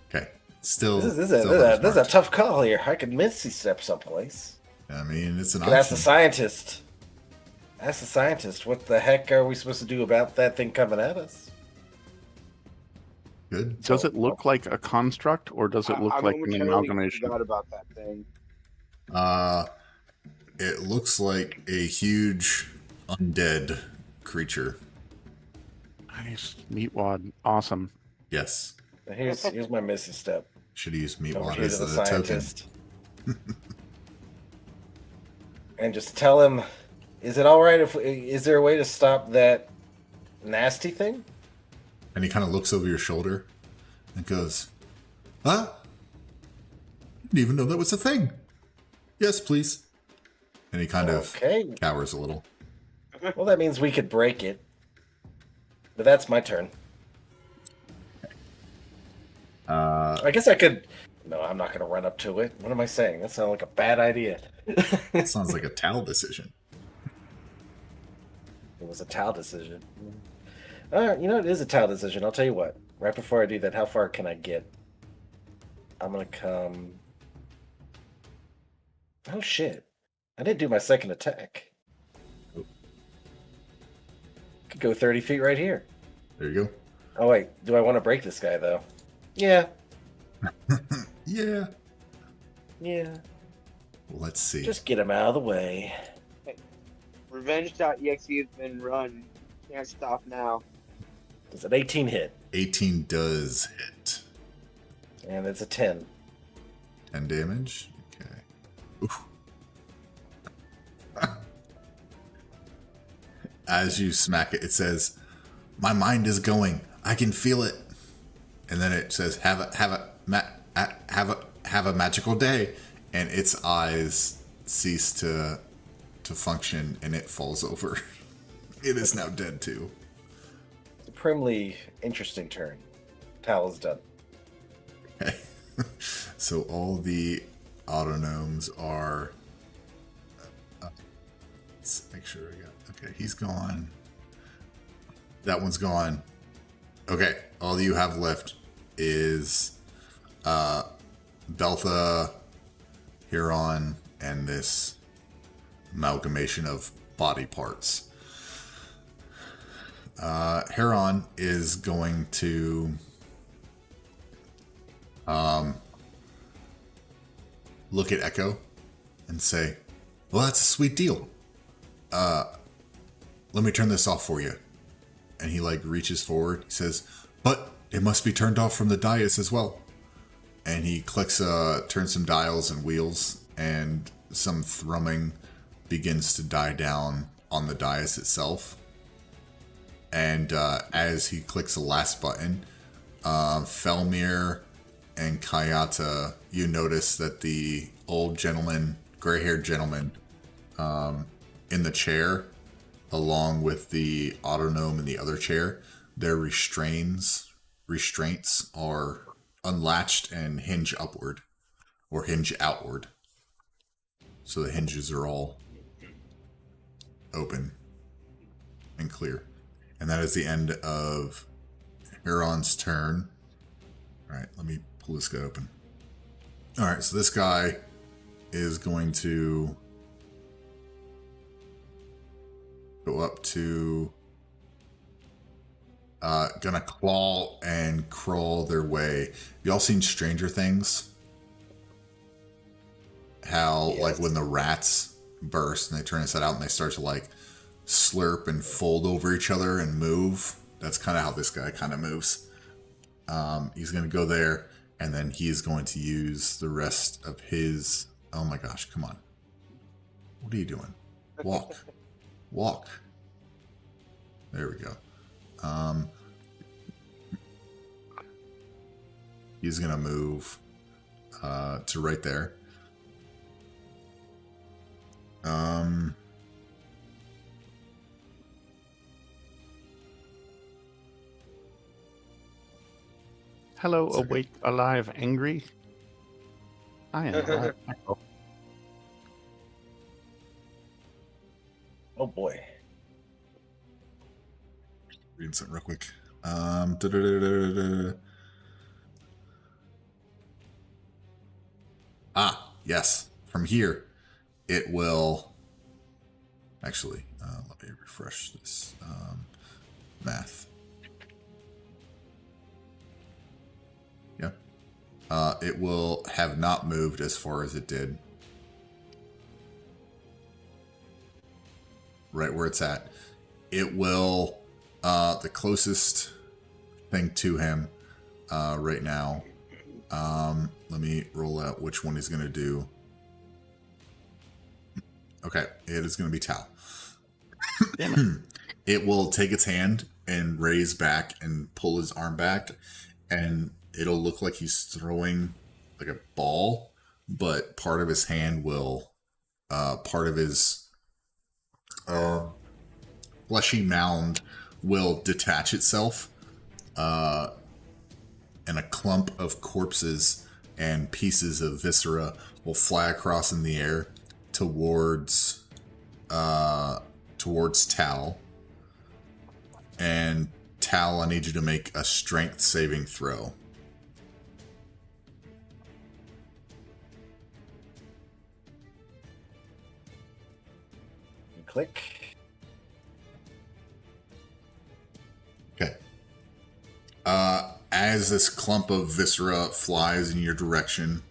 Okay. Still. This is still a hunter's this is a marked. tough call here. I could Misty Step someplace. I mean, it's an Could ask the option. scientist. Ask the scientist. What the heck are we supposed to do about that thing coming at us? Good. Does it look like a construct, or does it look I like an momentarily amalgamation? forgot about that thing. It looks like a huge undead creature. Nice. Meatwad. Awesome. Yes. Here's my missing step. Should use Over Meatwad here as to the the token. scientist. And just tell him, is it all right if is there a way to stop that nasty thing? And he kind of looks over your shoulder and goes, "Huh? Didn't even know that was a thing. Yes, please." And he kind of Okay. cowers a little. Well, that means we could break it. But that's my turn. I guess I could. No, I'm not going to run up to it. What am I saying? That sounds like a bad idea. It Sounds like a Tal decision. was a Tau decision. You know, it is a Tau decision. I'll tell you what. Right before I do that, how far can I get? I'm going to come. Oh, shit. I didn't do my second attack. Could go 30 feet right here. There you Oh, wait. Do I want to break this guy, though? Yeah. go. Yeah. Yeah. Let's see. Just get him out of the way. Revenge.exe has been run. Can't stop now. It's an 18 hit, 18 does hit. and it's a 10. 10 damage. Okay. Oof. As you smack it, it says, "My mind is going. I can feel it." And then it says, "Have a magical day." And its eyes cease to function, and it falls over. It is now dead too. Supremely interesting turn. Tal is done. Okay. So all the autonomes are. Let's make sure I got. Okay, he's gone. That one's gone. Okay, all you have left is Beltha, Huron, and this amalgamation of body parts. Huron is going to look at Echo and say, "Well, that's a sweet deal. Let me turn this off for you." And he like reaches forward. He says, "But it must be turned off from the dais as well." And he clicks, turns some dials and wheels, and some thrumming begins to die down on the dais itself. And as he clicks the last button, Felmir and Kayata, you notice that the old gentleman, gray-haired gentleman, in the chair, along with the autonome in the other chair, their restraints are unlatched and hinge upward, or hinge outward. So the hinges are all open and clear. And that is the end of Huron's turn. Alright, let me pull this guy open. Alright, so this guy is going to go up to gonna claw and crawl their way. Y'all seen Stranger Things? How like when the rats burst and they turn inside out and they start to like slurp and fold over each other and move. That's kind of how this guy kind of moves. He's gonna go there, and then he's going to use the rest of his. Oh my gosh! Come on. What are you doing? Walk, walk. There we go. He's gonna move to right there. Hello, awake, alive, angry. I am alive. Echo. Oh boy. Reading something real quick. Da-da-da-da-da-da. Ah, yes. From here, it will actually let me refresh this math. Yep. It will have not moved as far as it did. Right where it's at. It will, the closest thing to him right now. Let me roll out which one he's going to do. Okay, it is going to be Tal. It will take its hand and raise back and pull his arm back, and it'll look like he's throwing like a ball, but part of his hand will, part of his fleshy mound will detach itself, and a clump of corpses and pieces of viscera will fly across in the air towards Tal. And Tal, I need you to make a strength saving throw. Click. Okay. As this clump of viscera flies in your direction,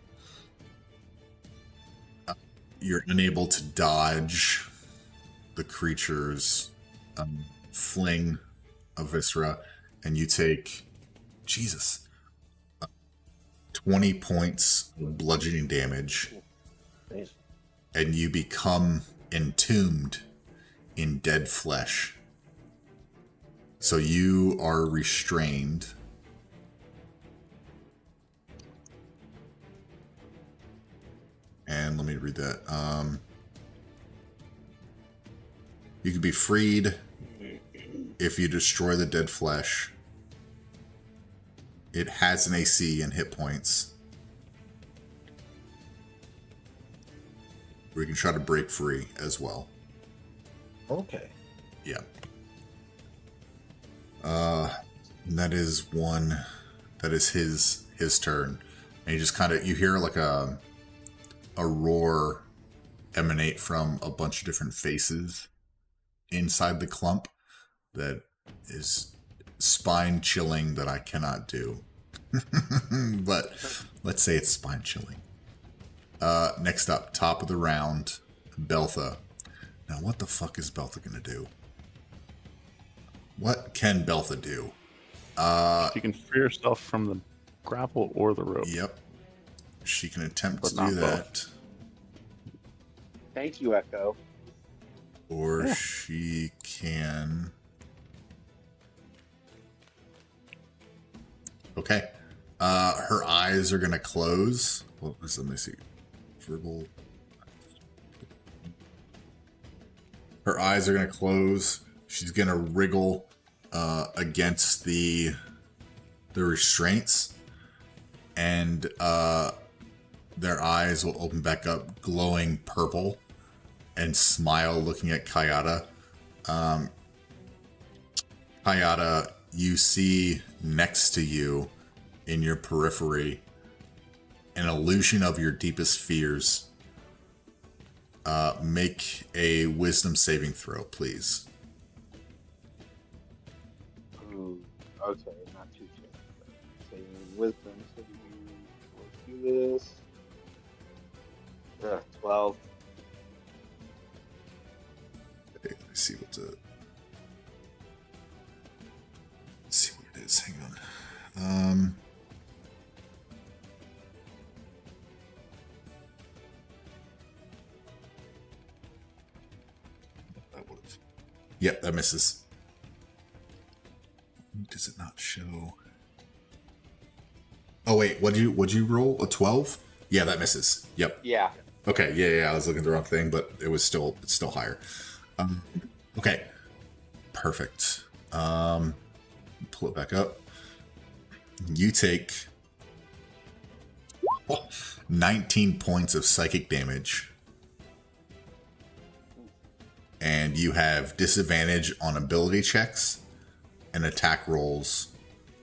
you're unable to dodge the creature's fling of viscera, and you take, 20 points of bludgeoning damage, Nice. and you become entombed in dead flesh. So you are restrained. And let me read that. You can be freed if you destroy the dead flesh. It has an AC and hit points. We can try to break free as well. Okay. Yeah. That is one. That is his turn, and you just kind of, you hear like a roar emanate from a bunch of different faces inside the clump that is spine chilling, that I cannot do. But let's say it's spine chilling. Next up, top of the round, Beltha. Now, what the fuck is Beltha gonna do? What can Beltha do? You can free yourself from the grapple or the rope. Yep. She can attempt But to not do both. that. Thank you, Echo. Or Yeah. she can... Okay. Her eyes are going to close. What was, let me see. Verbal. Her eyes are going to close. She's going to wriggle against the restraints. And their eyes will open back up, glowing purple, and smile, looking at Kayada. Kayada, you see next to you in your periphery an illusion of your deepest fears. Make a wisdom saving throw, please. Ooh, okay, not too sure. Saving wisdom, so we will do this. 12. Okay, let's see what the... Let's see what it is. Hang on. That would've... Yep, that misses. Does it not show? Oh wait, what'd you roll? A 12? Yeah, that misses. Yep. Yeah. Okay, yeah, I was looking at the wrong thing, but it's still higher. Okay, perfect. Pull it back up. You take 19 points of psychic damage, and you have disadvantage on ability checks and attack rolls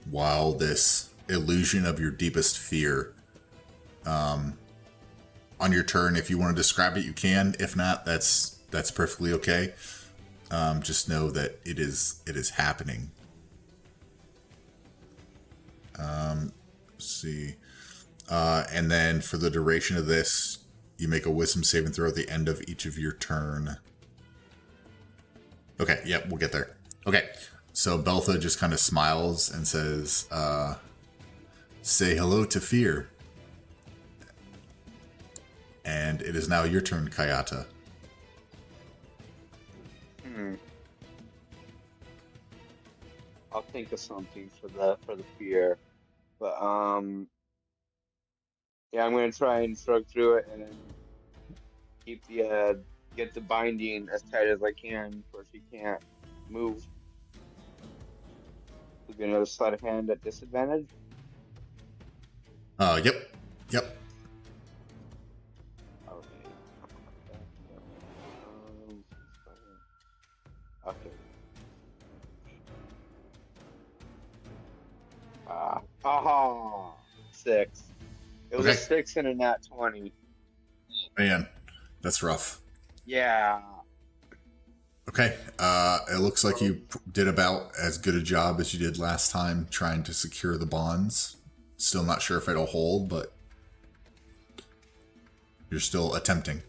while this illusion of your deepest fear on your turn. If you want to describe it, you can. If not, that's perfectly okay. Just know that it is happening. Let's see. And then for the duration of this, you make a wisdom saving throw at the end of each of your turn. Okay, yep, we'll get there. Okay, so Beltha just kind of smiles and says, say hello to fear. And it is now your turn, Kayata. I'll think of something for the fear, but yeah, I'm gonna try and shrug through it and then keep the get the binding as tight as I can, so she can't move. Would be another sleight of hand at disadvantage. Yep. Okay. Okay. Aha! 6. It was a Okay. 6 and a nat 20. Man, that's rough. Yeah. Okay, it looks like you did about as good a job as you did last time trying to secure the bonds. Still not sure if it'll hold, but you're still attempting.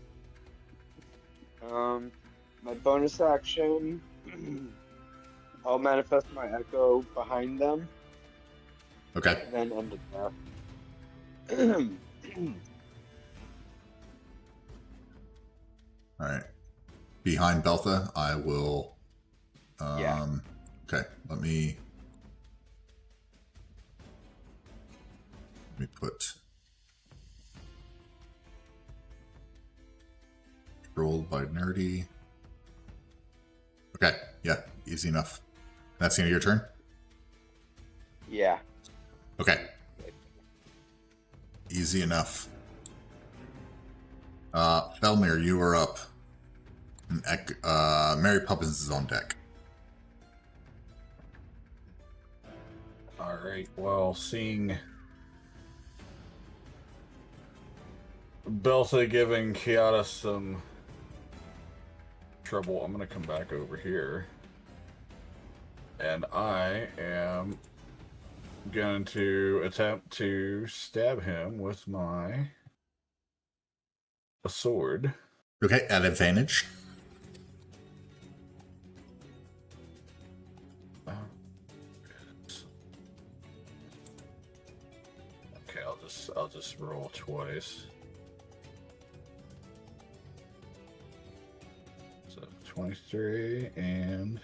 My bonus action, I'll manifest my echo behind them, Okay, and then end it there. all right. Behind Beltha, I will... Yeah. Okay, let me put... Controlled by Nerdy. Okay, yeah, easy enough. That's the end of your turn? Yeah. Okay. Easy enough. Felmir, you are up. And Mary Poppins is on deck. All right. Well, seeing Beltha giving Kiata some trouble, I'm going to come back over here. And I am going to attempt to stab him with a sword. Okay, at advantage. Okay, I'll just roll twice. So 23 and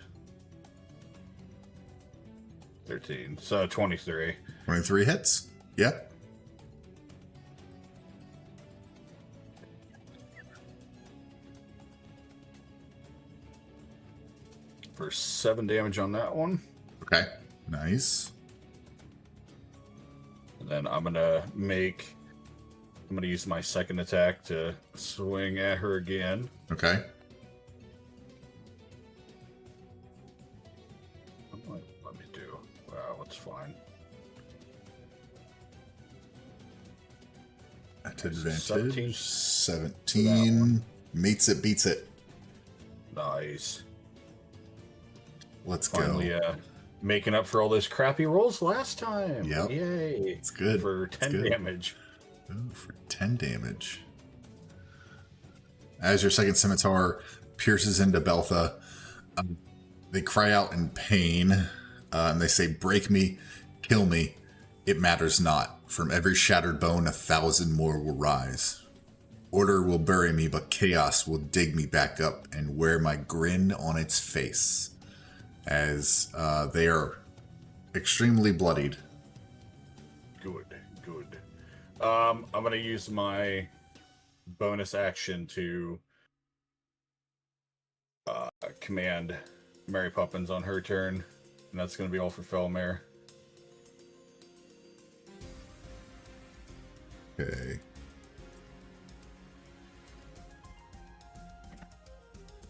13. So 23. 23 hits. Yeah. For 7 damage on that one. Okay, nice. And then I'm gonna use my second attack to swing at her again. Okay. Let me do. Wow, it's fine. At So advantage. 17. 17. Meets it, beats it. Nice. Let's Finally, go. making up for all those crappy rolls last time. Yep. Yay. It's good. For It's 10 good. damage. Ooh, for 10 damage. As your second scimitar pierces into Beltha, they cry out in pain, and they say, "Break me, kill me, it matters not. From every shattered bone, 1,000 more will rise. Order will bury me, but chaos will dig me back up and wear my grin on its face." As they are extremely bloodied. Good. I'm going to use my bonus action to command Mary Poppins on her turn. And that's going to be all for Felmir. Okay.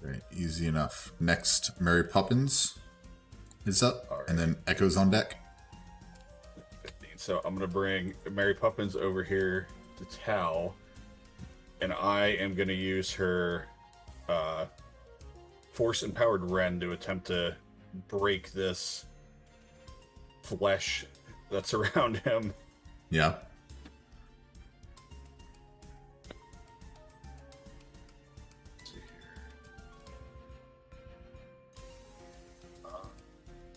Right, easy enough. Next, Mary Poppins is up, All right. and then Echo's on deck. 15. So I'm going to bring Mary Poppins over here to Tal. and I am going to use her force-empowered Ren to attempt to break this flesh that's around him. Yeah. Let's see here.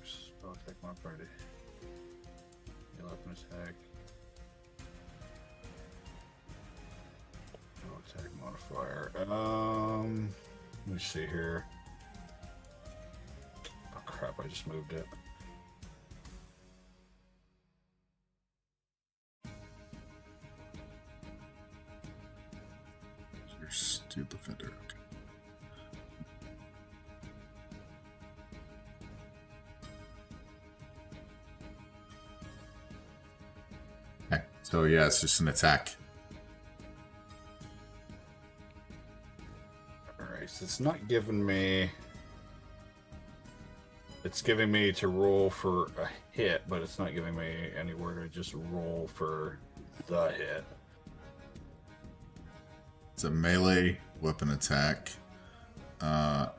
Spell attack modifier. Heal up an attack. No attack modifier. Let me see here. Oh crap! I just moved it. You're Steel Defender. Okay. Okay. So yeah, it's just an attack. Alright, so it's not giving me... It's giving me to roll for a hit, but it's not giving me anywhere to just roll for the hit. It's a melee weapon attack. Your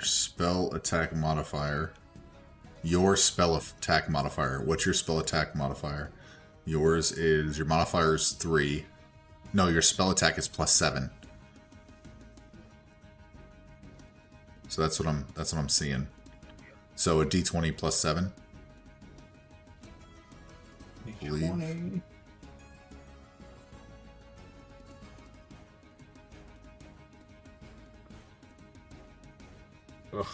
spell attack modifier. Your spell attack modifier. What's your spell attack modifier? Yours is, your modifier is 3. No, your spell attack is +7. So that's what I'm seeing. So a D20 +7. Believe. Ugh.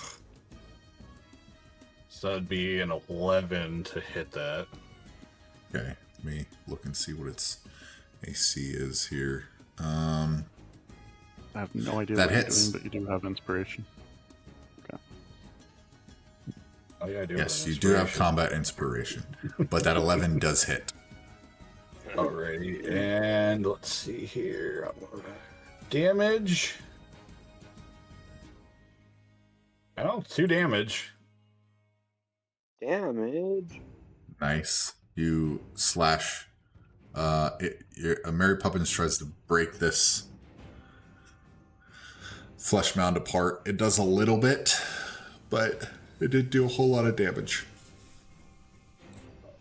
So that'd be an 11 to hit that. Okay, let me look and see what its AC is here. I have no idea That what hits. you're doing, but you do have inspiration. Oh yeah, I do. Yes, have you do have inspiration. combat inspiration, but that 11 does hit. Alrighty, and let's see here. Damage. Oh, 2 damage. Damage. Nice. You slash. Mary Poppins tries to break this flesh mound apart. It does a little bit, but it did do a whole lot of damage.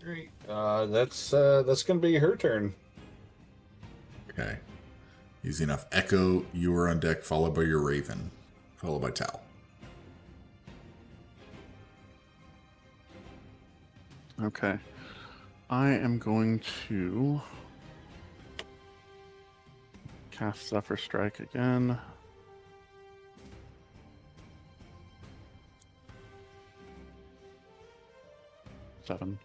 Great. That's gonna be her turn. Okay. Easy enough. Echo, you are on deck, followed by your Raven, followed by Tal. Okay. I am going to cast Zephyr Strike again. Seven.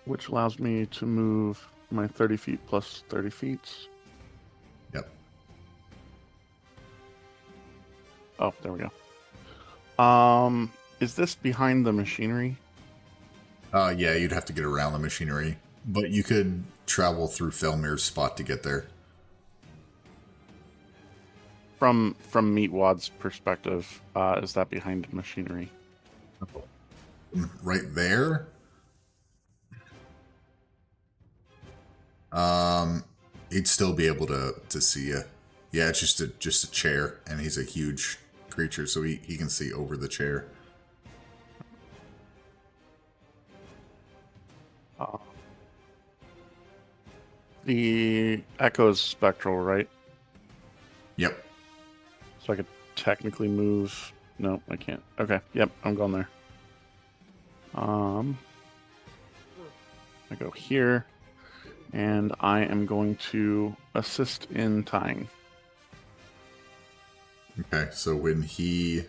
Which allows me to move my 30 feet plus 30 feet. Yep. Oh, there we go. Is this behind the machinery? Yeah, you'd have to get around the machinery, but you could travel through Felmir's spot to get there. From Meatwad's perspective, is that behind machinery? Right there. He'd still be able to see you. Yeah, it's just a chair, and he's a huge creature, so he can see over the chair. The Echo's spectral, right? Yep. So I could technically move. No, I can't. Okay. Yep, I'm going there. I go here, and I am going to assist in tying. Okay, so when he...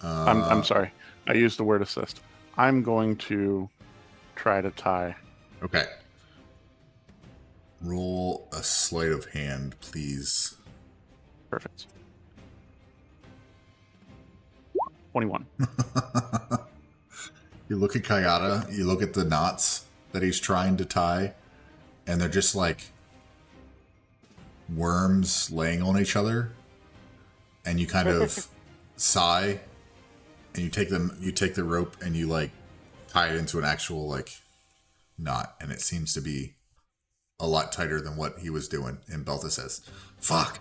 I'm sorry. I used the word assist. I'm going to try to tie. Okay. Roll a sleight of hand, please. Perfect. 21. You look at Kayata, you look at the knots that he's trying to tie, and they're just like worms laying on each other. And you kind of sigh, and you take the rope and you like tie it into an actual like not, and it seems to be a lot tighter than what he was doing. And Belta says, "Fuck."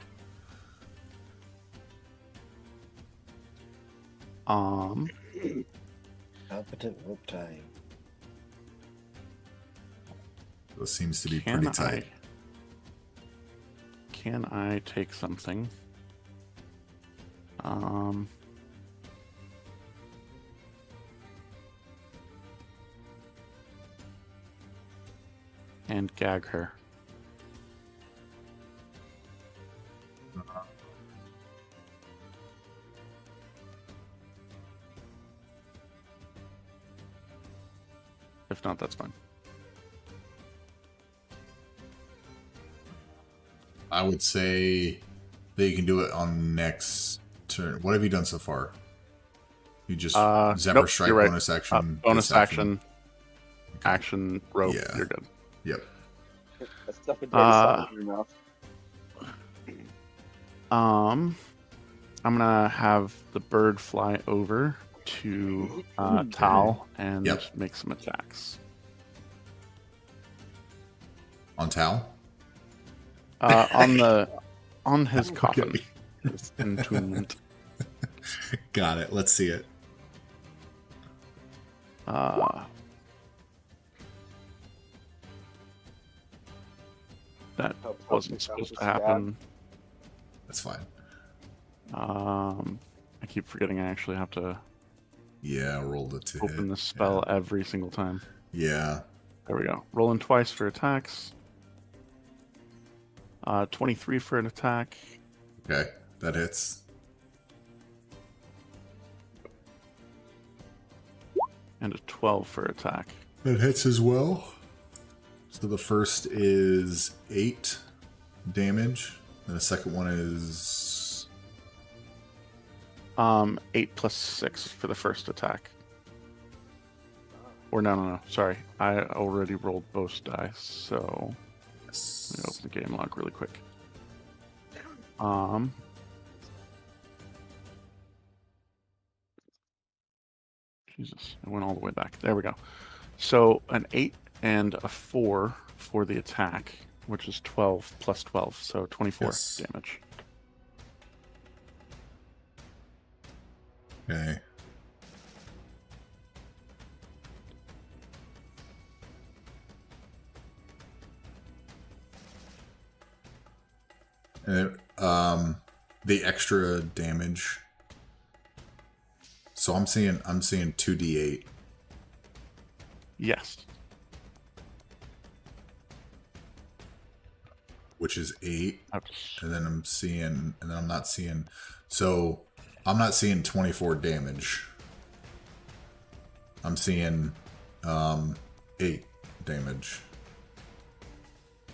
Competent rope tying. Those seems to be pretty tight. Can I take something? And gag her. If not, that's fine. I would say that you can do it on next turn. What have you done so far? You just Zephyr nope, Strike, you're right. bonus action, Bonus this action, action, rope. Yeah. You're good. Yep. That stuff is dirty in your mouth. I'm gonna have the bird fly over to Tal and Yep. make some attacks. On Tal? On his coffin, Okay. his entombment. Got it. Let's see it. That Help wasn't yourself supposed with to happen. That's fine. I keep forgetting I actually have to Yeah, rolled it to open hit. the spell every single time. Yeah. There we go. Rolling twice for attacks. 23 for an attack. Okay. That hits. And a 12 for attack. That hits as well. So the first is 8 damage. And the second one is 8 plus 6 for the first attack. Or no. Sorry. I already rolled both dice, so let me open the game log really quick. Jesus, I went all the way back. There we go. So an 8 and a 4 for the attack, which is 12 plus 12, so 24 Yes. damage. okay. And the extra damage. So I'm seeing 2d8. Yes. Which is 8. Ouch. And then I'm not seeing, so I'm not seeing 24 damage. I'm seeing 8 damage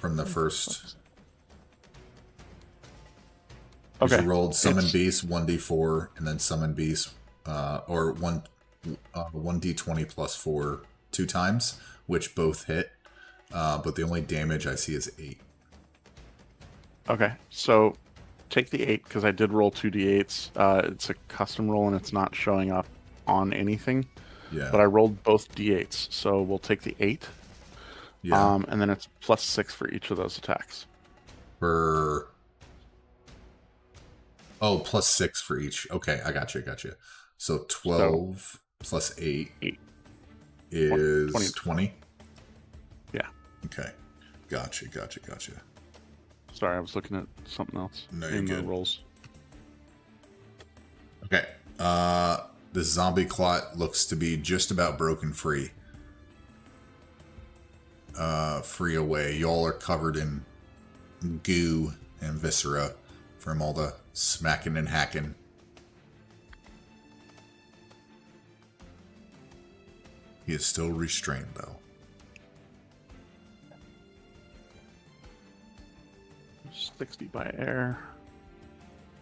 from the first. Okay. You rolled summon It's- beast 1d4 and then summon beast or 1d20 plus 4 2 times, which both hit. But the only damage I see is 8. Okay, so take the 8 because I did roll 2d8s. It's a custom roll and it's not showing up on anything. Yeah. But I rolled both d8s, so we'll take the 8. Yeah. And then it's plus 6 for each of those attacks. For plus 6 for each. Okay, I got you. So 12 plus 8 8. is 20. 20. Yeah. Okay. Gotcha. Sorry, I was looking at something else No, you're in the good. rolls. Okay. The zombie clot looks to be just about broken free. Free away. Y'all are covered in goo and viscera from all the smacking and hacking. He is still restrained, though. 60 by air.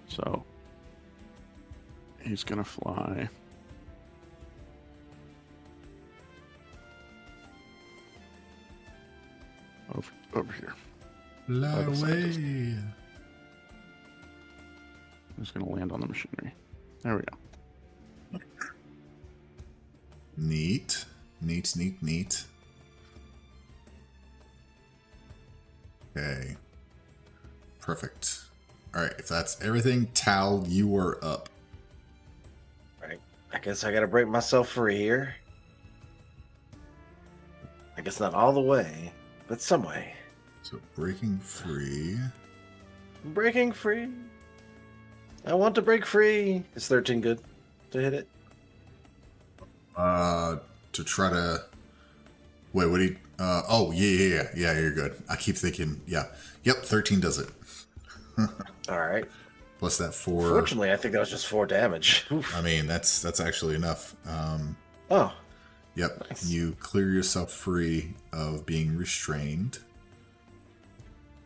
So he's gonna fly. Over here. Fly the scientist. away. He's gonna land on the machinery. There we go. Neat. Perfect. All right, if that's everything, Tal, you are up. Right. I guess I gotta break myself free here. I guess not all the way, but some way. So breaking free. Breaking free. I want to break free. Is 13 good to hit it? To try to. Wait, what do you. Oh, yeah, you're good. I keep thinking, yeah. Yep, 13 does it. All right. Plus that 4. Fortunately, I think that was just 4 damage. Oof. I mean, that's actually enough. Oh, Yep, nice. you clear yourself free of being restrained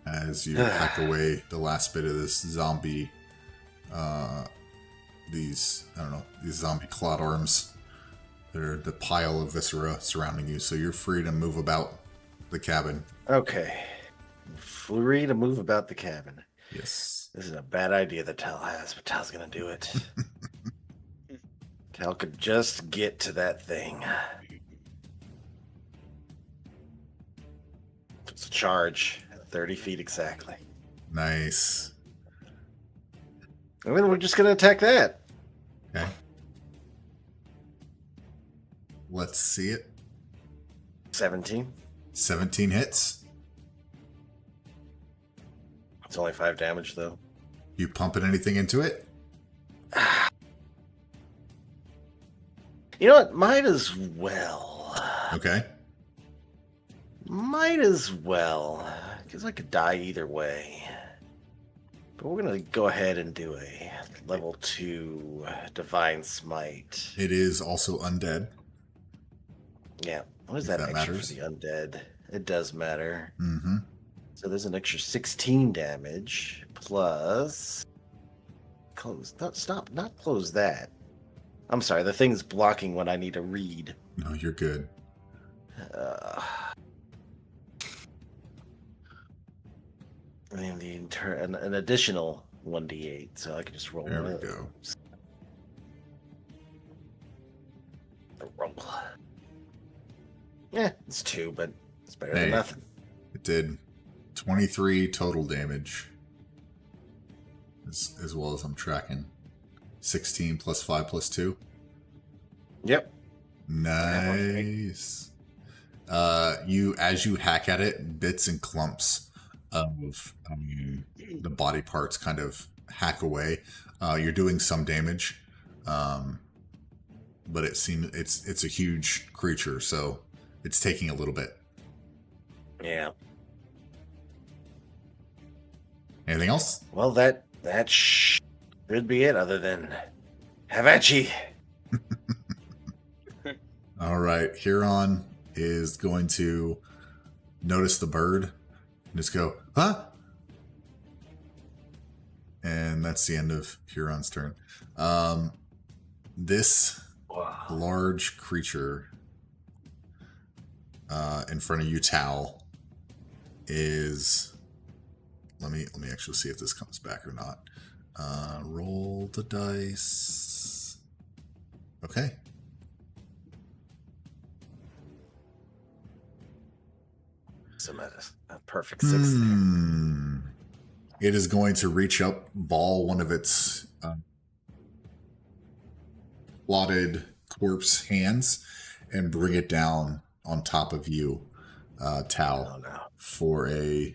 as you hack away the last bit of this zombie, these zombie clod arms. They're the pile of viscera surrounding you, so you're free to move about the cabin. okay. Free to move about the cabin. Yes. This is a bad idea that Tal has, but Tal's gonna do it. Tal could just get to that thing. It's a charge at 30 feet exactly. Nice. And then we're just gonna attack that. Okay. Let's see it. 17. 17 hits. It's only 5 damage though. You pumping anything into it? You know what? Might as well. Okay. Might as well. Because I could die either way. But we're going to go ahead and do a level 2 Divine Smite. It is also undead. Yeah. What is If that that extra matters. for the undead? It does matter. Mm-hmm. So there's an extra 16 damage. Plus... Close. No, stop. Not close that. I'm sorry. The thing's blocking what I need to read. No, you're good. And an additional 1d8, so I can just roll There one we of go. those. Roll. Yeah, it's 2, but it's better Hey. than nothing. It did 23 total damage. As well as I'm tracking. 16 plus 5 plus 2. Yep. Nice. As you hack at it, bits and clumps of the body parts kind of hack away. You're doing some damage, but it's a huge creature, so it's taking a little bit. Yeah. Anything else? Well, that should be it. Other than Havachi. All right, Huron is going to notice the bird and just go, huh? And that's the end of Huron's turn. This Wow. large creature in front of you, Tal, is... Let me actually see if this comes back or not. Roll the dice. Okay. So that a perfect 6 there. It is going to reach up, ball one of its blotted corpse hands, and bring it down on top of you, Tal, Oh no. for a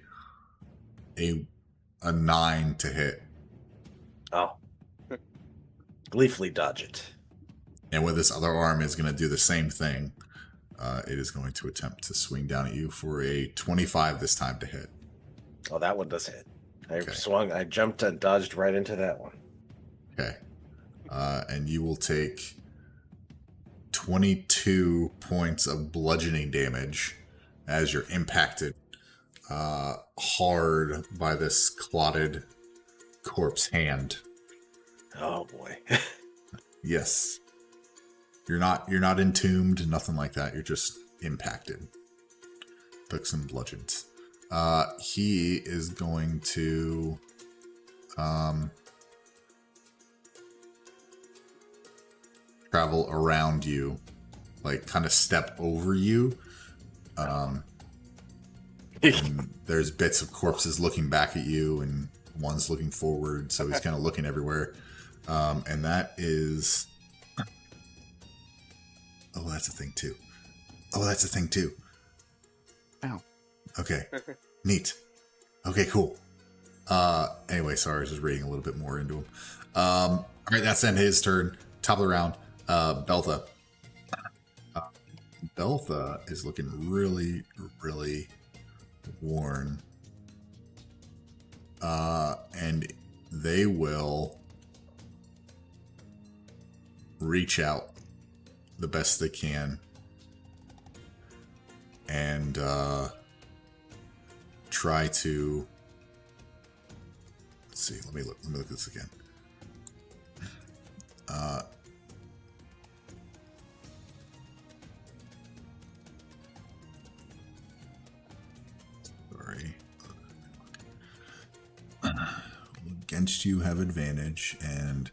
9 to hit. Oh. Gleefully dodge it. And with this other arm is going to do the same thing. It is going to attempt to swing down at you for a 25 this time to hit. Oh, that one does hit. Okay. I jumped and dodged right into that one. Okay. And you will take 22 points of bludgeoning damage as you're impacted hard by this clotted corpse hand. Oh boy. Yes. You're not entombed, nothing like that. You're just impacted. Took some bludgeons. He is going to travel around you, like kind of step over you, And there's bits of corpses looking back at you, and one's looking forward, so he's kind of looking everywhere. And that is... Oh, that's a thing too. Oh, that's a thing too. Ow. Okay. Neat. Okay, cool. Anyway, sorry, I was just reading a little bit more into him. All right, that's then his turn. Top of the round. Beltha. Beltha is looking really, really worn. And they will reach out the best they can and try to... Let's see, let me look at this again. Sorry. Against you have advantage, and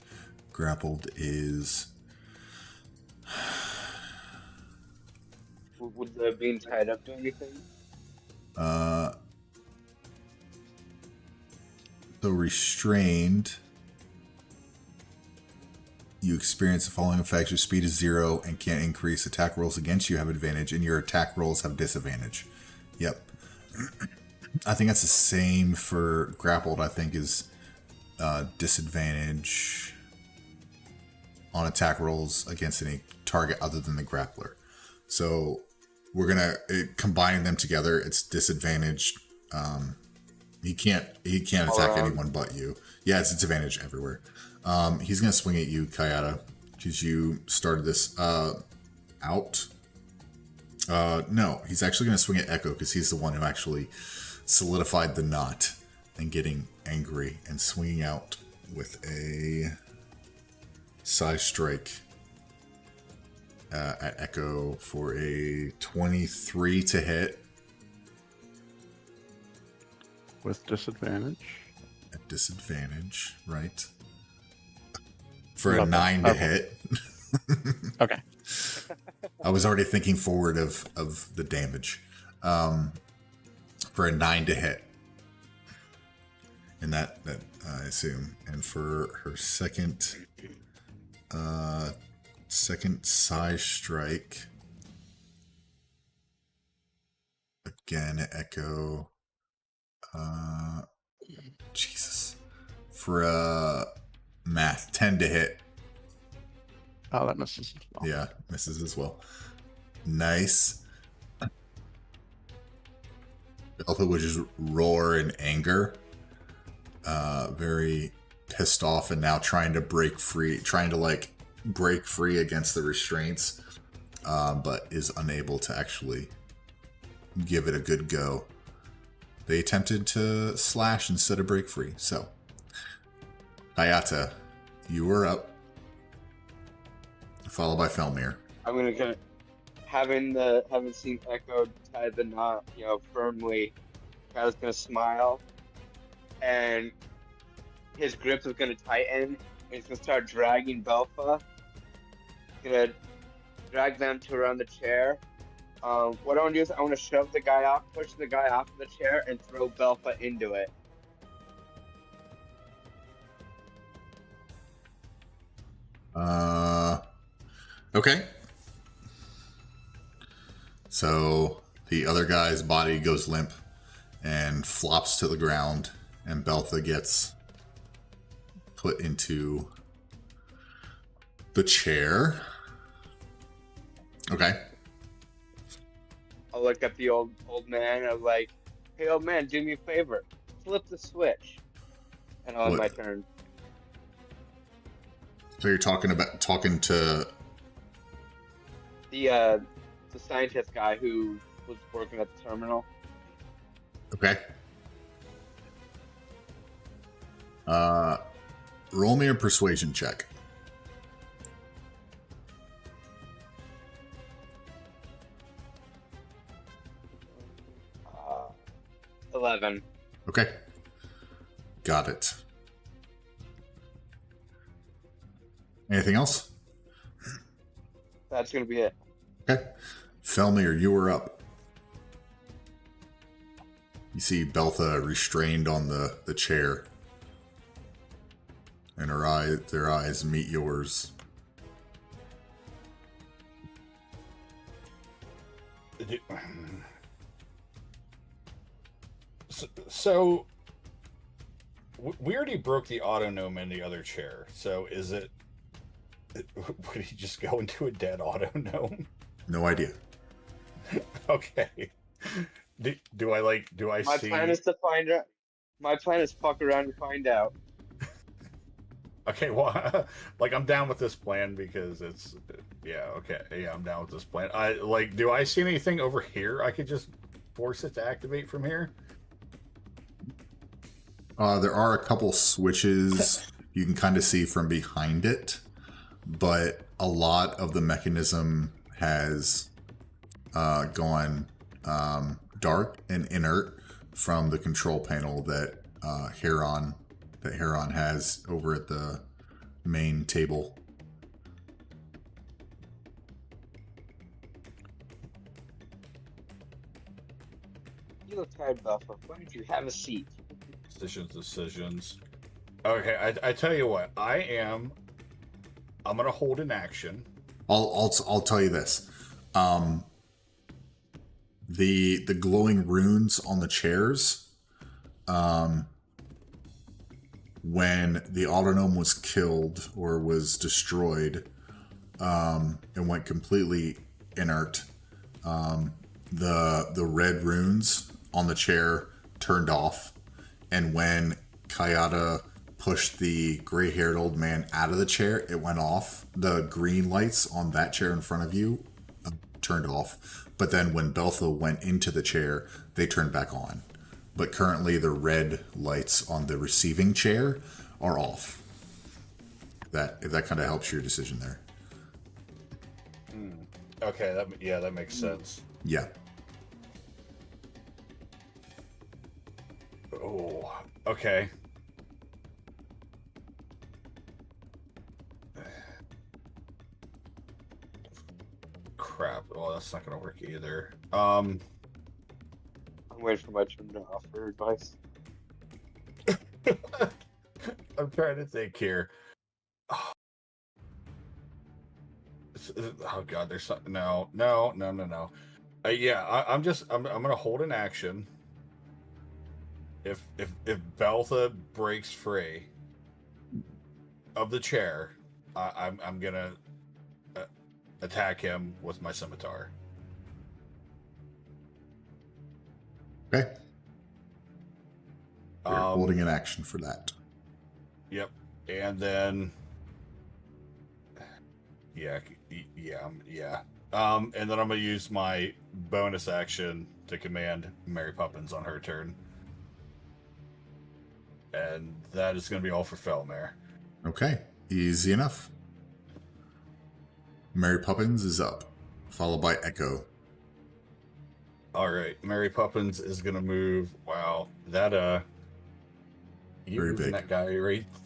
grappled is... Would the being tied up do anything? So restrained, you experience the following effects. Your speed is 0 and can't increase. Attack rolls against you have advantage, and your attack rolls have disadvantage. Yep. I think that's the same for grappled. I think is disadvantage on attack rolls against any target other than the grappler. So we're gonna combining them together. It's disadvantage. He can't attack anyone but you. Yeah, it's disadvantage everywhere. He's gonna swing at you, Kayata, because you started this out. No, he's actually gonna swing at Echo because he's the one who actually solidified the knot and getting angry and swinging out with a size strike at Echo for a 23 to hit. With disadvantage? At disadvantage, right? For a 9 to hit. Okay. I was already thinking forward of the damage. For a 9 to hit. And that I assume. And for her second size strike. Again, Echo. Jesus. For math, 10 to hit. Oh, that misses as well. Yeah, misses as well. Nice. Beltha would just roar in anger. Very pissed off and now trying to break free against the restraints, but is unable to actually give it a good go. They attempted to slash instead of break free. So, Kayata, you are up. Followed by Felmir. I'm gonna having seen Echo tie the knot, firmly. I was gonna smile, and his grip is gonna tighten. And he's gonna start dragging Belpha. He's gonna drag them to around the chair. What I want to do is I want to shove the guy off, push the guy off of the chair, and throw Belpha into it. Okay. So the other guy's body goes limp and flops to the ground, and Beltha gets put into the chair. Okay. I'll look at the old man. I'm like, "Hey, old man, do me a favor. Flip the switch." And I'll have my turn. So you're talking to The scientist guy who was working at the terminal. Okay. Roll me a persuasion check. 11. Okay. Got it. Anything else? That's gonna be it. Okay. Felmir, you were up. You see Beltha restrained on the chair, and their eyes meet yours. So we already broke the autonome in the other chair. So is it? Would he just go into a dead autonome? No idea. Okay. Do I My see? plan is to find out. My plan is fuck around and find out. Okay, well, like I'm down with this plan because it's okay. Yeah, I'm down with this plan. Do I see anything over here I could just force it to activate from here? There are a couple switches you can kind of see from behind it, but a lot of the mechanism has gone dark and inert from the control panel that Heron has over at the main table. You look tired, Buffer. Why don't you have a seat? Decisions. Okay, I tell you what. I'm gonna hold an action. I'll tell you this. The glowing runes on the chairs, when the autonome was killed or was destroyed, and went completely inert, the red runes on the chair turned off, and when Kayada pushed the gray-haired old man out of the chair, it went off. The green lights on that chair in front of you turned off. But then when Beltha went into the chair, they turned back on. But currently the red lights on the receiving chair are off. If that kind of helps your decision there. Okay, that makes sense. Yeah. Oh, okay. Crap. Well, that's not gonna work either. I'm waiting for my turn to offer advice. I'm trying to think here. Oh God, there's something. No. I'm gonna hold an action. If Beltha breaks free of the chair, I'm gonna attack him with my scimitar. Okay. We're holding an action for that. Yep, and then and then I'm gonna use my bonus action to command Mary Poppins on her turn, and that is gonna be all for Felmare. Okay. Easy enough. Mary Poppins is up, followed by Echo. All right, Mary Poppins is gonna move. Wow, that you Very moving big. that guy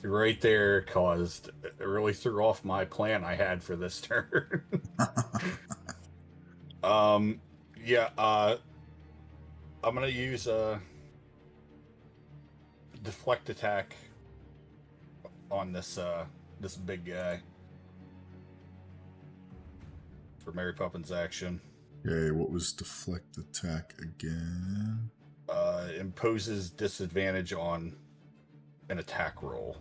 right there caused it really threw off my plan I had for this turn. I'm gonna use a deflect attack on this big guy for Mary Poppins action. Okay, what was deflect attack again? Imposes disadvantage on an attack roll.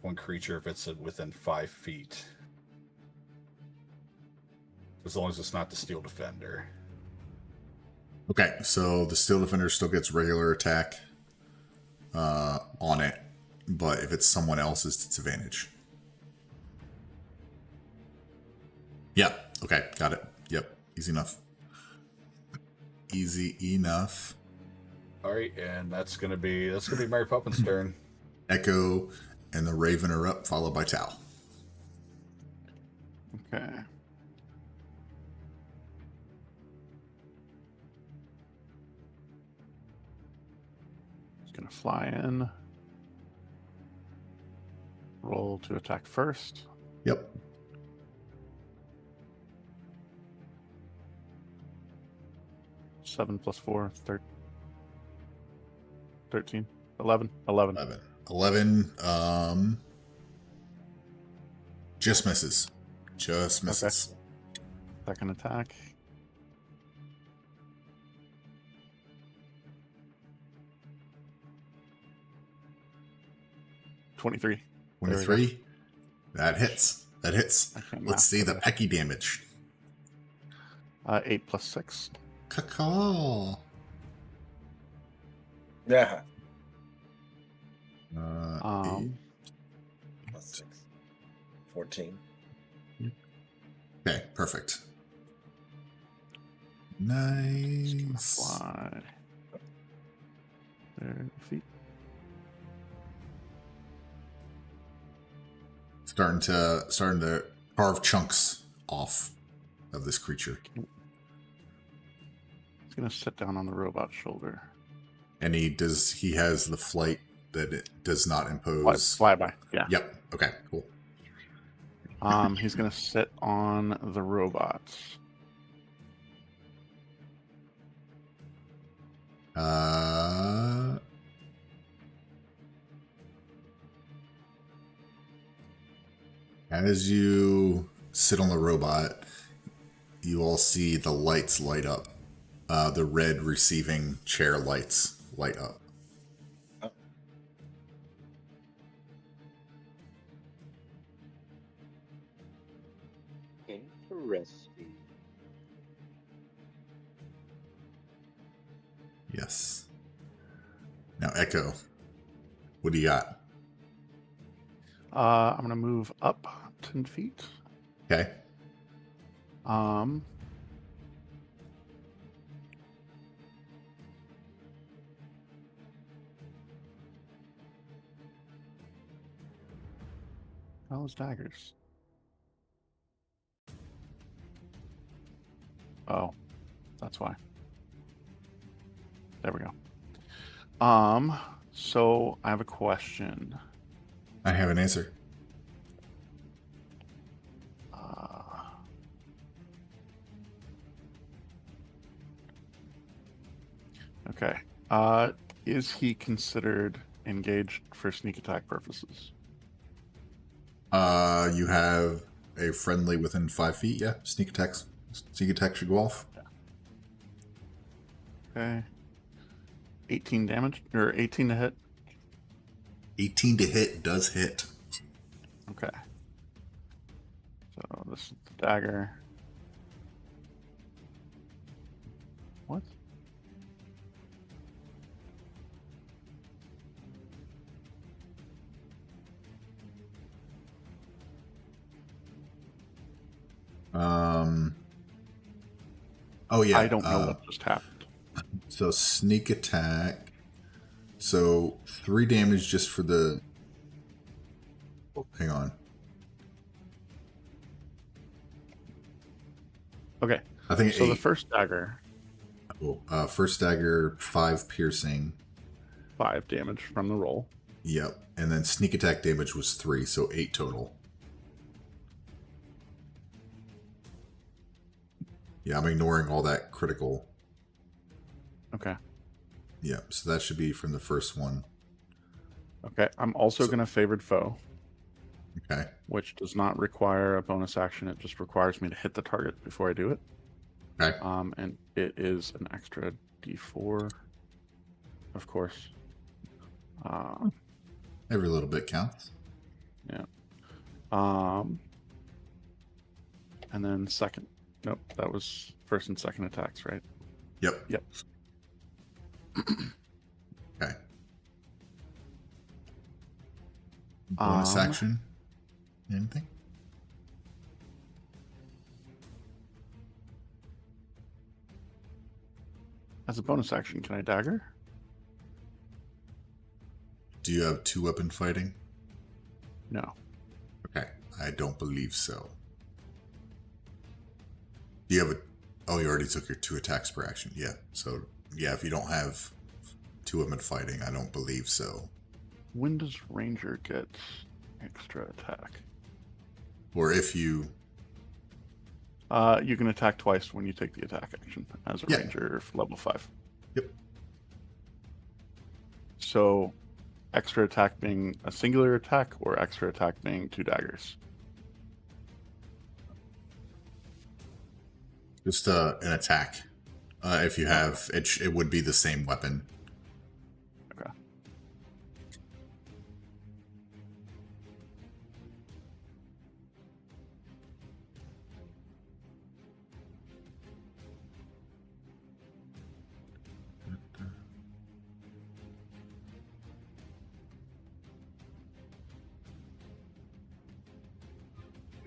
One creature if it's within 5 feet. As long as it's not the Steel Defender. Okay, so the Steel Defender still gets regular attack on it, but if it's someone else, it's disadvantage. Yeah, okay, got it. Yep, easy enough. Easy enough. Alright, and that's gonna be Mary Poppins' turn. Echo and the Raven are up, followed by Tal. Okay. Just gonna fly in. Roll to attack first. Yep. 7 plus 4, 13, 11. 11. Just misses. Just misses. Second attack. '23. 23. That hits. That hits. I can't Let's see the math pecky damage. 8 plus 6. Caw. Yeah. Plus 6. 14. Okay, perfect. Nice. Fly. Their feet. Starting to carve chunks off of this creature. He's gonna sit down on the robot's shoulder. And he has the flight that it does not impose. Fly by. Yeah. Yep. Okay, cool. He's gonna sit on the robots. As you sit on the robot, you all see the lights light up. The red receiving chair lights light up. Interesting. Yes. Now, Echo, what do you got? I'm gonna move up 10 feet. Okay. Those daggers. Oh, that's why. There we go. So I have a question. I have an answer. Okay. Is he considered engaged for sneak attack purposes? You have a friendly within 5 feet. Yeah, sneak attack should go off. Okay. 18 damage or 18 to hit. 18 to hit does hit. Okay. So this is the dagger. What? Oh yeah. I don't know what just happened. So sneak attack. So 3 damage just for the. Hang on. Okay. I think So 8. the first dagger, First dagger 5 piercing. 5 damage from the roll. Yep. And then sneak attack damage was 3, so 8 total. Yeah, I'm ignoring all that critical. Okay. Yep. So that should be from the first one. Okay. I'm also So- going to favored foe, Okay. which does not require a bonus action. It just requires me to hit the target before I do it. Okay. And it is an extra D4, of course. Every little bit counts. And then second. Nope, that was first and second attacks, right? Yep. Yep. Okay. Bonus action. Anything? As a bonus action, can I dagger? Do you have 2-weapon fighting? No. Okay. I don't believe so. Do you have a... Oh, you already took your 2 attacks per action. Yeah. So, yeah, if you don't have 2-weapon fighting, I don't believe so. When does Ranger get extra attack? Or if you... You can attack twice when you take the attack action as a Yeah. ranger level 5. Yep. So, extra attack being a singular attack, or extra attack being 2 daggers? Just an attack. If you have it would be the same weapon. Okay.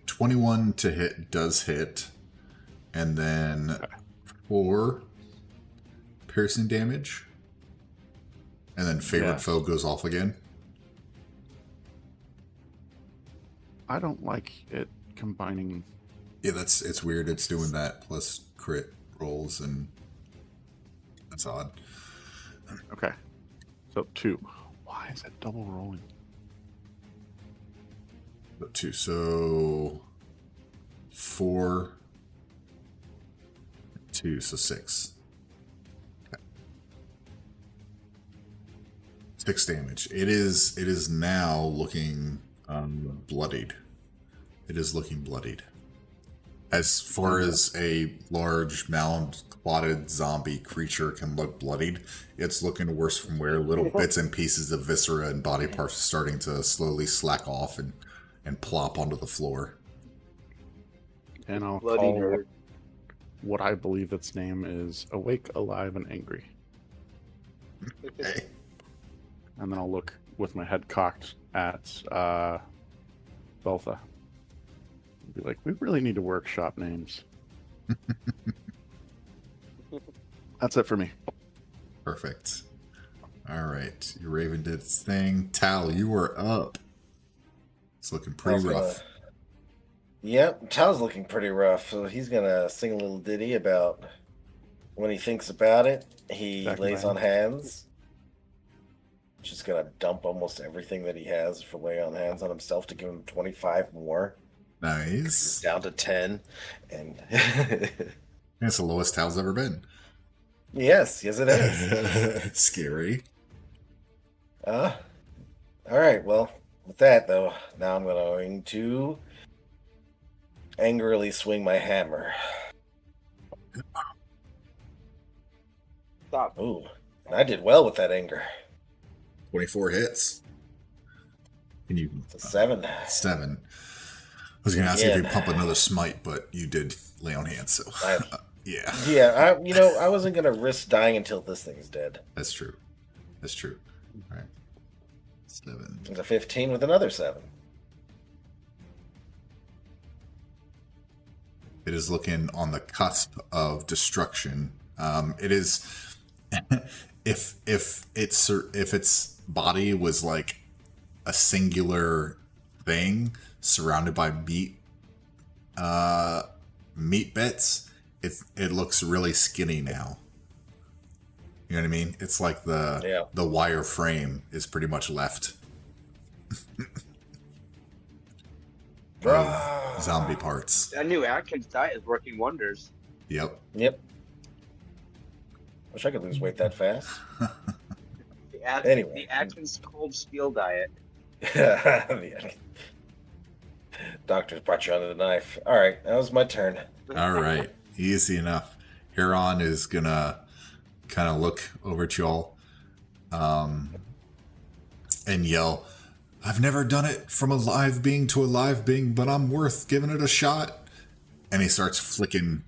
$21 to hit does hit, and then 4 piercing damage, and then favorite Yes. foe goes off again. I don't like it combining. Yeah, it's weird. It's doing that plus crit rolls, and that's odd. Okay. So 2. Why is it double rolling? But 2, so 4, 2, so 6. Okay. 6 damage. It is now looking bloodied. It is looking bloodied. As far as a large, malclotted zombie creature can look bloodied, it's looking worse from where little bits and pieces of viscera and body parts are starting to slowly slack off and plop onto the floor. And I'll Bloody call nerd. what I believe its name is Awake, Alive, and Angry. Okay. And then I'll look with my head cocked at Beltha. Be like, we really need to workshop names. That's it for me. Perfect. All right. Your Raven did its thing. Tal, you are up. It's looking pretty Tal's rough. Yep, Tal's looking pretty rough. So he's gonna sing a little ditty about when he thinks about it. He Back lays in on hands. Just gonna dump almost everything that he has for lay on hands on himself to give him 25 more. Nice. Down to 10. And That's the lowest Tal's ever been. yes, it is. Scary. All right, well, with that though, now I'm going to angrily swing my hammer. Stop. Ooh, and I did well with that anger. 24 hits. Can you? It's a 7. 7. I was going to ask you if you Again. pump another smite, but you did lay on hands, so. I- Yeah, Yeah, I wasn't gonna risk dying until this thing's dead. that's true. That's true. All right. 7. It's a 15 with another 7. It is looking on the cusp of destruction. It is if its body was like a singular thing surrounded by meat bits, it looks really skinny now. You know what I mean? It's like the wire frame is pretty much left. of zombie parts. That new Atkins diet is working wonders. Yep. Yep. Wish I could lose weight that fast. The the Atkins cold steel diet. The doctors brought you under the knife. All right, that was my turn. All right. Easy enough. Huron is gonna kind of look over at y'all and yell, "I've never done it from a live being to a live being, but I'm worth giving it a shot." And he starts flicking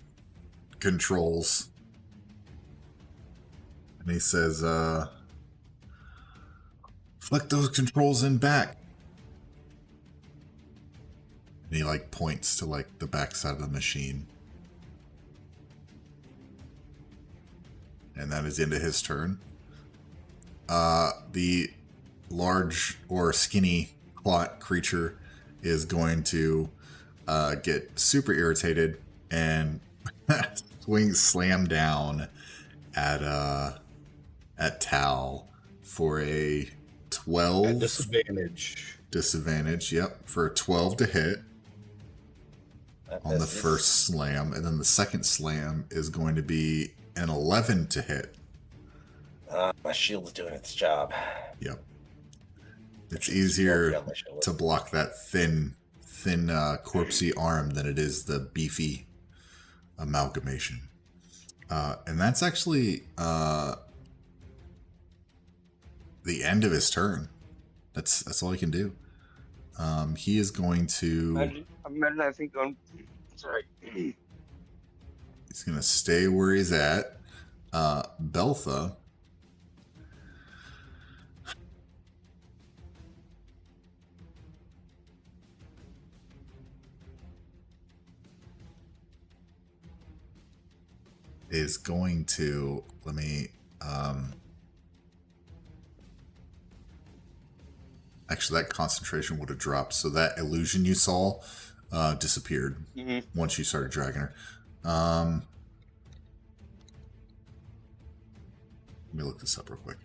controls. And he says, "Flick those controls in back." And he like points to like the backside of the machine. And that is into his turn. The large or skinny clot creature is going to get super irritated and slam down at Tal for a 12 At disadvantage. disadvantage. Yep, for a 12 to hit. on the This- first slam, and then the second slam is going to be an 11 to hit. My shield's doing its job. Yep. It's Should easier smoke out my shield. to block that thin corpsey arm than it is the beefy amalgamation. And that's actually the end of his turn. That's all he can do. He is going to. Imagine I think going. Sorry. He's going to stay where he's at. Beltha. Is going to. Let me. Actually, that concentration would have dropped. So that illusion you saw disappeared once you started dragging her. Let me look this up real quick.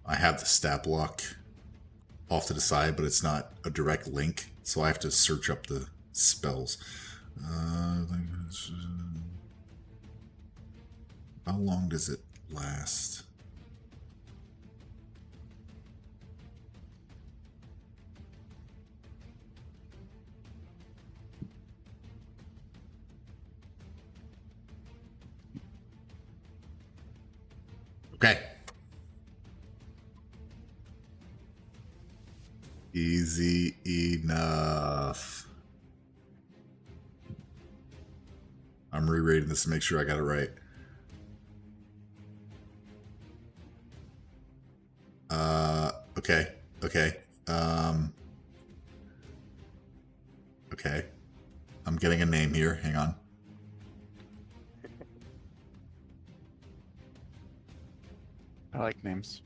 I have the stat block off to the side, but it's not a direct link, so I have to search up the spells. How long does it last? Okay. Easy enough. I'm rereading this to make sure I got it right. Okay. Okay. Okay. I'm getting a name here. Hang on. I like names.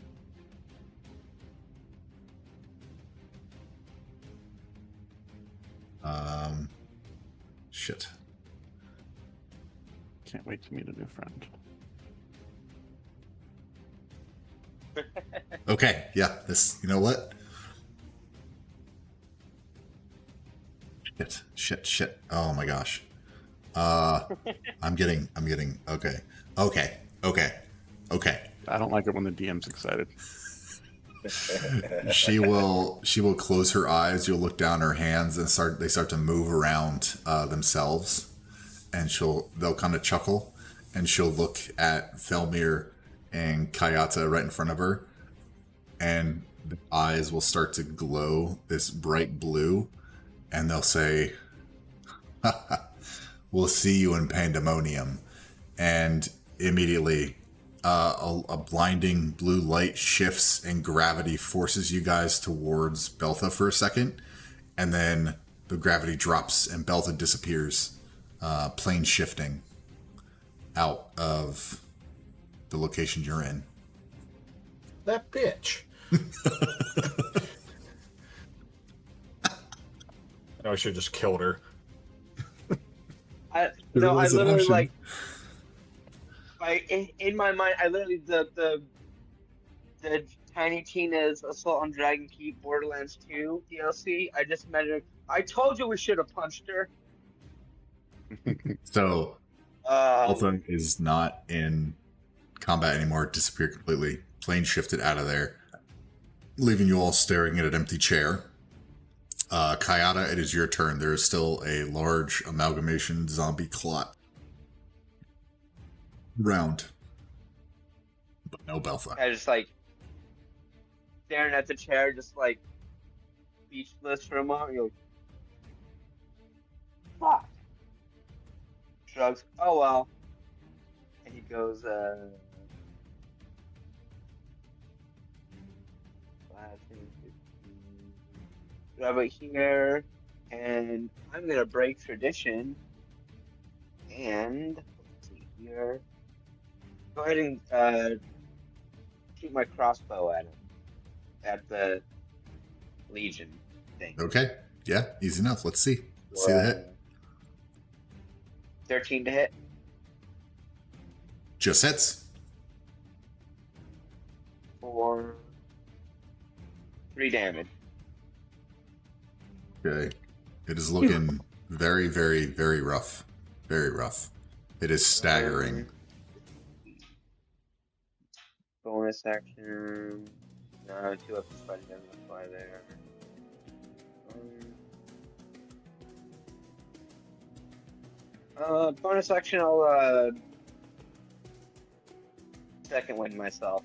Shit. Can't wait to meet a new friend. Okay, yeah, this, you know what? Shit. Oh my gosh. I'm getting, okay. I don't like it when the DM's excited. She will close her eyes. You'll look down her hands and they start to move around themselves, and they'll kind of chuckle, and she'll look at Felmir and Kayata right in front of her, and the eyes will start to glow this bright blue, and they'll say, "We'll see you in Pandemonium," and immediately a blinding blue light shifts and gravity forces you guys towards Beltha for a second, and then the gravity drops and Beltha disappears, plane shifting out of the location you're in. That bitch. I should have just killed her. I There was an literally option. in my mind, I literally the Tiny Tina's Assault on Dragon Keep Borderlands 2 DLC. I just imagined. I told you we should have punched her. So Beltha is not in combat anymore. It disappeared completely. Plane shifted out of there, leaving you all staring at an empty chair. Kayata, it is your turn. There is still a large amalgamation zombie clot round, but no Beltha. I just like staring at the chair, just like speechless for a moment. You're like, fuck. Shrugs. Oh well. And he goes, grab it here, and I'm gonna break tradition. And let's see here. Go ahead and shoot my crossbow at him. At the Legion thing. Okay, yeah, easy enough. Let's see. See the hit. 13 to hit. Just hits. For 3 damage. Okay, it is looking Very, very, very rough. Very rough. It is staggering. Bonus action. No, 2 up to fight doesn't apply there. Bonus action, I'll second wind myself.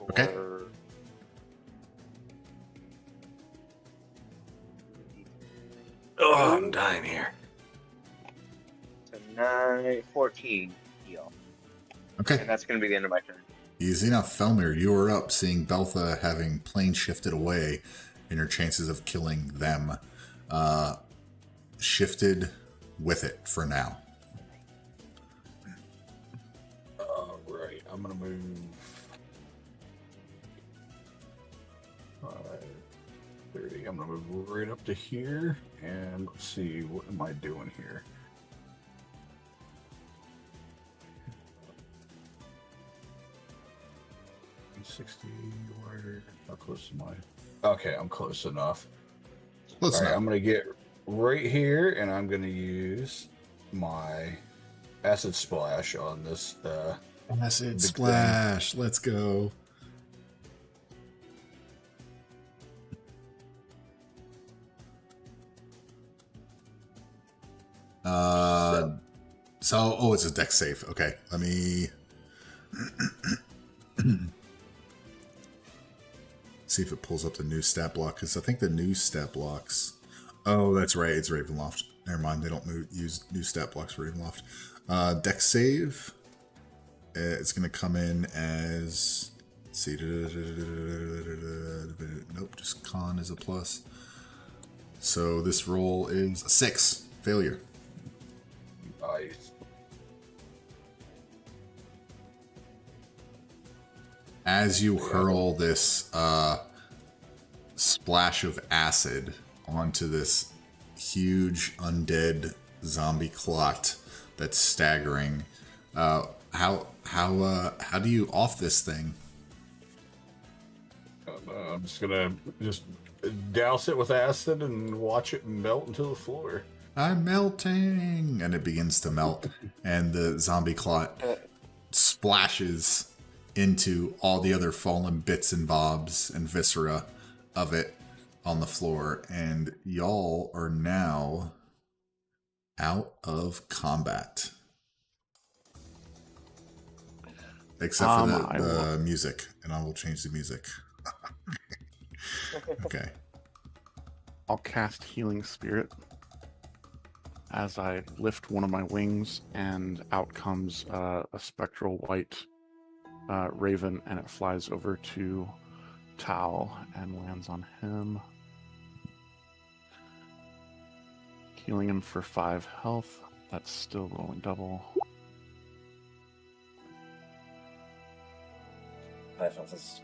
Okay. Oh, I'm dying here. So 14 heal. Okay. And that's going to be the end of my turn. Easy enough, Felmir. You are up, seeing Beltha having plane shifted away, and your chances of killing them shifted with it for now. Right. I'm gonna move 5, 30. I'm gonna move right up to here, and let's see, what am I doing here? $60 wider. How close am I? Okay, I'm close enough. Close All right, enough. I'm gonna get right here, and I'm gonna use my acid splash on this. Acid Big splash. Let's go. It's a dex save. Okay, let me see if it pulls up the new stat block, because I think the new stat blocks. Oh, that's right. It's Ravenloft. Never mind. They don't use new stat blocks for Ravenloft. Dex save. It's going to come in as. Let's see. Nope, just con is a plus. So this roll is a 6. Failure. Nice. As you hurl this splash of acid onto this huge undead zombie clot that's staggering, how do you off this thing? I'm just gonna douse it with acid and watch it melt into the floor. I'm melting, and it begins to melt, and the zombie clot splashes into all the other fallen bits and bobs and viscera of it on the floor, and y'all are now out of combat. Except for the music, and I will change the music. Okay. I'll cast Healing Spirit as I lift one of my wings, and out comes a spectral white raven, and it flies over to Tau and lands on him, healing him for 5 health. That's still rolling double. 5 health is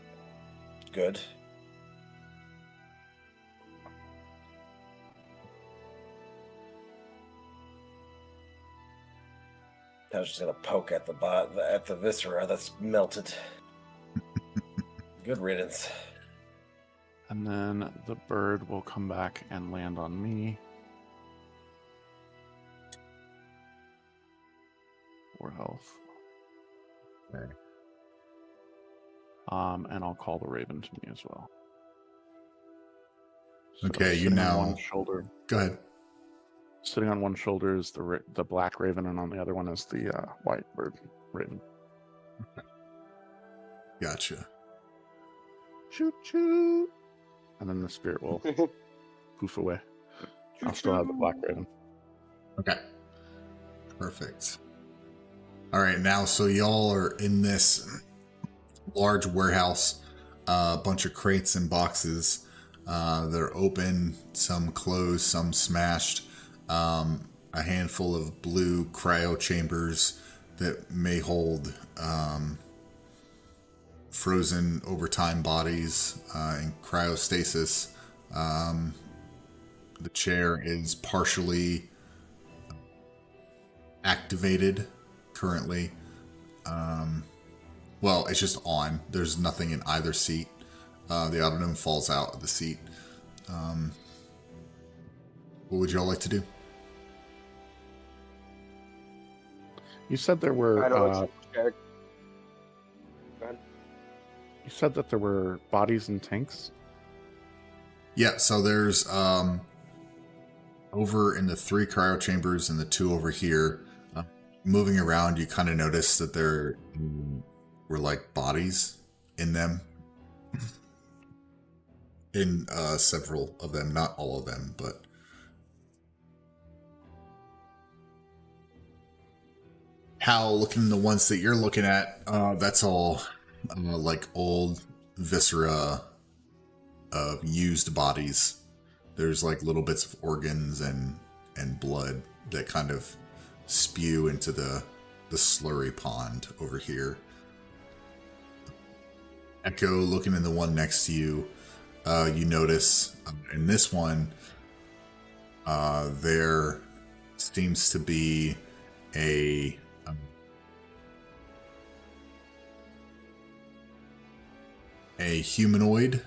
good. I was just gonna poke at the viscera that's melted. Good riddance. And then the bird will come back and land on me. 4 health. Okay. And I'll call the raven to me as well. So Okay, you sitting on now one shoulder. Go ahead. Sitting on one shoulder is the black raven, and on the other one is the white bird raven. Gotcha. Choo choo. And then the spirit will poof away. I'll still have the black raven. Okay. Perfect. All right, now, so y'all are in this large warehouse, a bunch of crates and boxes. They're open, some closed, some smashed. A handful of blue cryo chambers that may hold frozen over time bodies in cryostasis. The chair is partially activated currently. Well, it's just on. There's nothing in either seat. The ottoman falls out of the seat. What would y'all like to do? You said there were. I don't check. Go ahead. You said that there were bodies in tanks. Yeah, so there's over in the 3 cryo chambers and the 2 over here. Moving around, you kind of notice that there were like bodies in them. In several of them, not all of them, but Hal, looking at the ones that you're looking at, that's all like old viscera of used bodies. There's like little bits of organs and blood that kind of spew into the slurry pond over here. Echo, looking in the one next to you, you notice in this one there seems to be a humanoid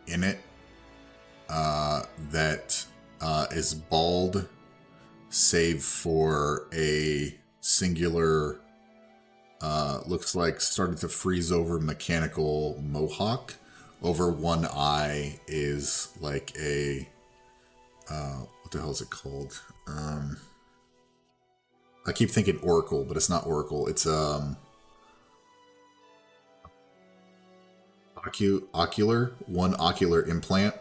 in it that is bald, save for a singular, looks like started to freeze over mechanical mohawk. Over one eye is like a, what the hell is it called? I keep thinking Oracle, but it's not Oracle. It's one ocular implant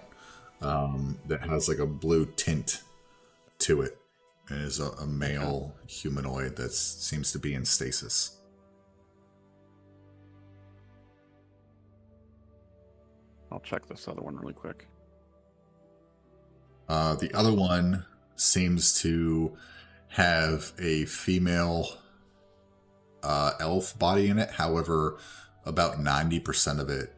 that has like a blue tint to it, and is a male humanoid that seems to be in stasis. I'll check this other one really quick. The other one seems to have a female elf body in it. However, about 90% of it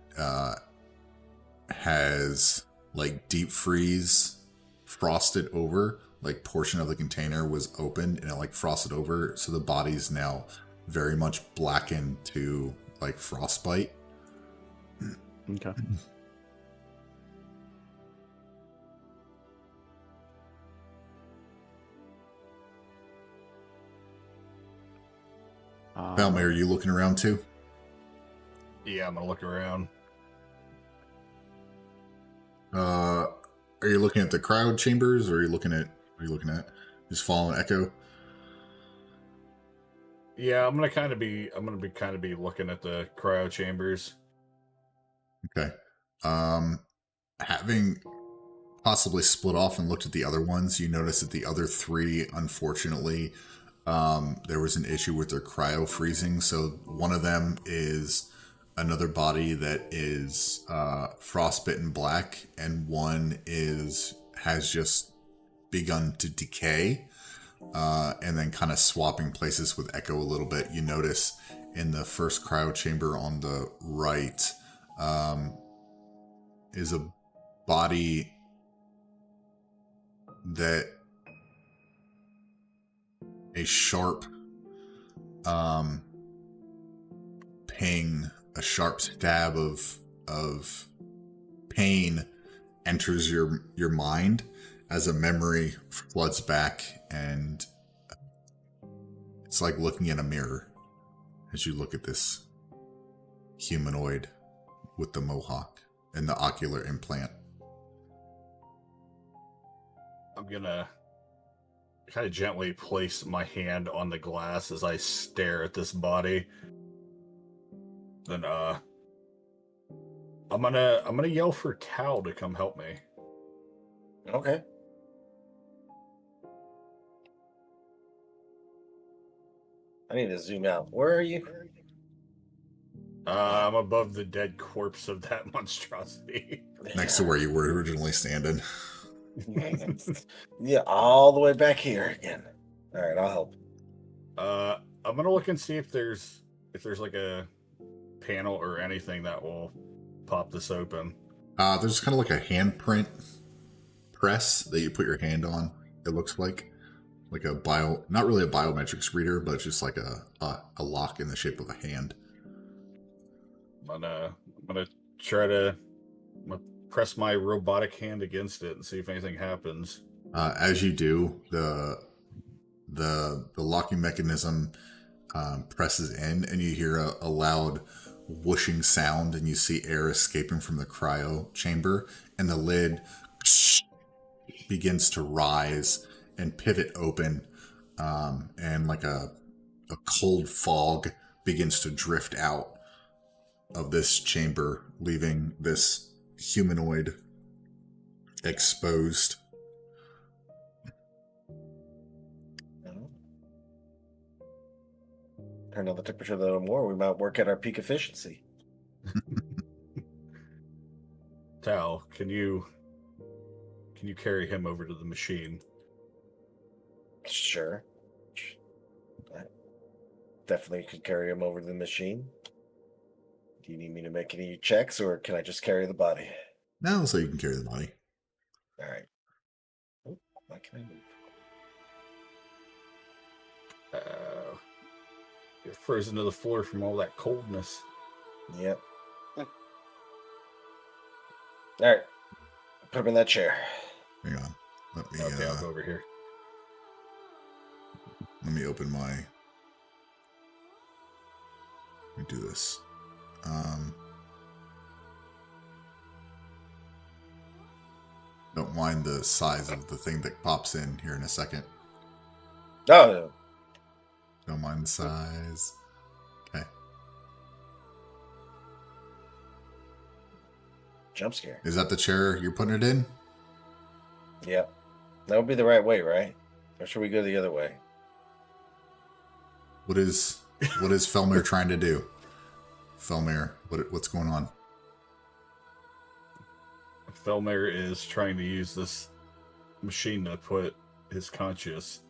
has like deep freeze frosted over, like portion of the container was opened and it like frosted over, so the body's now very much blackened to like frostbite. Okay. Valmir, are you looking around too? Yeah, I'm gonna look around. Are you looking at the crowd chambers, or are you looking at just following Echo? Yeah, I'm gonna be looking at the cryo chambers. Okay. Having possibly split off and looked at the other ones, you notice that the other 3, unfortunately, there was an issue with their cryo freezing. So one of them is another body that is frostbitten black, and one has just begun to decay. And then kind of swapping places with Echo a little bit, you notice in the first cryo chamber on the right is a body that a sharp ping, a sharp stab of pain enters your mind as a memory floods back, and it's like looking in a mirror as you look at this humanoid with the mohawk and the ocular implant. I'm gonna kind of gently place my hand on the glass as I stare at this body. Then I'm gonna yell for Cal to come help me. Okay. I need to zoom out. Where are you? I'm above the dead corpse of that monstrosity. Next to where you were originally standing. Yeah, all the way back here again. All right, I'll help. I'm gonna look and see if there's like a panel or anything that will pop this open. There's kind of like a handprint press that you put your hand on. It looks like a not really a biometrics reader, but it's just like a lock in the shape of a hand. I'm gonna try to press my robotic hand against it and see if anything happens. As you do, the locking mechanism presses in, and you hear a loud whooshing sound, and you see air escaping from the cryo chamber, and the lid begins to rise and pivot open, and like a cold fog begins to drift out of this chamber, leaving this humanoid exposed. Turn on the temperature a little more. We might work at our peak efficiency. Tal, can you carry him over to the machine? Sure. I definitely could carry him over to the machine. Do you need me to make any checks, or can I just carry the body? Now, so you can carry the body. All right. Oh, why can I move? You're frozen to the floor from all that coldness. Yep. All right. Put him in that chair. Hang on. Let me Okay, I'll go over here. let me open my. Let me do this. Don't mind the size of the thing that pops in here in a second. Oh, Don't mind the size. Okay. jump scare. Is that the chair you're putting it in? Yep. That would be the right way, right? Or should we go the other way? What is Felmir trying to do? Felmir, what's going on? Felmir is trying to use this machine to put his conscious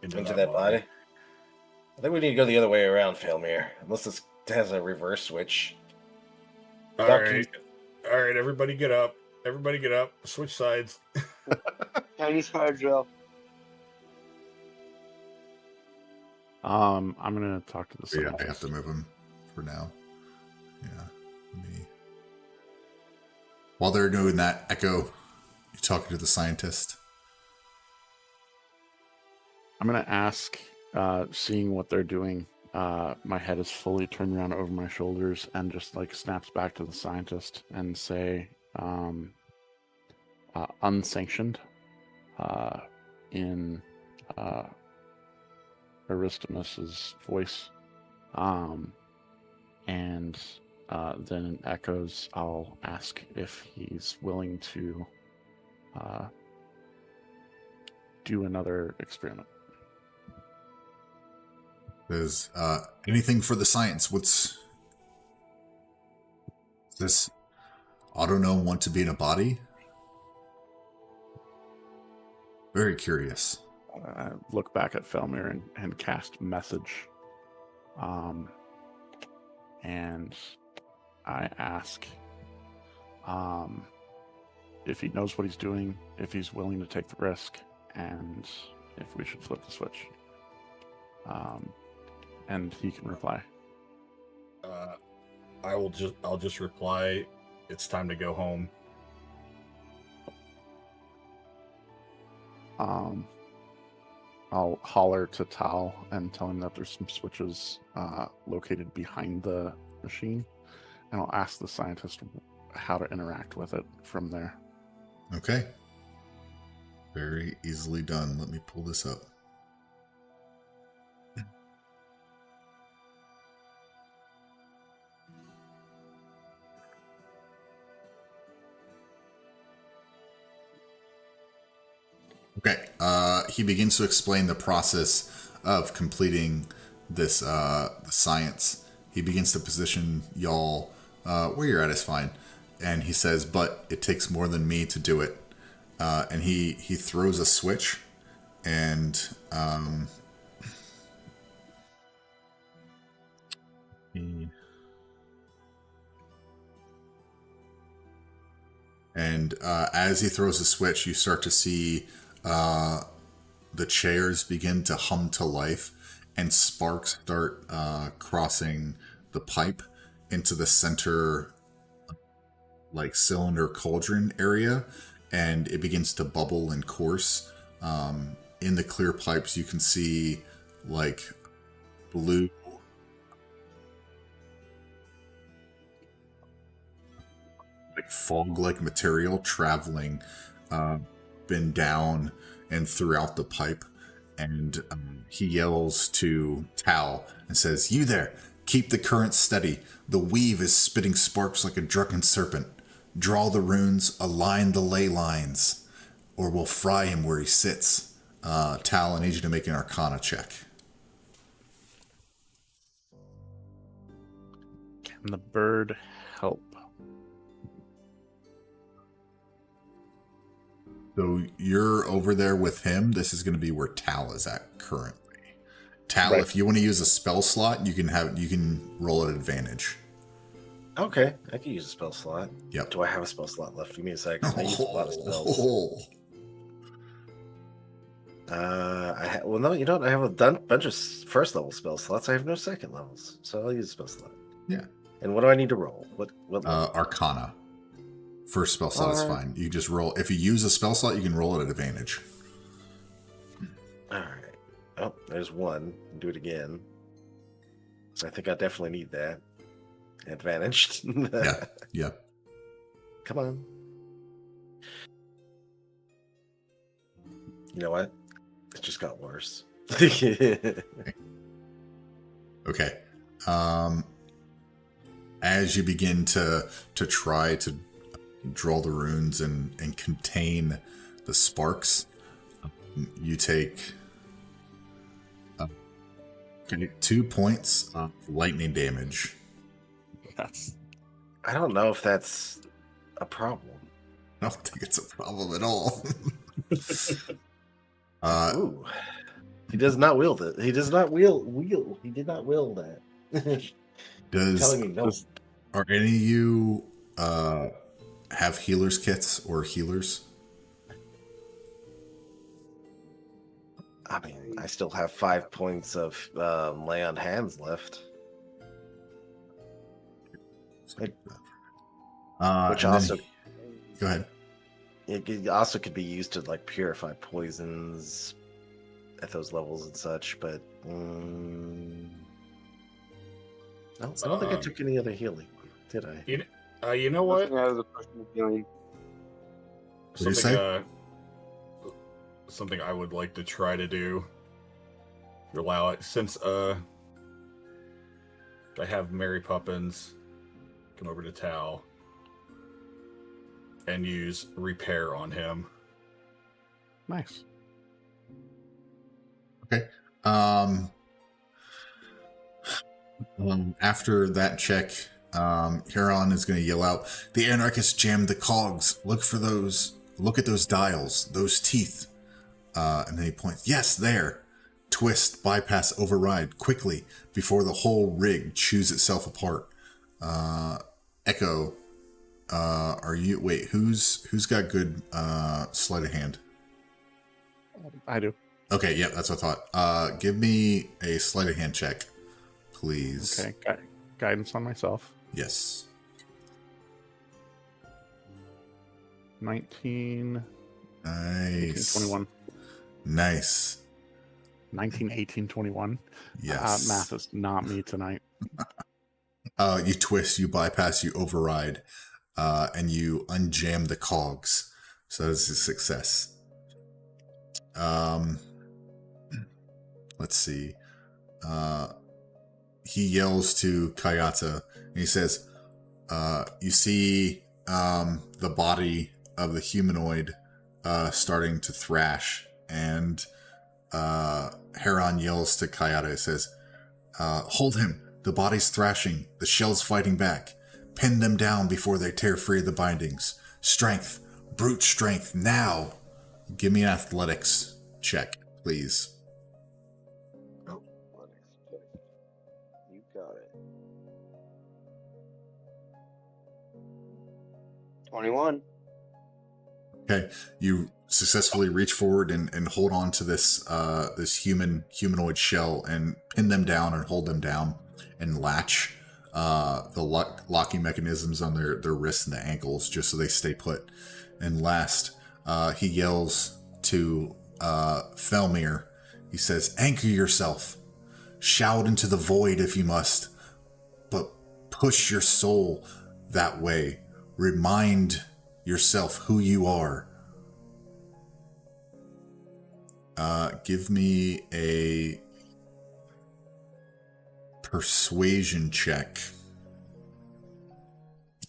into That body? I think we need to go the other way around, Felmir. Unless this has a reverse switch. All right, everybody get up. Everybody get up. Switch sides. Chinese fire drill. I'm gonna talk to the Yeah, I have scientist. to move him for now. Yeah. Let me. While they're doing that, Echo, you talking to the scientist? I'm gonna ask, seeing what they're doing. My head is fully turned around over my shoulders and just like snaps back to the scientist and say, unsanctioned, in Aristimus's voice, and then in Echo's, I'll ask if he's willing to do another experiment. There's anything for the science? What's this? Autognome want to be in a body? Very curious. Look back at Felmir and cast message. And I ask if he knows what he's doing, if he's willing to take the risk, and if we should flip the switch. And he can reply. I'll just reply, it's time to go home. I'll holler to Tal and tell him that there's some switches located behind the machine, and I'll ask the scientist how to interact with it from there. Okay. Very easily done. Let me pull this up. Okay. He begins to explain the process of completing this science. He begins to position y'all where you're at is fine, and he says, "But it takes more than me to do it." And he throws a switch, and as he throws the switch, you start to see the chairs begin to hum to life, and sparks start crossing the pipe into the center like cylinder cauldron area, and it begins to bubble and course. In the clear pipes, you can see like blue, like fog-like material traveling been down and throughout the pipe. And he yells to Tal and says, "You there, keep the current steady. The weave is spitting sparks like a drunken serpent. Draw the runes, align the ley lines, or we'll fry him where he sits." Tal, I need you to make an Arcana check. Can the bird help? So you're over there with him. This is going to be where Tal is at currently. Tal, Right. if you want to use a spell slot, you can roll at advantage. Okay, I can use a spell slot. Yep. Do I have a spell slot left? Give me a second. I use a lot of spells. Well, no, you don't. I have a bunch of first level spell slots. I have no second levels, so I'll use a spell slot. Yeah. And what do I need to roll? What level? Arcana. First spell slot is fine. You just roll. If you use a spell slot, you can roll it at advantage. All right. Oh, there's one. Do it again. So I think I definitely need that. Advantage. Yeah. Yeah. Come on. You know what? It just got worse. Okay. As you begin to try to draw the runes and contain the sparks, you take 2 points of lightning damage. That's I don't know if that's a problem. I don't think it's a problem at all. Ooh. He does not wield it. He does not wield. He did not wield that. Telling me no. Are any of you have healer's kits or healers? I mean, I still have 5 points of lay on hands left. Which And also then- go ahead. it also could be used to like purify poisons at those levels and such, but no, I don't think I took any other healing, did I? You know what? Nothing out of the person healing. What did you say? Something I would like to try to do. Allow it since I have Mary Poppins come over to Tal and use repair on him. nice. Okay. After that check, Huron is going to yell out, "The anarchists jammed the cogs. Look at those dials, those teeth." And then he points, "Yes, there. Twist, bypass, override, quickly, before the whole rig chews itself apart." Echo, who's got good sleight of hand? I do. Okay, yeah, that's what I thought. Give me a sleight of hand check, please. Okay. Guidance on myself. Yes. 19, 18, Nice. 21. Nice. 19, 18, 21. Yes. Math is not me tonight. You twist, you bypass, you override, and you unjam the cogs. So that's a success. Let's see. He yells to Kayata, and he says, "You see the body of the humanoid starting to thrash," and Heron yells to Kayata and says, "Hold him. The body's thrashing. The shell's fighting back. Pin them down before they tear free of the bindings. Strength. Brute strength. Now." Give me an athletics check, please. You got it. 21. Okay, you successfully reach forward and hold on to this humanoid shell and pin them down and hold them down and latch. locking mechanisms on their wrists and the ankles just so they stay put. And last, he yells to Felmir. He says, "Anchor yourself. Shout into the void if you must, but push your soul that way. Remind yourself who you are." Give me a persuasion check,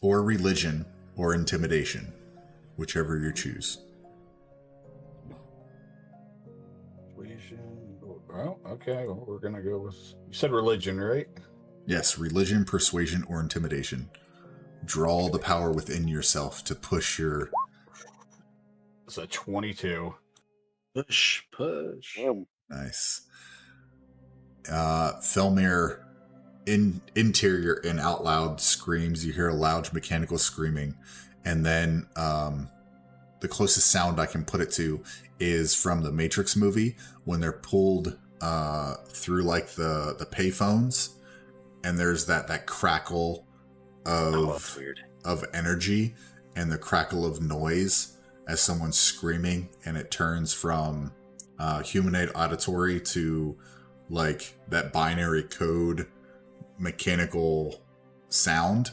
or religion, or intimidation, whichever you choose. Oh, okay. Well, we're gonna go with. You said religion, right? Yes, religion, persuasion, or intimidation. Draw the power within yourself to push your. It's a 22. Push, push. Damn. Nice. Felmir, interior and out loud screams. You hear a loud mechanical screaming, and then the closest sound I can put it to is from the Matrix movie when they're pulled through like the payphones, and there's that crackle That's weird. of energy and the crackle of noise as someone's screaming, and it turns from humanoid auditory to like that binary code mechanical sound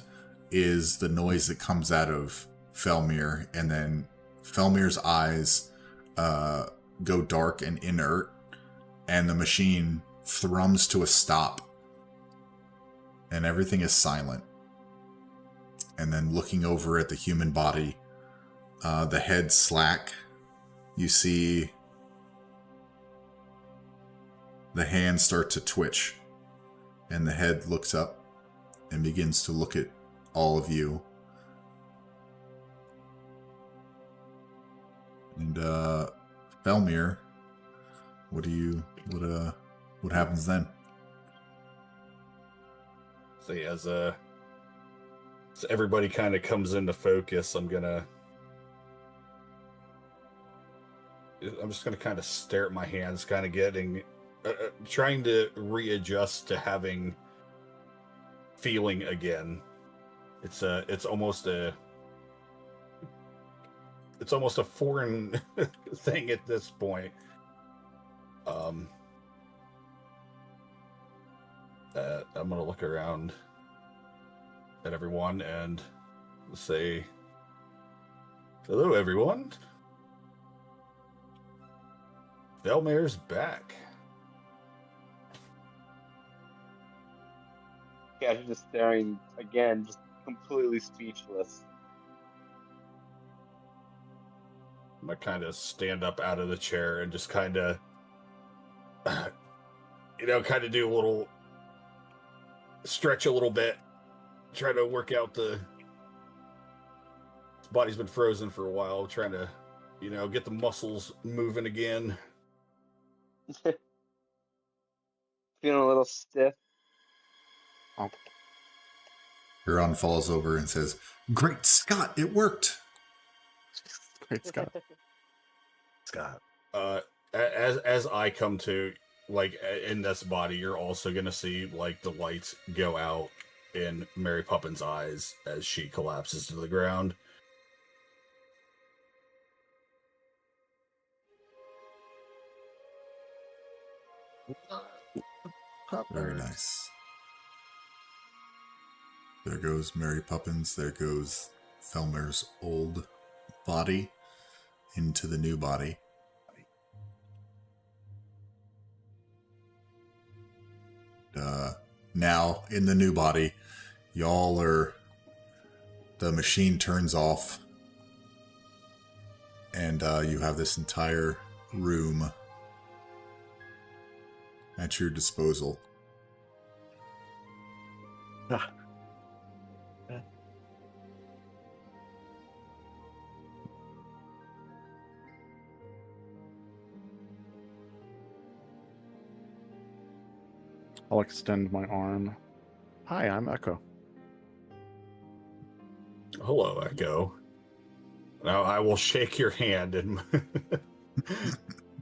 is the noise that comes out of Felmir, and then Felmir's eyes go dark and inert, and the machine thrums to a stop, and everything is silent. And then looking over at the human body, the head slack, you see the hands start to twitch, and the head looks up and begins to look at all of you. And Felmir, what happens then? See, as everybody kind of comes into focus, I'm just gonna kind of stare at my hands, kind of getting, trying to readjust to having feeling again. It's almost a foreign thing at this point. I'm gonna look around at everyone and say, "Hello, everyone. Felmir's back." Yeah, he's just staring again, just completely speechless. I'm gonna kind of stand up out of the chair and just kind of, kind of do a little stretch a little bit, try to work out his body's been frozen for a while, trying to, get the muscles moving again. Feeling a little stiff. Huron falls over and says, "Great Scott, it worked!" Great Scott. Scott. As I come to, like, in this body, you're also gonna see like the lights go out in Mary Poppins' eyes as she collapses to the ground. Very nice. There goes Mary Poppins. There goes Felmir's old body into the new body. Now, in the new body, y'all are... The machine turns off, and you have this entire room at your disposal. Ah. I'll extend my arm. Hi, I'm Echo. Hello, Echo. Now I will shake your hand, and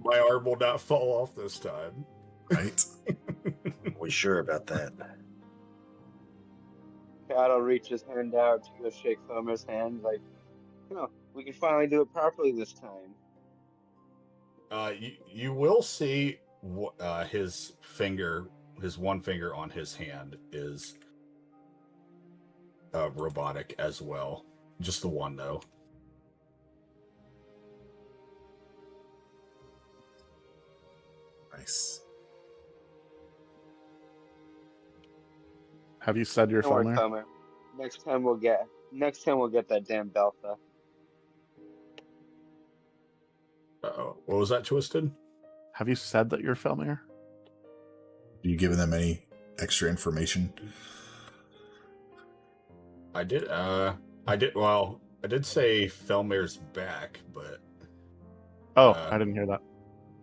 my arm will not fall off this time. Right? We sure about that? Cat'll reach his hand out to go shake Felmer's hand, like, we can finally do it properly this time. You will see his one finger on his hand is robotic as well. Just the one, though. Nice. Have you said your Don't worry, Felmer? Felmer. Next time we'll get that damn Beltha. Uh-oh. What was that, Twisted? Have you said that you're Felmer? Are you giving them any extra information? I did. Well, I did say Felmer's back, but Oh, I didn't hear that.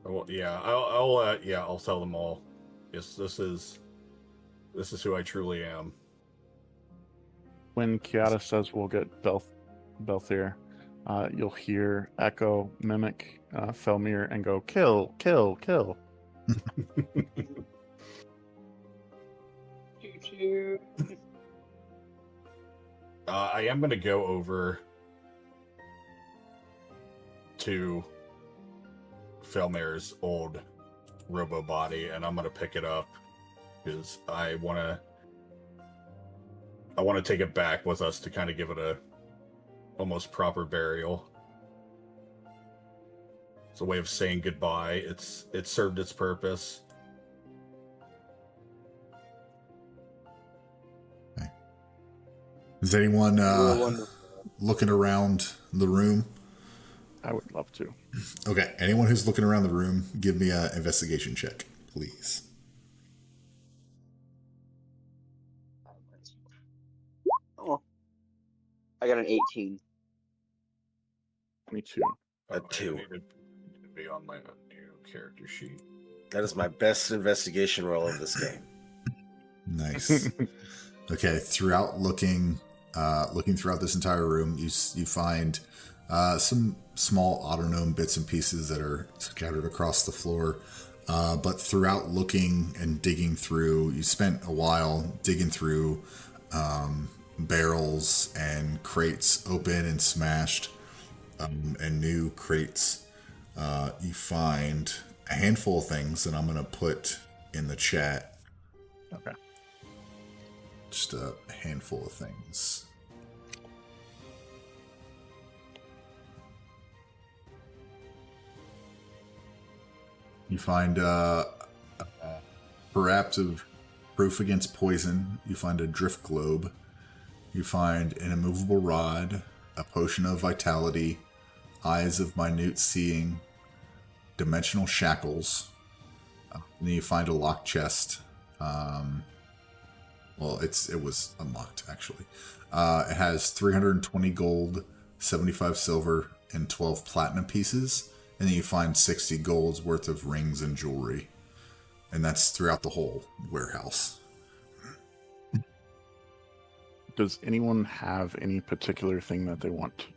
well, yeah, I'll tell them all. Yes, this is who I truly am. When Kiata says we'll get Belthier, you'll hear Echo mimic Felmir and go, kill, kill, kill. Choo choo. I am going to go over to Felmer's old robo body, and I'm going to pick it up because I want to take it back with us to kind of give it a almost proper burial. It's a way of saying goodbye. It served its purpose. Is anyone Wonderful. looking around the room? I would love to. Okay, anyone who's looking around the room, give me an investigation check, please. Oh, I got an 18. Me too. A 2. I needed to be on my new character sheet. That is my best investigation roll of this game. Nice. Okay, looking throughout this entire room, you find some small autonome bits and pieces that are scattered across the floor. But throughout looking and digging through, you spent a while digging through barrels and crates open and smashed, and new crates. You find a handful of things that I'm going to put in the chat. Okay. Just a handful of things. You find perhaps of proof against poison. You find a drift globe. You find an immovable rod, a potion of vitality, eyes of minute seeing, dimensional shackles. And then you find a locked chest. Well, it was unlocked, actually. It has 320 gold, 75 silver, and 12 platinum pieces. And then you find 60 gold's worth of rings and jewelry. And that's throughout the whole warehouse. Does anyone have any particular thing that they want?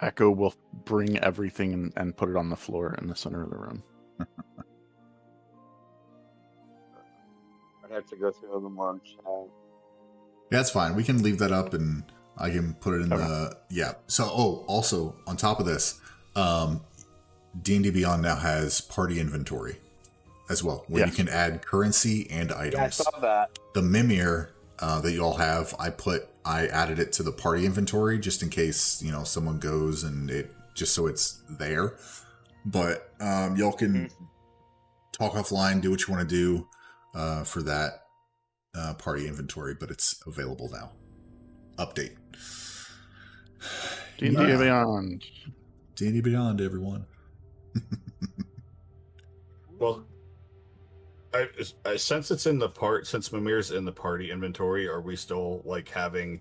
Echo will bring everything and put it on the floor in the center of the room. I'd have to go through a little more on chat. Yeah, that's fine. We can leave that up and I can put it in the... Yeah. So, also, on top of this, D&D Beyond now has party inventory as well, where you can add currency and items. Yeah, I saw that. The Mimir that you all have, I added it to the party inventory just in case, someone goes and it... Just so it's there. But y'all can talk offline, do what you want to do for that party inventory, but it's available now. Update. D&D Beyond. D&D Beyond, everyone. Well, since it's in the since Mimir's in the party inventory, are we still like having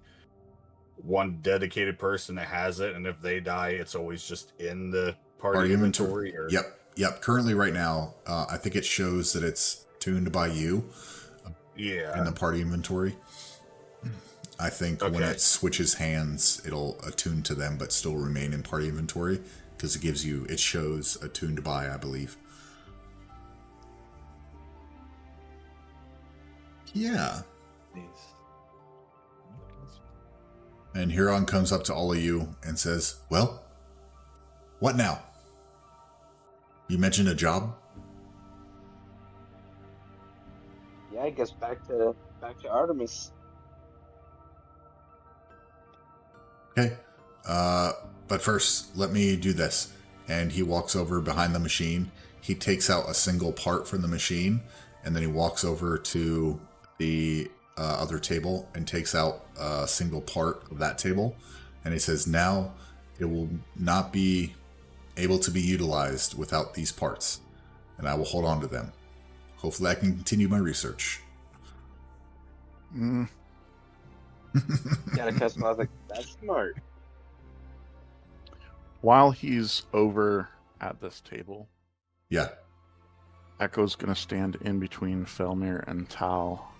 one dedicated person that has it, and if they die, it's always just in the party inventory? Or... Yep. Currently, right now, I think it shows that it's tuned by you. Yeah. In the party inventory. I think when it switches hands, it'll attune to them, but still remain in party inventory because it shows attuned by, I believe. Yeah. Please. And Huron comes up to all of you and says, "Well, what now? You mentioned a job?" Yeah, I guess back to Artemis. Okay. But first, let me do this. And he walks over behind the machine. He takes out a single part from the machine, and then he walks over to the other table and takes out a single part of that table. And he says, "Now it will not be able to be utilized without these parts, and I will hold on to them. Hopefully, I can continue my research." Mm, Atticus was like, "That's smart." while he's over at this table, Yeah. Echo's gonna stand in between Felmir and Tal.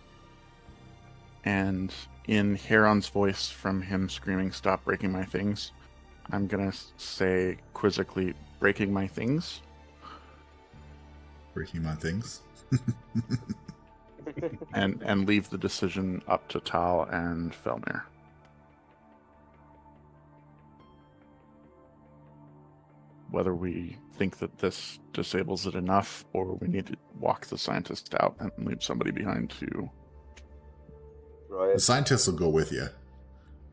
And in Heron's voice from him screaming, "Stop breaking my things," I'm gonna say quizzically, "Breaking my things?" Breaking my things. and leave the decision up to Tal and Felmir. Whether we think that this disables it enough, or we need to walk the scientist out and leave somebody behind to... The Right. scientist will go with you.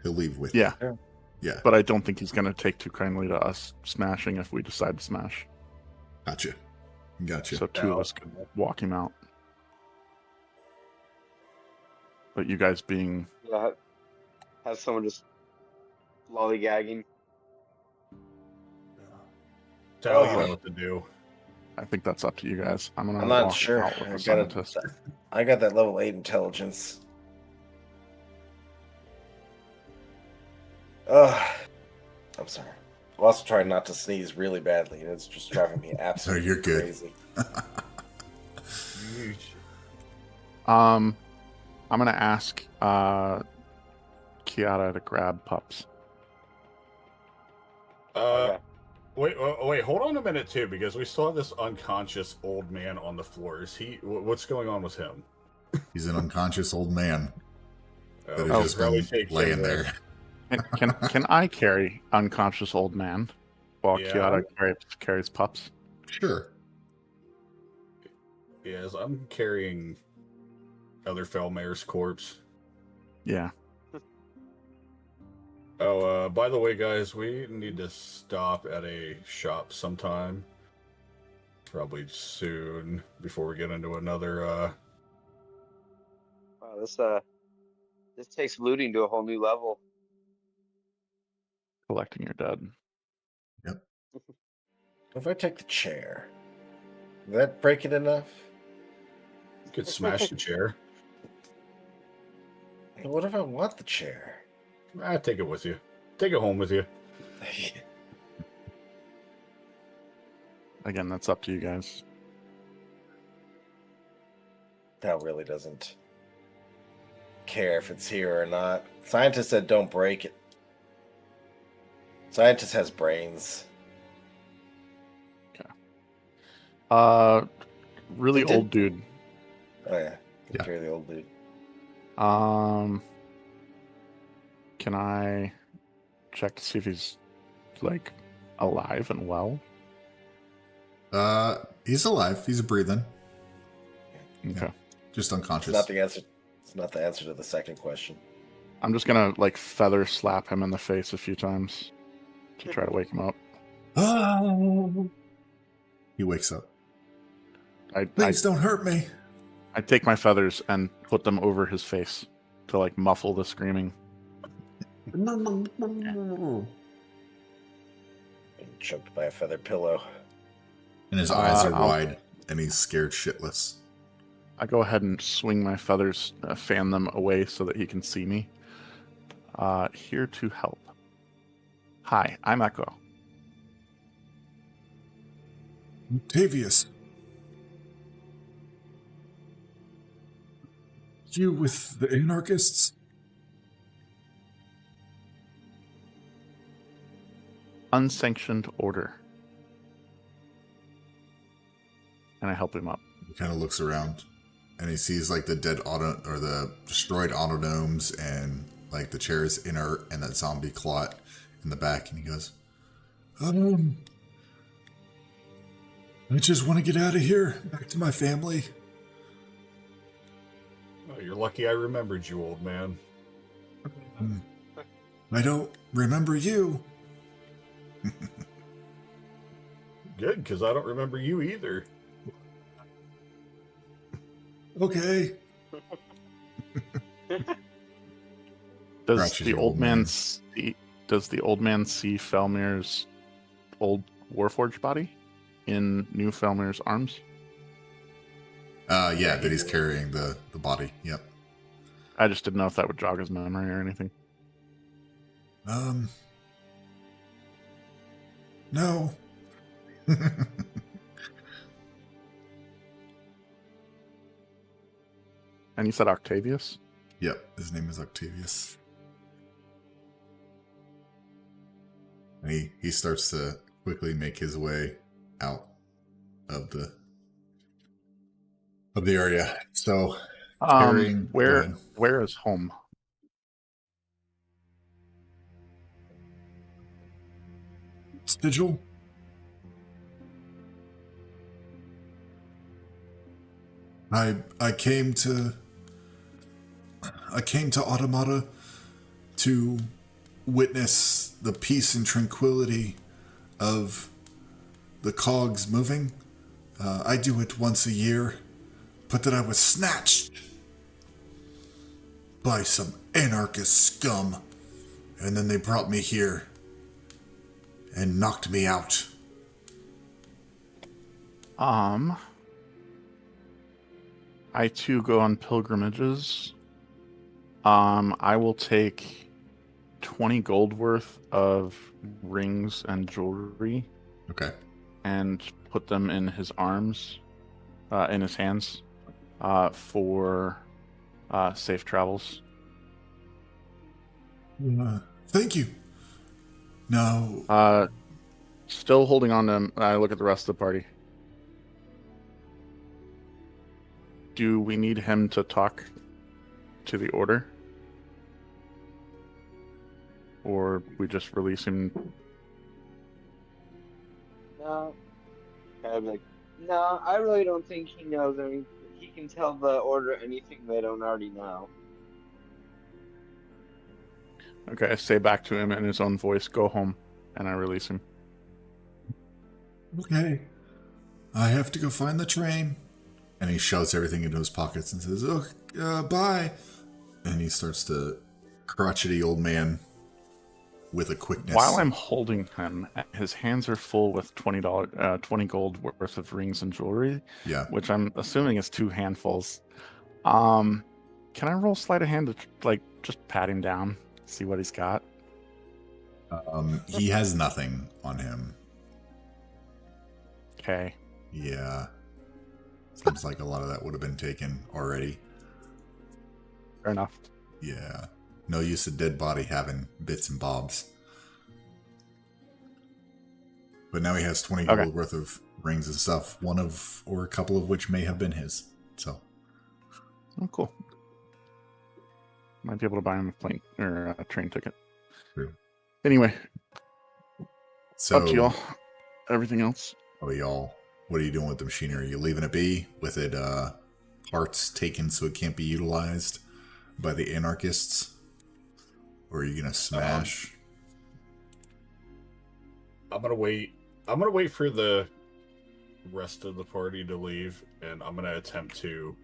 He'll leave with Yeah. you. Yeah. But I don't think he's going to take too kindly to us smashing if we decide to smash. Gotcha. Gotcha. So two of us could walk him out. But you guys being... Yeah. Have someone just lollygagging. Tell you know what to do. I think that's up to you guys. I'm gonna I'm not walk sure. out with I the got scientist. I got that level 8 intelligence. I'm sorry. I'm also trying not to sneeze really badly. It's just driving me absolutely you're good. crazy. I'm gonna ask Kiara to grab Pups. Okay. Wait, hold on a minute too, because we still have this unconscious old man on the floor. Is he? What's going on with him? He's an unconscious old man that has Oh, just probably been take laying him there. Can I carry unconscious old man while Yeah. Kiara carries Pups? Sure. Yes, I'm carrying other Felmare's corpse. Yeah. Oh, by the way, guys, we need to stop at a shop sometime. Probably soon, before we get into another, Wow, this takes looting to a whole new level. Collecting your dead. If I take the chair, will that break it enough? you could smash the chair. What if I want the chair? Take it with you. Take it home with you. Again, that's up to you guys. That really doesn't care if it's here or not. Scientist said don't break it. Scientist has brains. Really He did- old dude. Oh yeah, Yeah. carry the old dude. Can I check to see if he's like alive and well? He's alive. He's breathing. Okay. Just It's unconscious. not the answer. It's not the answer to the second question. I'm just gonna like feather slap him in the face a few times to try to wake him up. He wakes up. I Please don't hurt me. take my feathers and put them over his face to like muffle the screaming. Being choked by a feather pillow. And his eyes are I'll- wide, and he's scared shitless. I go ahead and swing my feathers, fan them away so that he can see me. Here to help. Hi, I'm Echo. Octavius. You with the anarchists? Unsanctioned order. And I help him up. He kind of looks around, and he sees like the dead auto or the destroyed autonomes and like the chair's inert and that zombie clot in the back, and he goes, I just want to get out of here, back to my family. Oh, you're lucky I remembered you, old man. I don't remember you. Good, because I don't remember you either. Okay. Does Scratches the your old old man man. see? Does the old man see Felmir's old Warforged body in new Felmir's arms? Yeah, that he's carrying the body. Yep. I just didn't know if that would jog his memory or anything. No. And you said Octavius? Yep, his name is Octavius. And he starts to quickly make his way out of the area. So carrying go ahead. Where is home? Sigil? I came to Automata to witness the peace and tranquility of the cogs moving. I do it once a year, but then I was snatched by some anarchist scum, and then they brought me here and knocked me out. I too go on pilgrimages. I will take 20 gold worth of rings and jewelry Okay. and put them in his arms, in his hands, for safe travels. Thank you. Now, Still holding on to him, I look at the rest of the party. Do we need him to talk to the order? Or we just release him? No. I'd be like, no, I really don't think he knows anything. He can tell the order anything they don't already know. Okay, I say back to him in his own voice, go home, and I release him. okay. I have to go find the train. And he shoves everything into his pockets and says, bye. And he starts to crotchety old man with a quickness. While I'm holding him, his hands are full with $20, 20 gold worth of rings and jewelry, Yeah. which I'm assuming is 2 handfuls. Can I roll sleight of hand to like just pat him down, see what he's got? He has nothing on him. Okay. Yeah. Seems like a lot of that would have been taken already. Fair enough. Yeah. No use of dead body having bits and bobs. But now he has 20 Okay. gold worth of rings and stuff, one of, or a couple of which may have been his. So. Oh, cool. Might be able to buy him a plane or a train ticket. True. Anyway, So. up to y'all. Everything else. Oh, y'all. What are you doing with the machinery? Are you leaving it be with it parts taken so it can't be utilized by the anarchists? Or are you gonna smash? I'm gonna wait. I'm gonna wait for the rest of the party to leave, and I'm gonna attempt to,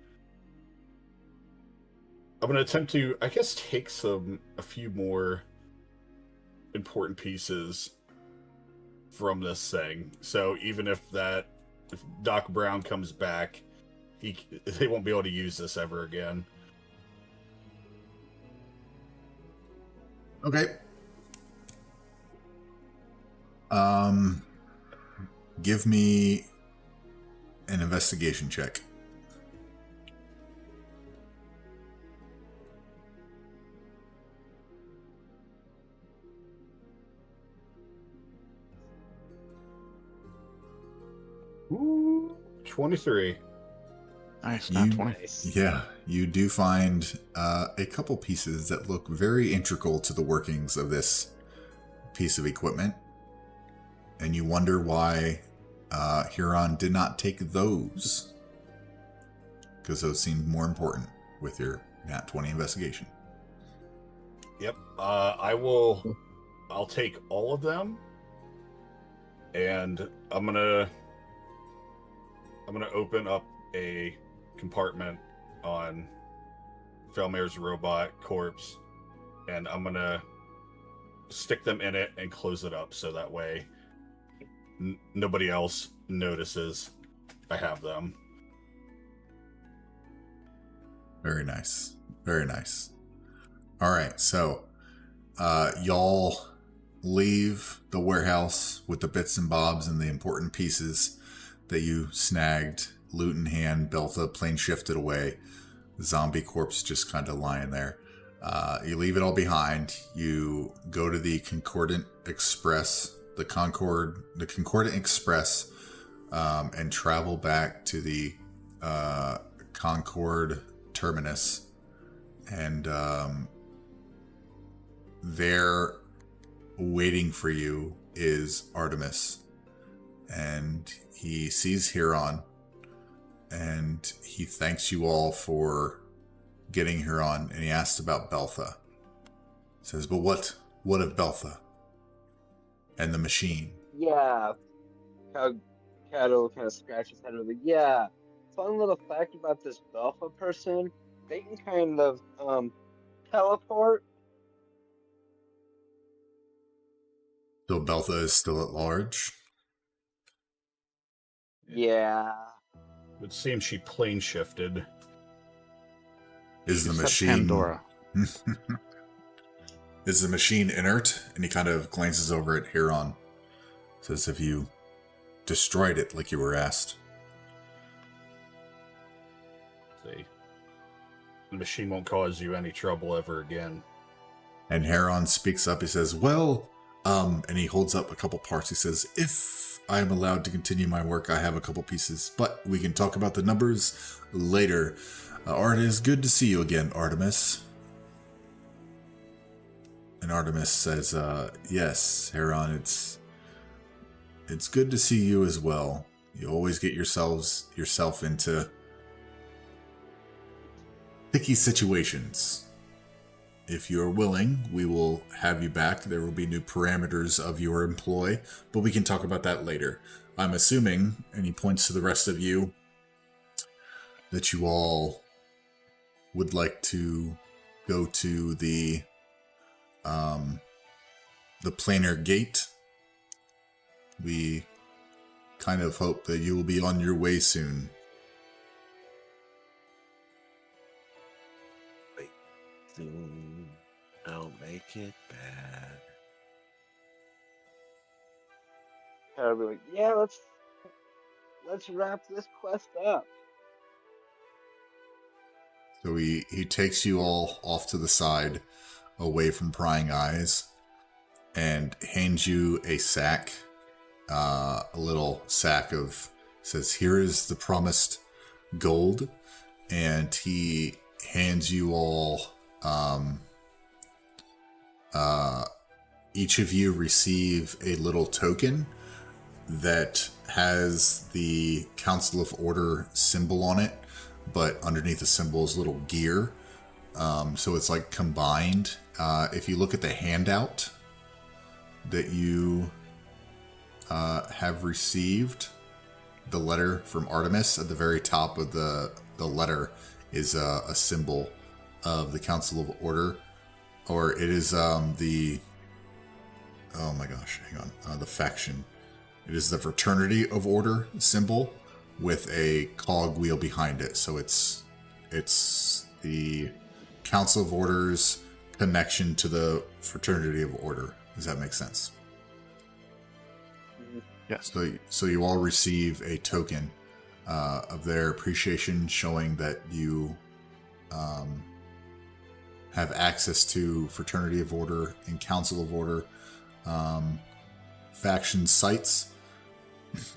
I guess, take a few more important pieces from this thing. So even if Doc Brown comes back, they won't be able to use this ever again. Okay. Give me an investigation check. Ooh, 23. Nice, not You- 20. Nice. Yeah, you do find a couple pieces that look very integral to the workings of this piece of equipment. And you wonder why Huron did not take those. Because those seemed more important with your Nat 20 investigation. Yep. I'll take all of them, and I'm gonna open up a compartment on Felmer's robot corpse, and I'm gonna stick them in it and close it up so that way nobody else notices I have them. Very nice. Very nice. All right, so y'all leave the warehouse with the bits and bobs and the important pieces that you snagged. Loot in hand, Beltha plane shifted away. The zombie corpse just kind of lying there. You leave it all behind. You go to the Concordant Express, the Concordant Express, and travel back to the Concord terminus. And there, waiting for you, is Artemis. And he sees Huron, and he thanks you all for getting Huron, and he asks about Beltha. Says, but what of Beltha? And the machine? Yeah. Cattle kind of scratches his head with it. Yeah. Fun little fact about this Belfa person. They can kind of teleport. So Beltha is still at large? Yeah. It seems she plane shifted. Is the Except machine... Pandora. Is the machine inert? And he kind of glances over at Huron. Says, have you destroyed it like you were asked? See, the machine won't cause you any trouble ever again. And Huron speaks up. He says, well, and he holds up a couple parts. He says, if I am allowed to continue my work, I have a couple pieces, but we can talk about the numbers later. Art, it is good to see you again, Artemis. And Artemis says, yes, Huron, it's good to see you as well. You always get yourself into picky situations. If you're willing, we will have you back. There will be new parameters of your employ, but we can talk about that later. I'm assuming, and he points to the rest of you, that you all would like to go to the planar gate. We kind of hope that you will be on your way soon. Soon don't make it bad. I'll be like, yeah, let's wrap this quest up. So he takes you all off to the side, away from prying eyes, and hands you a sack, a little sack of, says, here is the promised gold, and he hands you all, each of you receive a little token that has the Council of Order symbol on it, but underneath the symbol is little gear. So it's like combined. If you look at the handout that you have received, the letter from Artemis, at the very top of the letter is a symbol of the Council of Order, or it is the, oh my gosh, hang on, the faction. It is the Fraternity of Order symbol with a cog wheel behind it. So it's the Council of Order's connection to the Fraternity of Order. Does that make sense? Yes. So you all receive a token of their appreciation, showing that you have access to Fraternity of Order and Council of Order faction sites.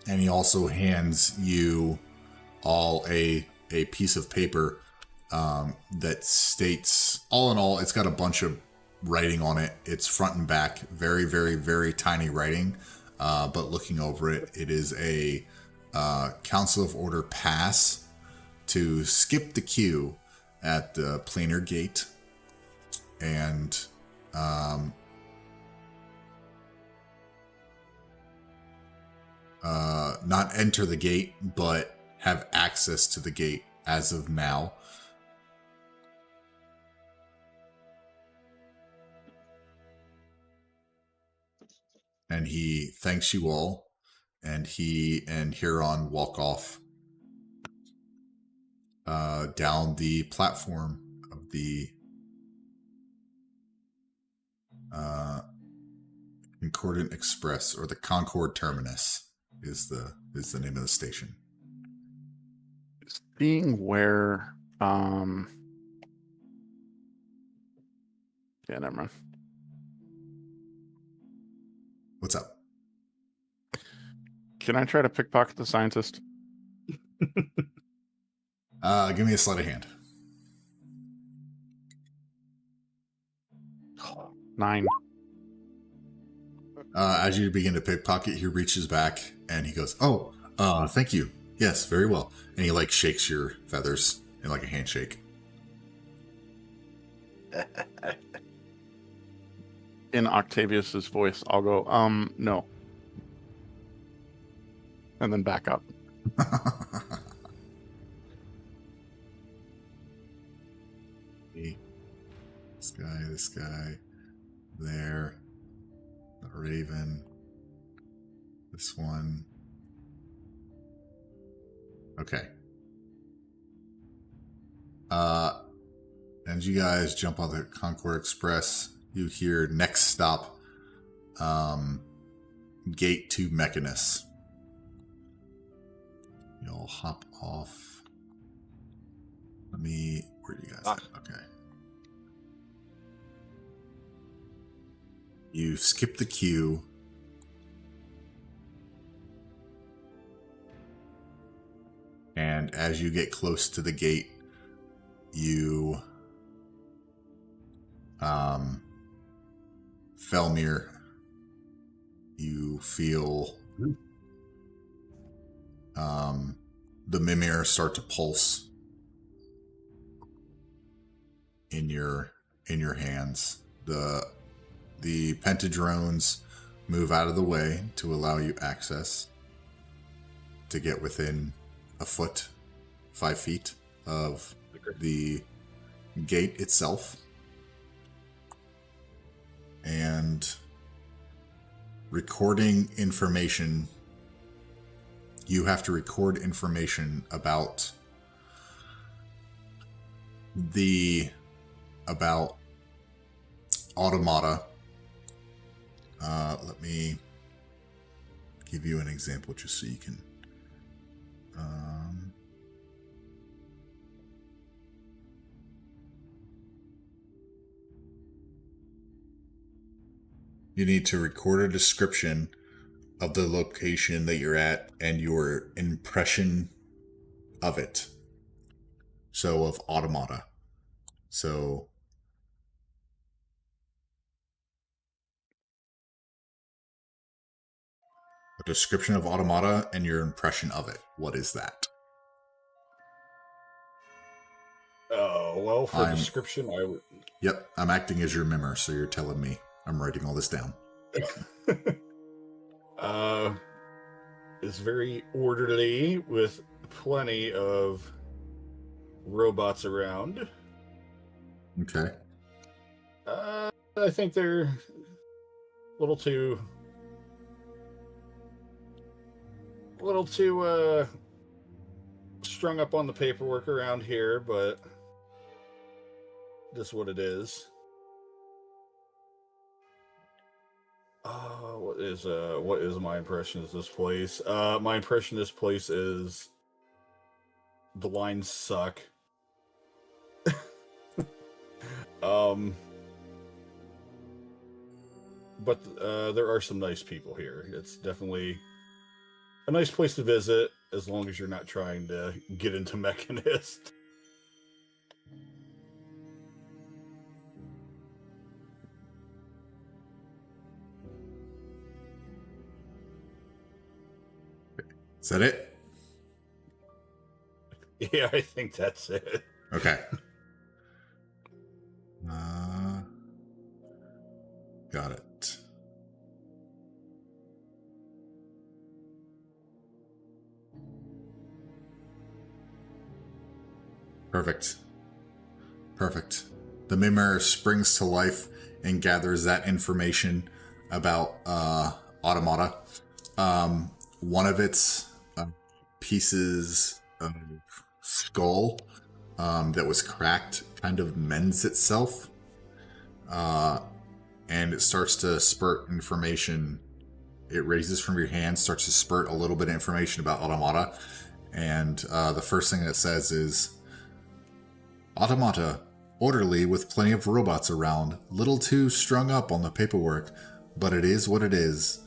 And he also hands you all a a piece of paper that states, all in all, it's got a bunch of writing on it. It's front and back, very, very, very tiny writing. But looking over it, it is a Council of Order pass to skip the queue at the planar gate and not enter the gate, but have access to the gate as of now. And he thanks you all, and he and Huron walk off down the platform of the Concordant Express, or the Concord Terminus is the name of the station. Seeing where yeah, never mind. What's up? Can I try to pickpocket the scientist? Give me a sleight of hand. 9. As you begin to pickpocket, he reaches back and he goes, "Oh, thank you. Yes, very well." And he like shakes your feathers in like a handshake. In Octavius's voice, I'll go, no. And then back up. This guy, there, the Raven, this one. Okay. As you guys jump on the Concord Express, you hear next stop, gate to Mechanus. You'll hop off. Where are you guys at? Okay. You skip the queue. And as you get close to the gate, you Felmir, you feel the Mimir start to pulse in your hands. The pentadrones move out of the way to allow you access to get within a foot, 5 feet of the gate itself. And recording information, you have to record information about automata. Let me give you an example just so you can you need to record a description of the location that you're at and your impression of it. So of automata. So a description of automata and your impression of it. What is that? Oh, well, for description, I would... Yep, I'm acting as your mimer, so you're telling me. I'm writing all this down. It's very orderly with plenty of robots around. Okay. I think they're a little too strung up on the paperwork around here, but this is what it is. What is my impression of this place? My impression of this place is the lines suck. But there are some nice people here. It's definitely a nice place to visit. as long as you're not trying to get into Mechanist. Is that it? Yeah, I think that's it. Okay. Got it. Perfect. Perfect. The Mimir springs to life and gathers that information about Automata. One of its pieces of skull that was cracked kind of mends itself. And it starts to spurt information. It raises from your hand, starts to spurt a little bit of information about Automata. And the first thing it says is, Automata, orderly with plenty of robots around, little too strung up on the paperwork, but it is what it is.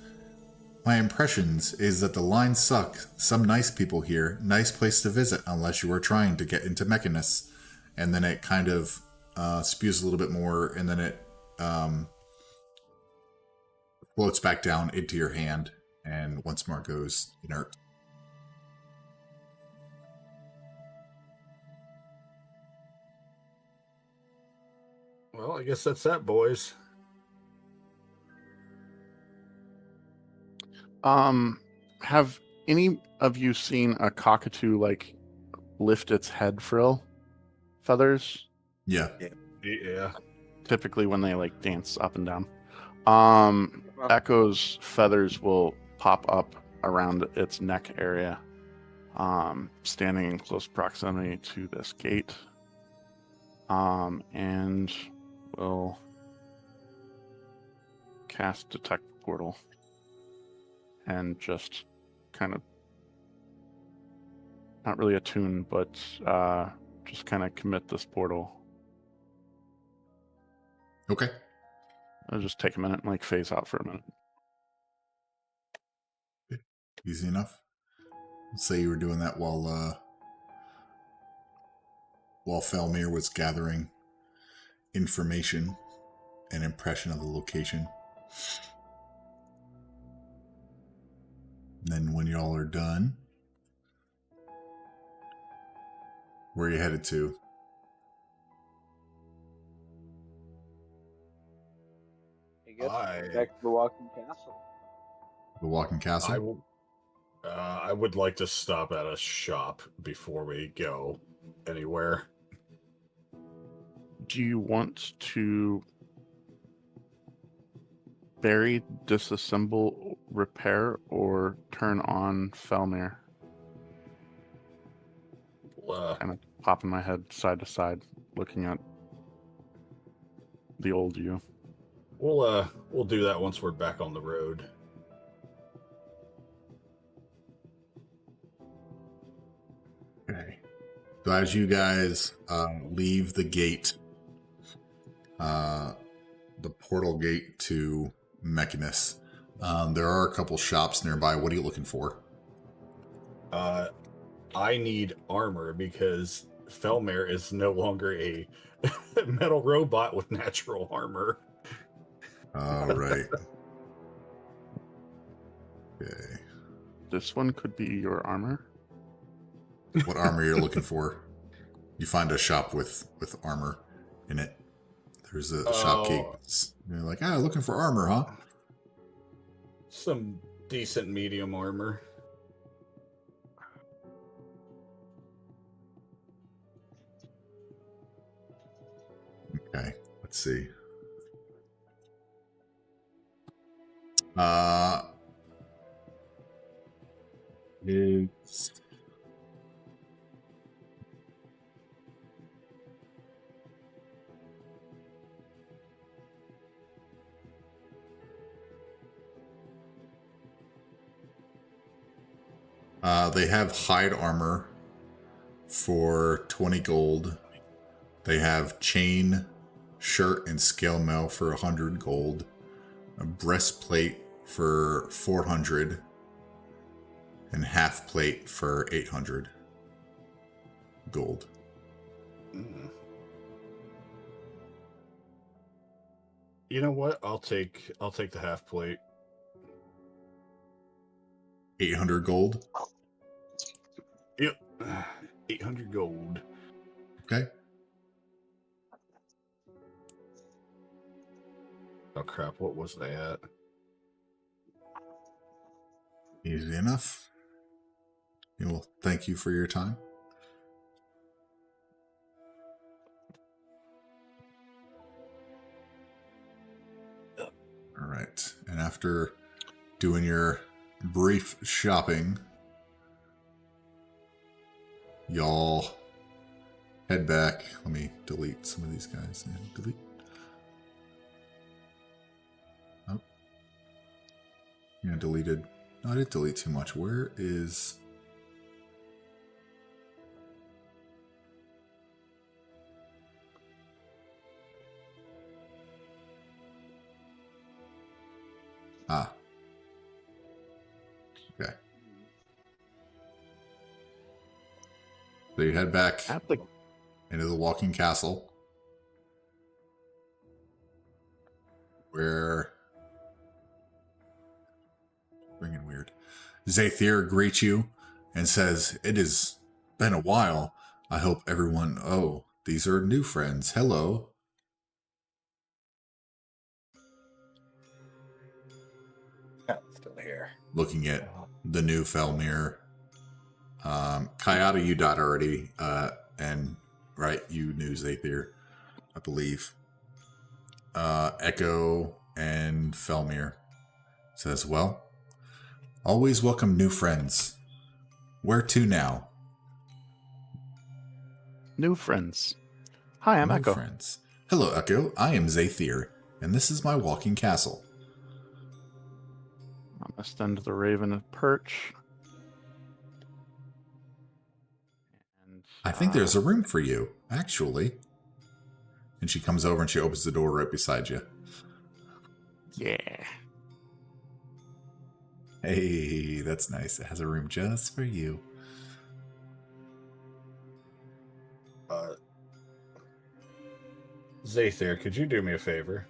My impressions is that the lines suck. Some nice people here, nice place to visit unless you are trying to get into Mechanus. And then it kind of spews a little bit more, and then it floats back down into your hand and once more goes inert. Well, I guess that's that, boys. Have any of you seen a cockatoo like lift its head frill feathers? Yeah. Yeah. Typically when they like dance up and down. Echo's feathers will pop up around its neck area, standing in close proximity to this gate, and will cast Detect Portal and just kind of, not really attune, but just kind of commit this portal. Okay. It'll just take a minute and like phase out for a minute. Easy enough. Let's say you were doing that while Felmir was gathering information and impression of the location. And then when y'all are done, where are you headed to? I guess I- back to the Walking Castle. The Walking Castle? I would like to stop at a shop before we go anywhere. Do you want to bury, disassemble, repair, or turn on Felmir? Kind of popping my head side to side, looking at the old you. We'll do that once we're back on the road. Okay. So as you guys leave the gate, the portal gate to Mechanus, there are a couple shops nearby. What are you looking for? I need armor because Felmir is no longer a metal robot with natural armor. All right. Okay. This one could be your armor. What armor you're looking for? You find a shop with armor in it. There's a shopkeep. You're like, looking for armor, huh? Some decent medium armor. Okay, let's see. It's they have hide armor for 20 gold. They have chain, shirt, and scale mail for 100 gold. A breastplate for 400. and half plate for 800 gold. Mm. You know what? I'll take the half plate. 800 gold. Yep. 800 gold. Okay. Oh crap, what was they at? Easy enough. Well, thank you for your time. All right. And after doing your brief shopping, y'all head back. Let me delete some of these guys. Delete. Oh. Yeah, deleted. No, I didn't delete too much. Where is... Ah. Okay. So you head back At the into the walking castle, where... Ringing weird. Zathir greets you and says, "It has been a while. I hope everyone... Oh, these are new friends. Hello." Still here. Looking at the new Felmir. Kayada, you died already. And, right, you knew Zathir, I believe. Echo and Felmir says, "Well, always welcome new friends. Where to now?" new friends. Hi, I'm New Echo. friends. "Hello, Echo. I am Zathir, and this is my walking castle." I must send the Raven a perch. And, "I think there's a room for you, actually." And she comes over and she opens the door right beside you. yeah. "Hey, that's nice. It has a room just for you." Zathir, could you do me a favor?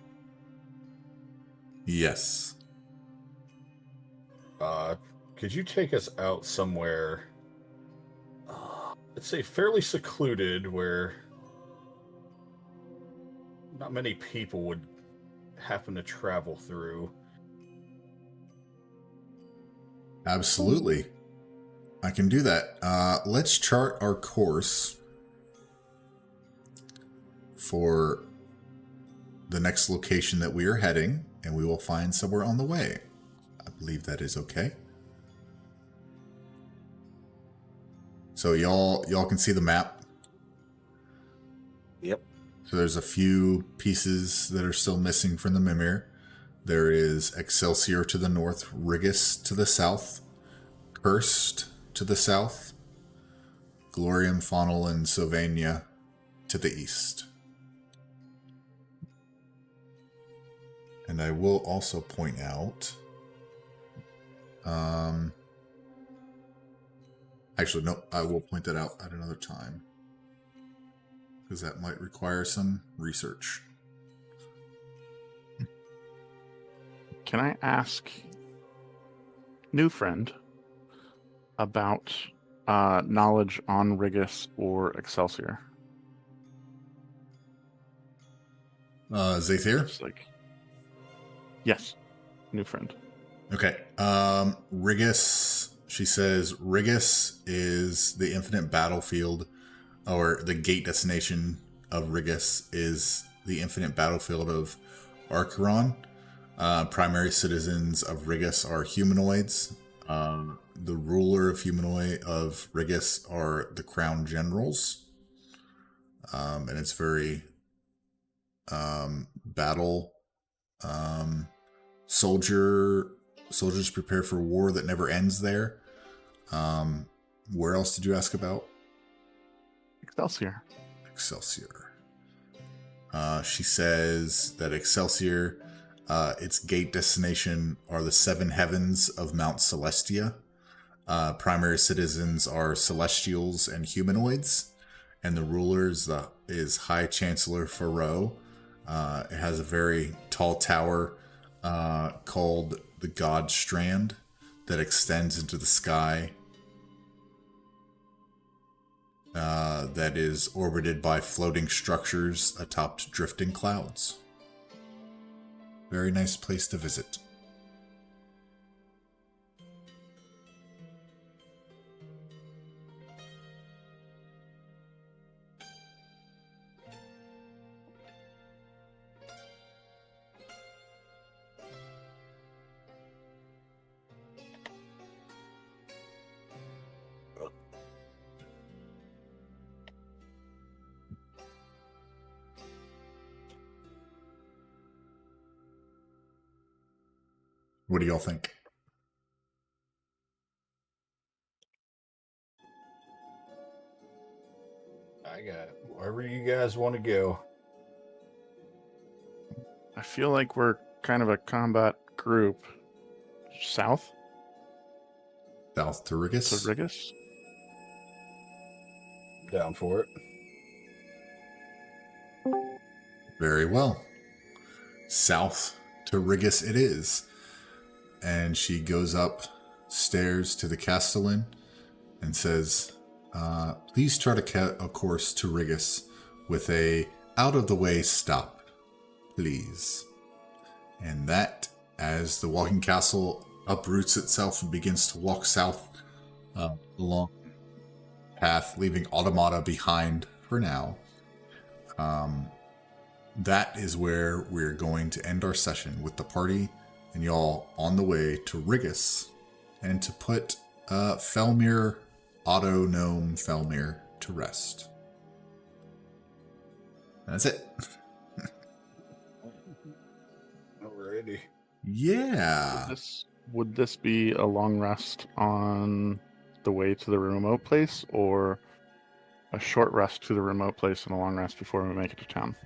"Yes." Could you take us out somewhere, let's say fairly secluded, where not many people would happen to travel through? Absolutely. I can do that. Let's chart our course for the next location that we are heading, and we will find somewhere on the way. I believe that is okay. So y'all can see the map. Yep. So there's a few pieces that are still missing from the Mimir. There is Excelsior to the north, Rigus to the south, Cursed to the south, Glorium, Faunal, and Sylvania to the east. And I will also point out... Actually, no, I will point that out at another time, because that might require some research. Can I ask new friend about knowledge on Rigus or Excelsior? Zathir? It's like, yes, new friend. Okay. Rigus, she says, Rigus is the infinite battlefield, or the gate destination of Rigus is the infinite battlefield of Archeron. Primary citizens of Rigus are humanoids. The ruler of Rigus are the crown generals. And it's very battle. Soldiers prepare for war that never ends there. Where else did you ask about? Excelsior. Excelsior. She says that Excelsior, its gate destination are the seven heavens of Mount Celestia. Primary citizens are celestials and humanoids, and the ruler is High Chancellor Pharaoh. It has a very tall tower called the God Strand that extends into the sky. That is orbited by floating structures atop drifting clouds. Very nice place to visit. What do y'all think? I got wherever you guys want to go. I feel like we're kind of a combat group. South South to Rigus? to Rigus? Down for it. Very well. South to Rigus it is. And she goes upstairs to the Castellan and says, please chart a course to Rigus with a out-of-the-way stop, please. And that, as the walking castle uproots itself and begins to walk south along the path, leaving Automata behind for now, that is where we're going to end our session with the party and y'all on the way to Rigus and to put Felmir, Auto Gnome Felmir, to rest. That's it. Alrighty. Yeah. Would this be a long rest on the way to the remote place, or a short rest to the remote place and a long rest before we make it to town?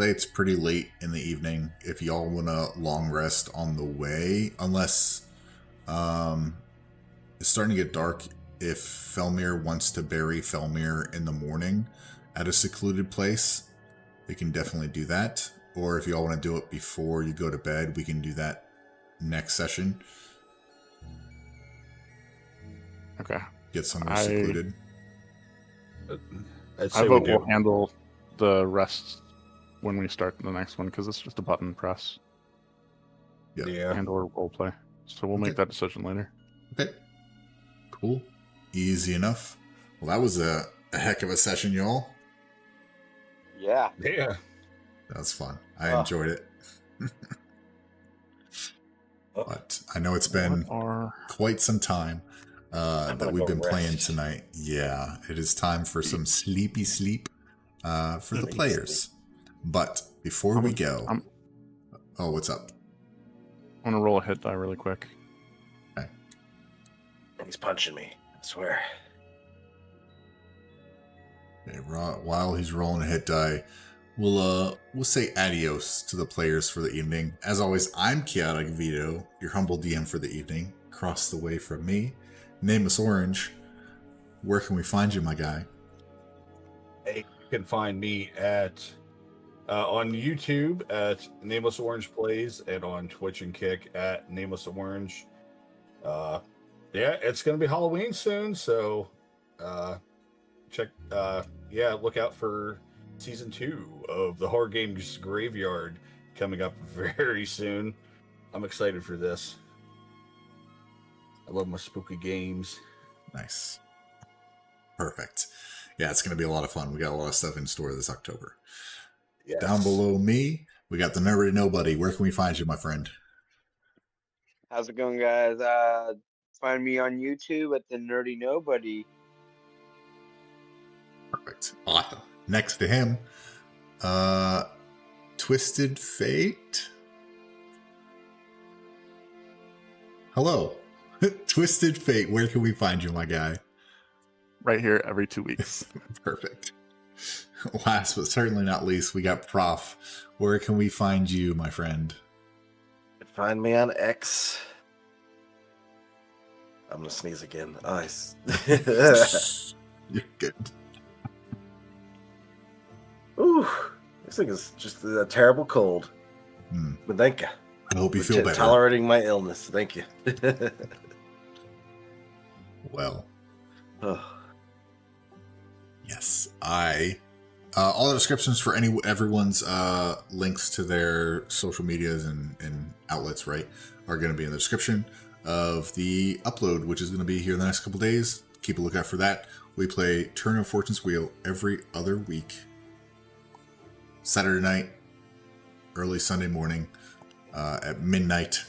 It's pretty late in the evening if y'all want a long rest on the way, unless it's starting to get dark. If Felmir wants to bury Felmir in the morning at a secluded place, we can definitely do that. Or if y'all want to do it before you go to bed, we can do that next session. Okay. Get somewhere secluded. I'd I say we vote do. we'll handle the rest when we start the next one, because it's just a button press Yep. Yeah. and or role play. So we'll make Okay. that decision later. Okay. Cool. Easy enough. Well, that was a heck of a session, y'all. Yeah. Yeah. That was fun. I Oh. enjoyed it. But I know it's been What are quite some time that gonna we've go been playing rest. tonight. Yeah, it is time for some sleepy sleep for the Sleepy players. But before we go, I'm oh, what's up? gonna roll a hit die really quick. He's punching me. I swear. Okay, while he's rolling a hit die, we'll say adios to the players for the evening. As always, I'm Chaotic Vito, your humble DM for the evening. Across the way from me, Nameless Orange. Where can we find you, my guy? Hey, you can find me at on YouTube at Nameless Orange Plays and on Twitch and Kick at Nameless Orange. Yeah, it's gonna be Halloween soon, so check look out for season 2 of the Horror Games Graveyard coming up very soon. I'm excited for this. I love my spooky games. Nice. Perfect. Yeah, it's going to be a lot of fun. We got a lot of stuff in store this October. Yes. Down below me, we got the Nerdy Nobody. Where can we find you, my friend? How's it going, guys? Find me on YouTube at the Nerdy Nobody. Perfect. Awesome. Next to him, Twisted Fate. Hello. Twisted Fate, where can we find you, my guy? Right here every 2 weeks. Perfect. Last but certainly not least, we got Prof. Where can we find you, my friend? Find me on X. I'm gonna sneeze again. You're good. Ooh, this thing is just a terrible cold. But thank you. I hope you for feel better. tolerating my illness. Thank you. Well, Oh. yes, all the descriptions for everyone's links to their social medias and outlets, right, are going to be in the description of the upload, which is going to be here in the next couple days. Keep a lookout for that. We play Turn of Fortune's Wheel every other week. Saturday night, early Sunday morning, at midnight,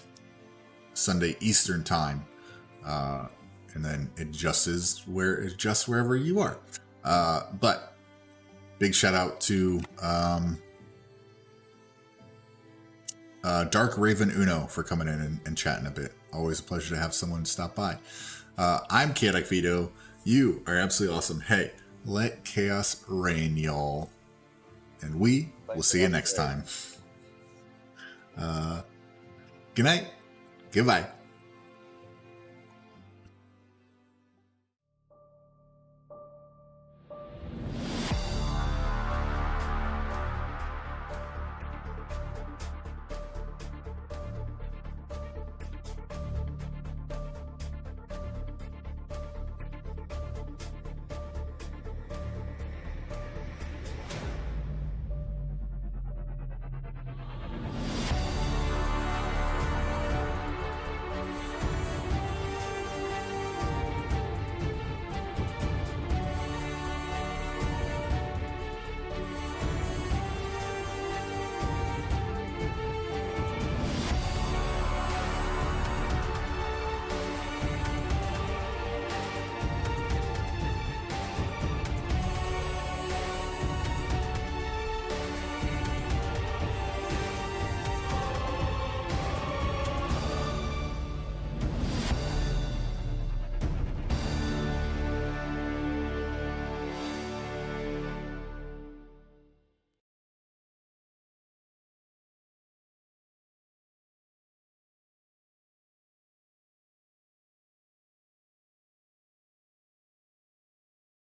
Sunday Eastern time, and then it adjusts wherever you are. But big shout out to Dark Raven Uno for coming in and chatting a bit. Always a pleasure to have someone stop by. I'm Chaotic Vito. You are absolutely awesome. Hey, let chaos reign, y'all. And we will see you next time. Good night. Goodbye.